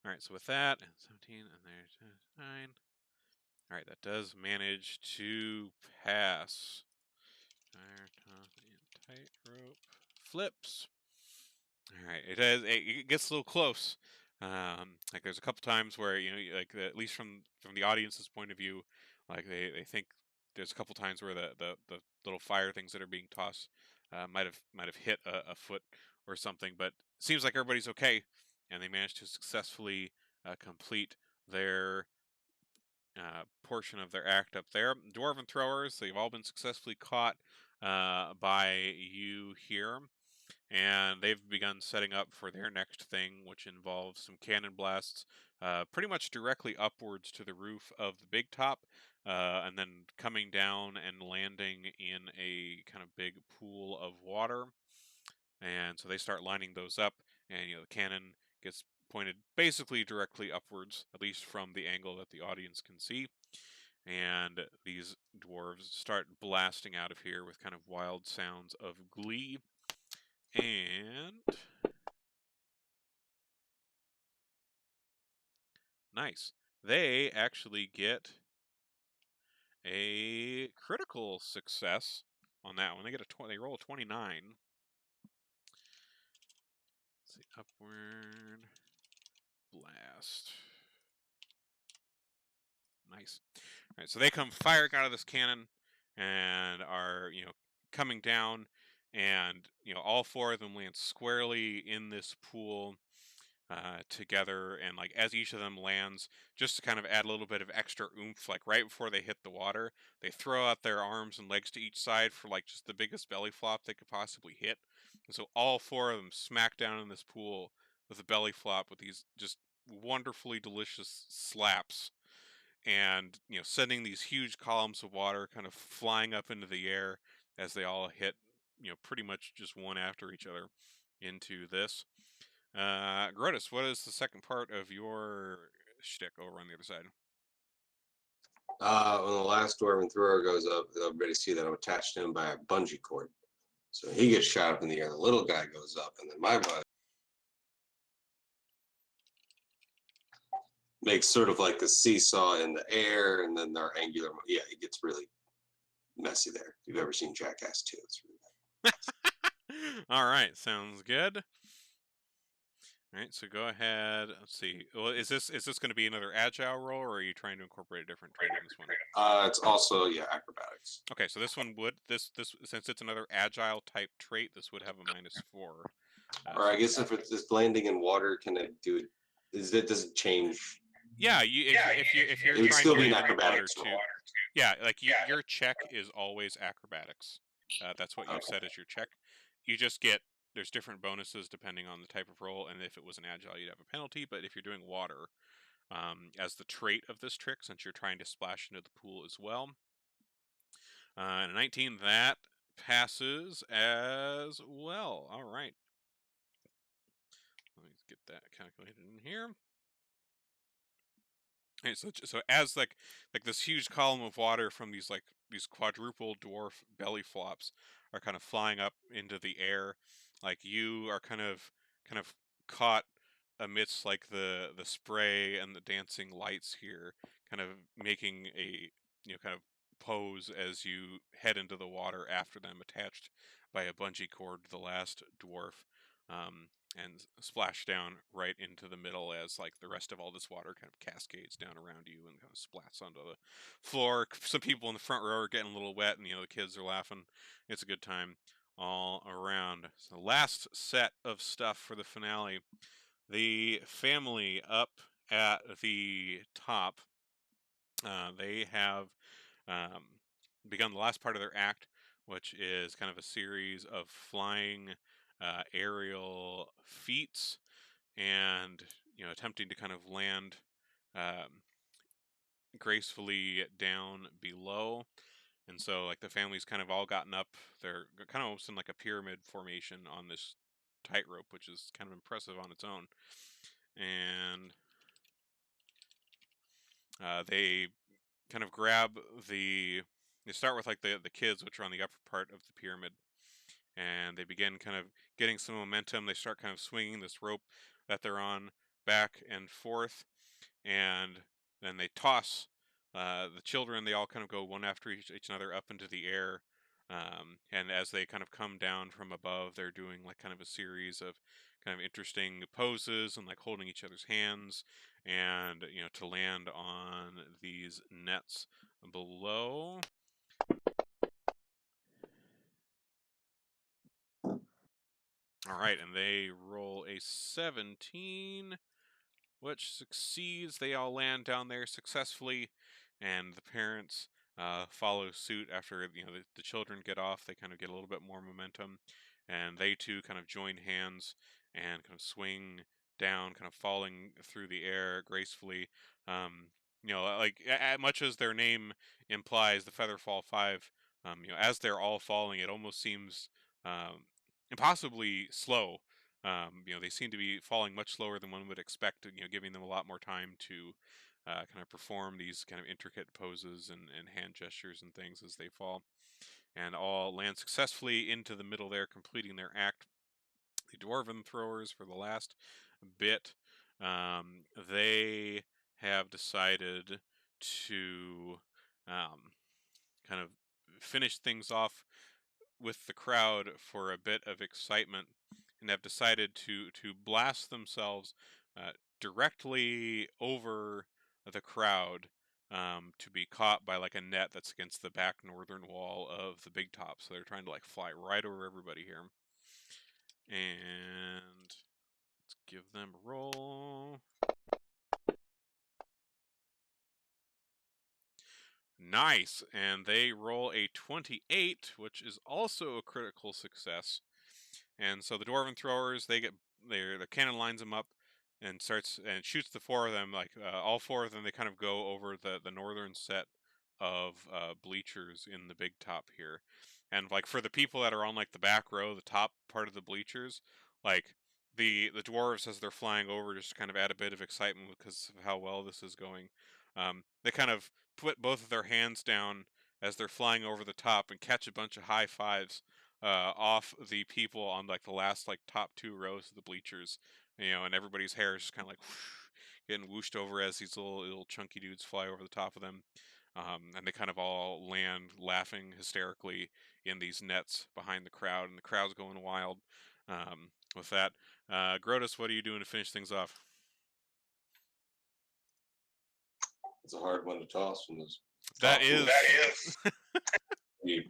All right, so with that, 17 and there's 9. All right, that does manage to pass. Fire, top, and tightrope flips. All right, it gets a little close. Like there's a couple times where like at least from the audience's point of view, like they think there's a couple times where the little fire things that are being tossed might have hit a foot or something, but it seems like everybody's okay, and they managed to successfully complete their portion of their act up there. Dwarven Throwers, they've all been successfully caught by you here, and they've begun setting up for their next thing, which involves some cannon blasts pretty much directly upwards to the roof of the big top, and then coming down and landing in a kind of big pool of water. And so they start lining those up, and the cannon gets pointed basically directly upwards, at least from the angle that the audience can see. And these dwarves start blasting out of here with kind of wild sounds of glee. And nice. They actually get a critical success on that one. They get they roll a 29. Let's see, upward blast. Nice. All right, so they come firing out of this cannon and are, coming down, and all four of them land squarely in this pool together, and like as each of them lands, just to kind of add a little bit of extra oomph, like right before they hit the water, they throw out their arms and legs to each side for like just the biggest belly flop they could possibly hit. And so all four of them smack down in this pool with a belly flop with these just wonderfully delicious slaps, and sending these huge columns of water kind of flying up into the air as they all hit pretty much just one after each other into this. Grotus, what is the second part of your shtick over on the other side? When the last Dwarven Thrower goes up, everybody see that I'm attached to him by a bungee cord. So he gets shot up in the air. The little guy goes up, and then my body makes sort of like a seesaw in the air, and then our angular. Yeah, it gets really messy there. If you've ever seen Jackass 2, it's really bad. All right, sounds good. All right, so go ahead. Let's see. Well, is this going to be another agile roll, or are you trying to incorporate a different trait in this one? It's also acrobatics. Okay, so this one would this since it's another agile type trait, this would have a -4. Or I guess if it's landing in water, can it do it? Does it change? Yeah, if you're It would trying still to be an land in the water acrobatics too. roll. Yeah, like your check is always acrobatics. That's what you've set as your check. You just there's different bonuses depending on the type of roll, and if it was an agile, you'd have a penalty. But if you're doing water as the trait of this trick, since you're trying to splash into the pool as well, and a 19, that passes as well. All right. Let me get that calculated in here. And so as like this huge column of water from these quadruple dwarf belly flops are kind of flying up into the air, like you are kind of caught amidst like the spray and the dancing lights here, kind of making a kind of pose as you head into the water after them, attached by a bungee cord to the last dwarf. And splash down right into the middle as like the rest of all this water kind of cascades down around you and kind of splats onto the floor. Some people in the front row are getting a little wet, and the kids are laughing. It's a good time all around. So last set of stuff for the finale. The family up at the top, they have um, begun the last part of their act, which is kind of a series of flying aerial feats and attempting to kind of land um, gracefully down below. And so like the family's kind of all gotten up. They're kind of almost in like a pyramid formation on this tightrope, which is kind of impressive on its own. And they kind of grab they start with like the kids, which are on the upper part of the pyramid, and they begin kind of getting some momentum. They start kind of swinging this rope that they're on back and forth, and then they toss the children. They all kind of go one after each other up into the air. And as they kind of come down from above, they're doing like kind of a series of kind of interesting poses and like holding each other's hands, and to land on these nets below. All right, and they roll a 17, which succeeds. They all land down there successfully, and the parents follow suit after the children get off. They kind of get a little bit more momentum, and they too kind of join hands and kind of swing down, kind of falling through the air gracefully. Um, like much as their name implies, the Featherfall Five. As they're all falling, it almost seems um, impossibly slow. They seem to be falling much slower than one would expect, giving them a lot more time to kind of perform these kind of intricate poses and hand gestures and things as they fall, and all land successfully into the middle there, completing their act. The Dwarven Throwers, for the last bit, they have decided to kind of finish things off with the crowd for a bit of excitement, and have decided to blast themselves uh, directly over the crowd, to be caught by like a net that's against the back northern wall of the big top. So they're trying to like fly right over everybody here. And let's give them a roll. Nice, and they roll a 28, which is also a critical success. And so the Dwarven Throwers, the cannon lines them up and starts and shoots the four of them. Like all four of them, they kind of go over the northern set of bleachers in the big top here. And like for the people that are on like the back row, the top part of the bleachers, like the dwarves as they're flying over just kind of add a bit of excitement because of how well this is going. They kind of put both of their hands down as they're flying over the top and catch a bunch of high fives off the people on like the last like top two rows of the bleachers, and everybody's hair is just kind of like whoosh, getting whooshed over as these little chunky dudes fly over the top of them, and they kind of all land laughing hysterically in these nets behind the crowd, and the crowd's going wild. With that, Grotus, what are you doing to finish things off? It's a hard one to toss from this. That is.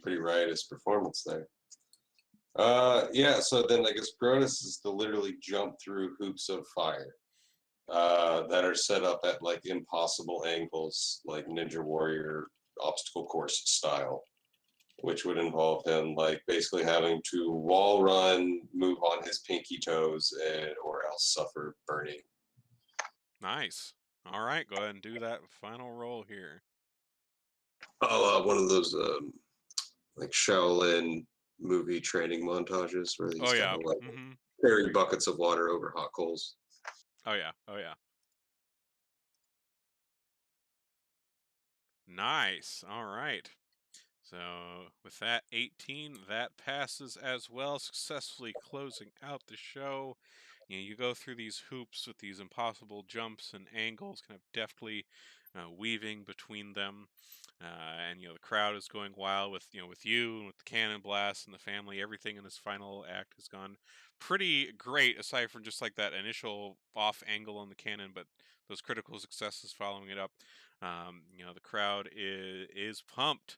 Pretty riotous performance there. Yeah, so then I guess Grotus is to literally jump through hoops of fire that are set up at like impossible angles, like Ninja Warrior obstacle course style, which would involve him like basically having to wall run, move on his pinky toes, or else suffer burning. Nice. All right, go ahead and do that final roll here. One of those like Shaolin movie training montages where he's yeah. kind of like carry buckets of water over hot coals. Oh yeah. Nice. All right. So with that 18, that passes as well, successfully closing out the show. You go through these hoops with these impossible jumps and angles, kind of deftly weaving between them. And the crowd is going wild with with you and with the cannon blast and the family. Everything in this final act has gone pretty great, aside from just like that initial off angle on the cannon, but those critical successes following it up. The crowd is pumped,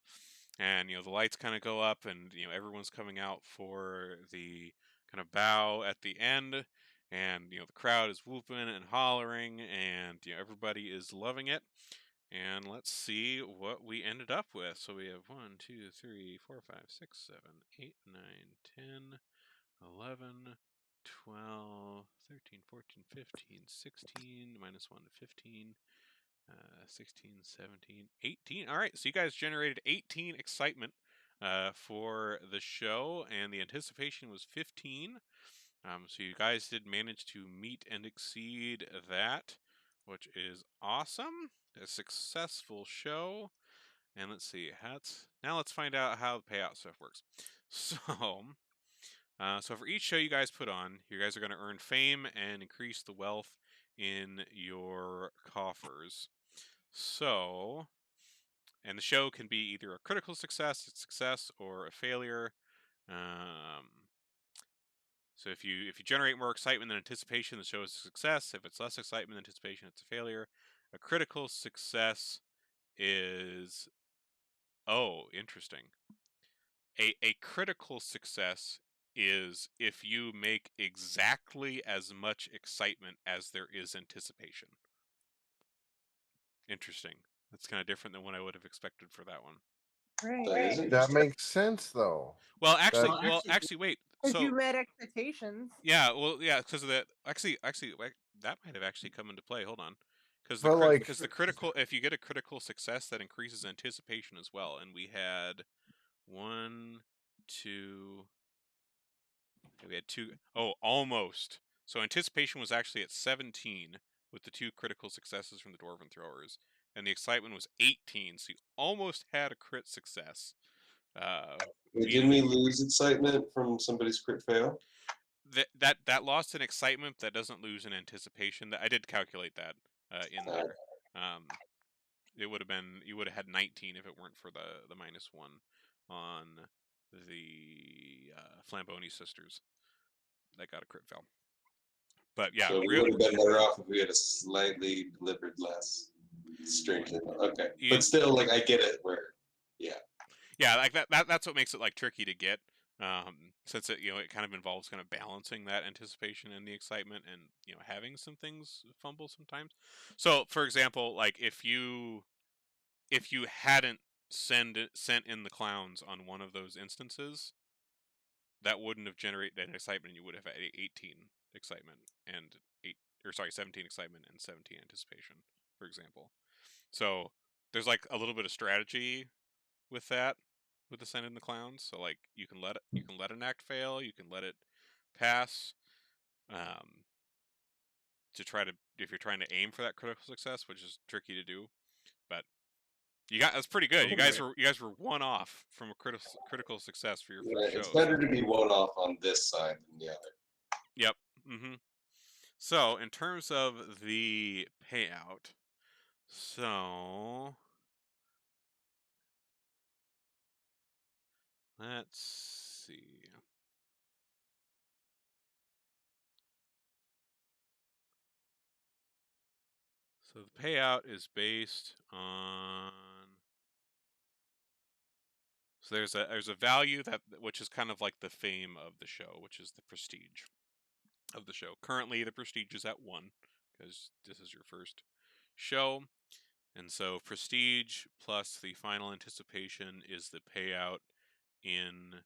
and the lights kind of go up, and everyone's coming out for the kind of bow at the end, and the crowd is whooping and hollering, and everybody is loving it. And let's see what we ended up with. So we have 1, 2, 3, 4, 5, 6, 7, 8, 9, 10, 11, 12, 13, 14, 15, 16, minus 1 to 15, 16, 17, 18. All right, so you guys generated 18 excitement for the show, and the anticipation was 15. So you guys did manage to meet and exceed that, which is awesome. A successful show. And let's see, now let's find out how the payout stuff works. So for each show you guys put on, you guys are going to earn fame and increase the wealth in your coffers. So, and the show can be either a critical success, or a failure. So if you generate more excitement than anticipation, the show is a success. If it's less excitement than anticipation, it's a failure. A critical success is interesting. A critical success is if you make exactly as much excitement as there is anticipation. Interesting. That's kind of different than what I would have expected for that one. That is That interesting. makes sense, though. Well, actually, That- wait. Because you So met expectations. yeah, because of that. Actually, that might have actually come into play. Hold on, because But like, the critical, if you get a critical success, that increases anticipation as well. And we had 1, 2. Okay, we had 2. Oh, almost. So anticipation was actually at 17 with the 2 critical successes from the Dwarven Throwers, and the excitement was 18. So you almost had a crit success. Wait, didn't we lose excitement from somebody's crit fail? That lost in excitement, that doesn't lose in anticipation. I did calculate that in there. It would have been, you would have had 19 if it weren't for the -1 on the Flamboni Sisters that got a crit fail. But yeah, So we would have been better off if we had a slightly delivered less. Strangely, okay, but still, like I get it. Yeah, like that's what makes it like tricky to get, since it it kind of involves kind of balancing that anticipation and the excitement, and having some things fumble sometimes. So for example, like if you hadn't sent in the clowns on one of those instances, that wouldn't have generated an excitement. You would have had 18 excitement and 17 excitement and 17 anticipation, for example. So there's like a little bit of strategy with that, with the send in the clowns. So like you can let an act fail, you can let it pass, to try to, if you're trying to aim for that critical success, which is tricky to do. But that's pretty good. You guys were one off from a critical success for your first show. It's better to be one off on this side than the other. Yep. So in terms of the payout, so let's see. So the payout is based on, so there's a value which is kind of like the fame of the show, which is the prestige of the show. Currently the prestige is at 1 because this is your first show. And so prestige plus the final anticipation is the payout in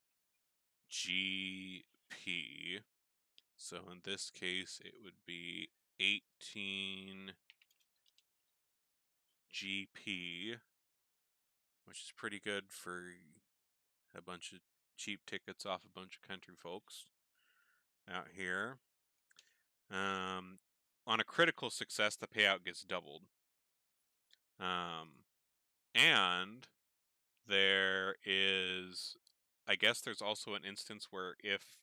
GP. So in this case, it would be 18 GP, which is pretty good for a bunch of cheap tickets off a bunch of country folks out here. On a critical success, the payout gets doubled. And there is, I guess there's also an instance where if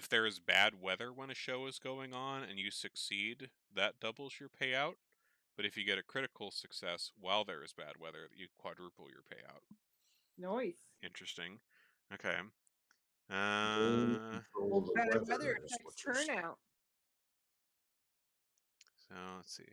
there is bad weather when a show is going on and you succeed, that doubles your payout. But if you get a critical success while there is bad weather, you quadruple your payout. Noise. Interesting. Okay. Gain control of the Better weather weather is affects what you're saying. turnout. So let's see.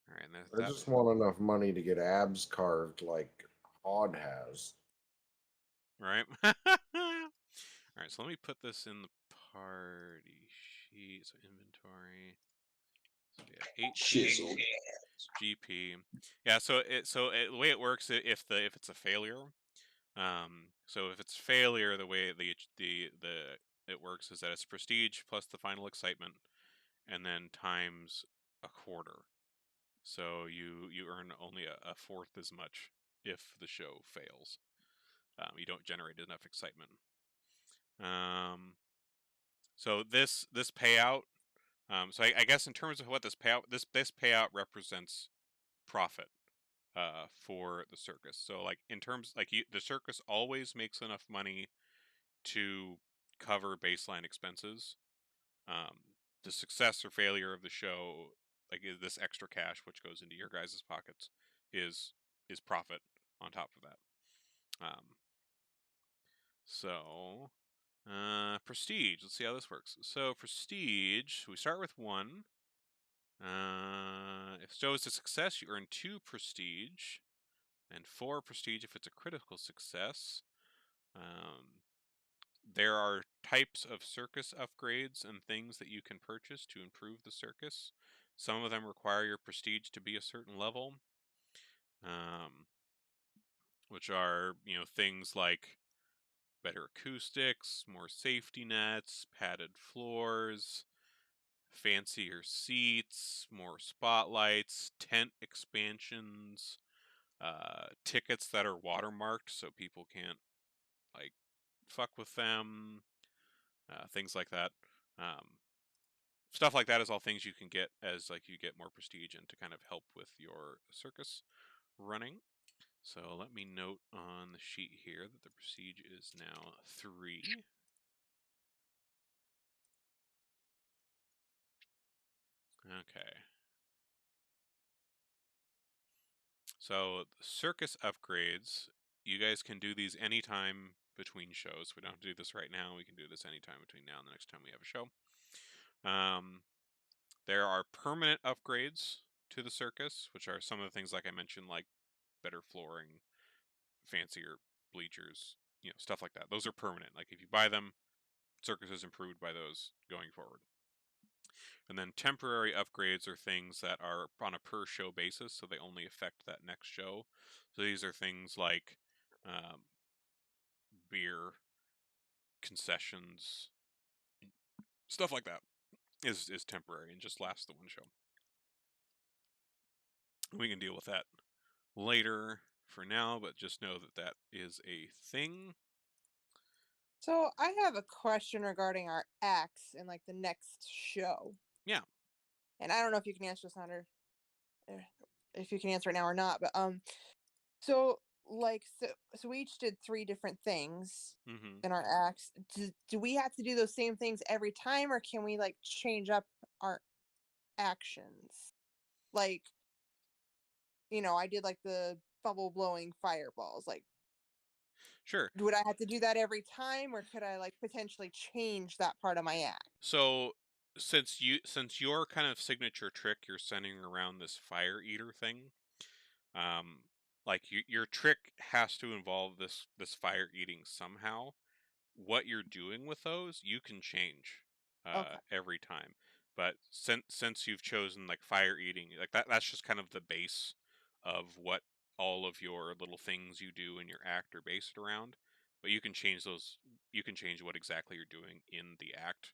All right, and there's I that. just want enough money to get abs carved like Hod has. Right. All right, so let me put this in the party sheet. So inventory. So we have 18 Shizzle. GP. Yeah. So the way it works, if it's a failure, so if it's failure, the way it works is that it's prestige plus the final excitement, and then times a quarter. So you earn only a fourth as much if the show fails. You don't generate enough excitement. So this payout. So I guess in terms of what this payout represents profit for the circus. So like in terms the circus always makes enough money to cover baseline expenses. The success or failure of the show, like this extra cash which goes into your guys' pockets, is profit on top of that. So prestige. Let's see how this works. So prestige, we start with 1. If show is a success, you earn 2 prestige, and 4 prestige if it's a critical success. There are types of circus upgrades and things that you can purchase to improve the circus. Some of them require your prestige to be a certain level, which are, things like better acoustics, more safety nets, padded floors, fancier seats, more spotlights, tent expansions, tickets that are watermarked so people can't like fuck with them, things like that. Stuff like that is all things you can get as like you get more prestige and to kind of help with your circus running. So let me note on the sheet here that the prestige is now 3. Okay. So circus upgrades, you guys can do these anytime between shows. We don't have to do this right now. We can do this anytime between now and the next time we have a show. There are permanent upgrades to the circus, which are some of the things like I mentioned, like better flooring, fancier bleachers, stuff like that. Those are permanent. Like if you buy them, circus is improved by those going forward. And then temporary upgrades are things that are on a per show basis, so they only affect that next show. So these are things like beer, concessions, stuff like that is temporary and just lasts the one show. We can deal with that later for now, but just know that that is a thing. So I have a question regarding our acts in like the next show. Yeah. And I don't know if you can answer this now or if you can answer it now or not, but so we each did 3 different things in our acts. Do we have to do those same things every time, or can we like change up our actions? Like, I did like the bubble blowing fireballs. Like, Sure. would I have to do that every time, or could I like potentially change that part of my act? So since your kind of signature trick, you're sending around this fire eater thing. Like your trick has to involve this fire eating somehow. What you're doing with those, you can change Okay. every time. But since you've chosen like fire eating, like that's just kind of the base of what all of your little things you do in your act are based around. But you can change those. You can change what exactly you're doing in the act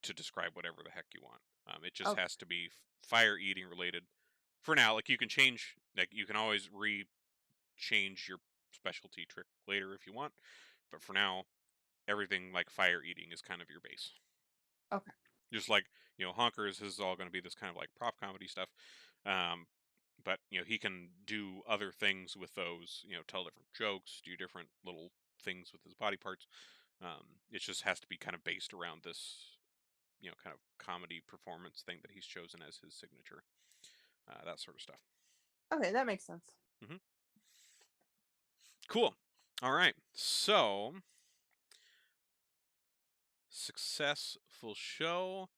to describe whatever the heck you want. It just Okay. has to be fire eating related. For now, like you can change, like you can always change your specialty trick later if you want. But for now, everything like fire eating is kind of your base. Okay. Just like, Honkers is all going to be this kind of like prop comedy stuff. But, he can do other things with those, tell different jokes, do different little things with his body parts. It just has to be kind of based around this, kind of comedy performance thing that he's chosen as his signature. That sort of stuff. Okay, that makes sense. Cool. All right. So, successful show.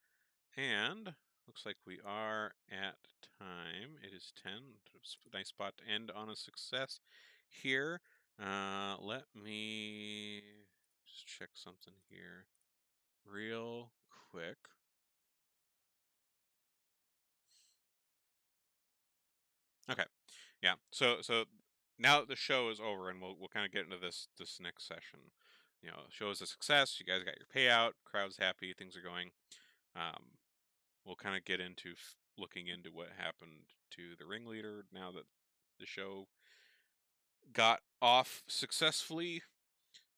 And looks like we are at time. It is 10. Nice spot to end on a success here. Let me just check something here real quick. Okay. Yeah. So now that the show is over, and we'll kind of get into this next session. Show is a success. You guys got your payout. Crowd's happy. Things are going. We'll kind of get into looking into what happened to the ringleader now that the show got off successfully.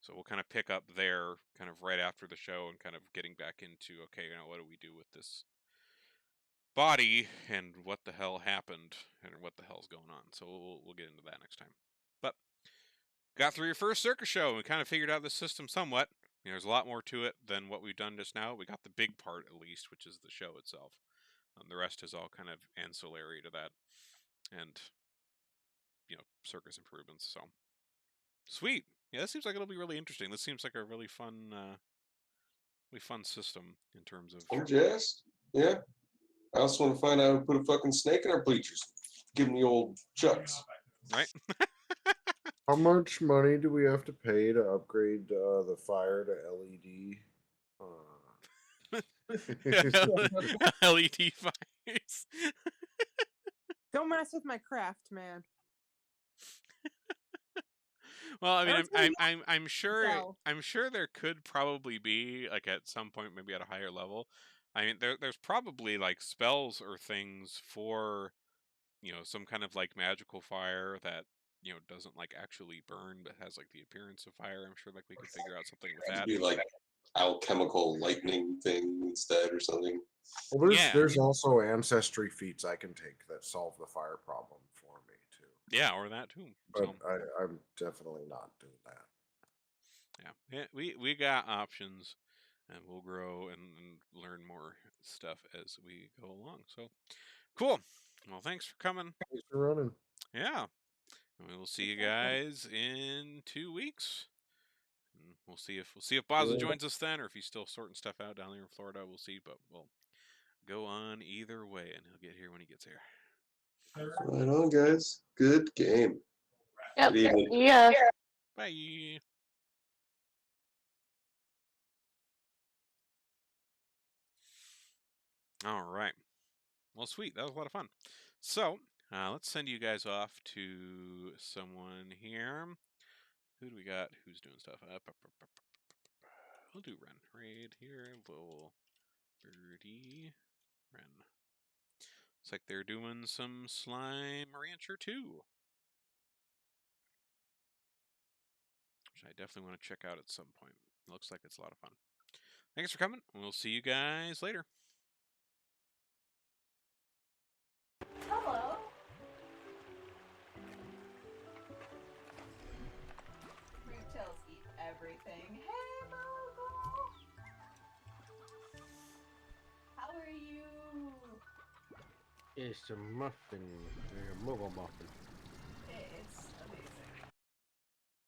So we'll kind of pick up there kind of right after the show and kind of getting back into, okay, what do we do with this body and what the hell happened and what the hell's going on. So we'll get into that next time. But got through your first circus show and we kind of figured out the system somewhat. There's a lot more to it than what we've done just now. We got the big part at least, which is the show itself. The rest is all kind of ancillary to that, and circus improvements. So sweet. Yeah, this seems like it'll be really interesting. This seems like a really fun system in terms of. I'm jazzed. Yeah. I also want to find out how to put a fucking snake in our bleachers. Give them the old chucks. Right. How much money do we have to pay to upgrade the fire to LED? LED fires. Don't mess with my craft, man. Well, I mean, That's what I'm sure sell. I'm sure there could probably be like at some point, maybe at a higher level. I mean, there's probably like spells or things for some kind of like magical fire that doesn't like actually burn but has like the appearance of fire. I'm sure like we could figure out something with that. Be like alchemical lightning thing instead or something. Well, Yeah. there's also ancestry feats I can take that solve the fire problem for me too. Yeah, or that too. But So, I'm definitely not doing that. yeah, we got options, and we'll grow and learn more stuff as we go along. So cool. Well, thanks for coming. Thanks for running. Yeah. And we will see you guys in 2 weeks. And we'll see if Baza joins us then, or if he's still sorting stuff out down there in Florida. We'll see, but we'll go on either way, and he'll get here when he gets here. Right on, guys. Good game. Yep. Good evening. Yeah. Bye. All right. Well, sweet. That was a lot of fun. So, let's send you guys off to someone here. Who do we got? Who's doing stuff? We'll do Ren right here. Little birdie. Ren. Looks like they're doing some Slime Rancher too, which I definitely want to check out at some point. Looks like it's a lot of fun. Thanks for coming. We'll see you guys later. Hello. Retails eat everything. Hey, Mogo. How are you? It's a muffin, a mobile muffin.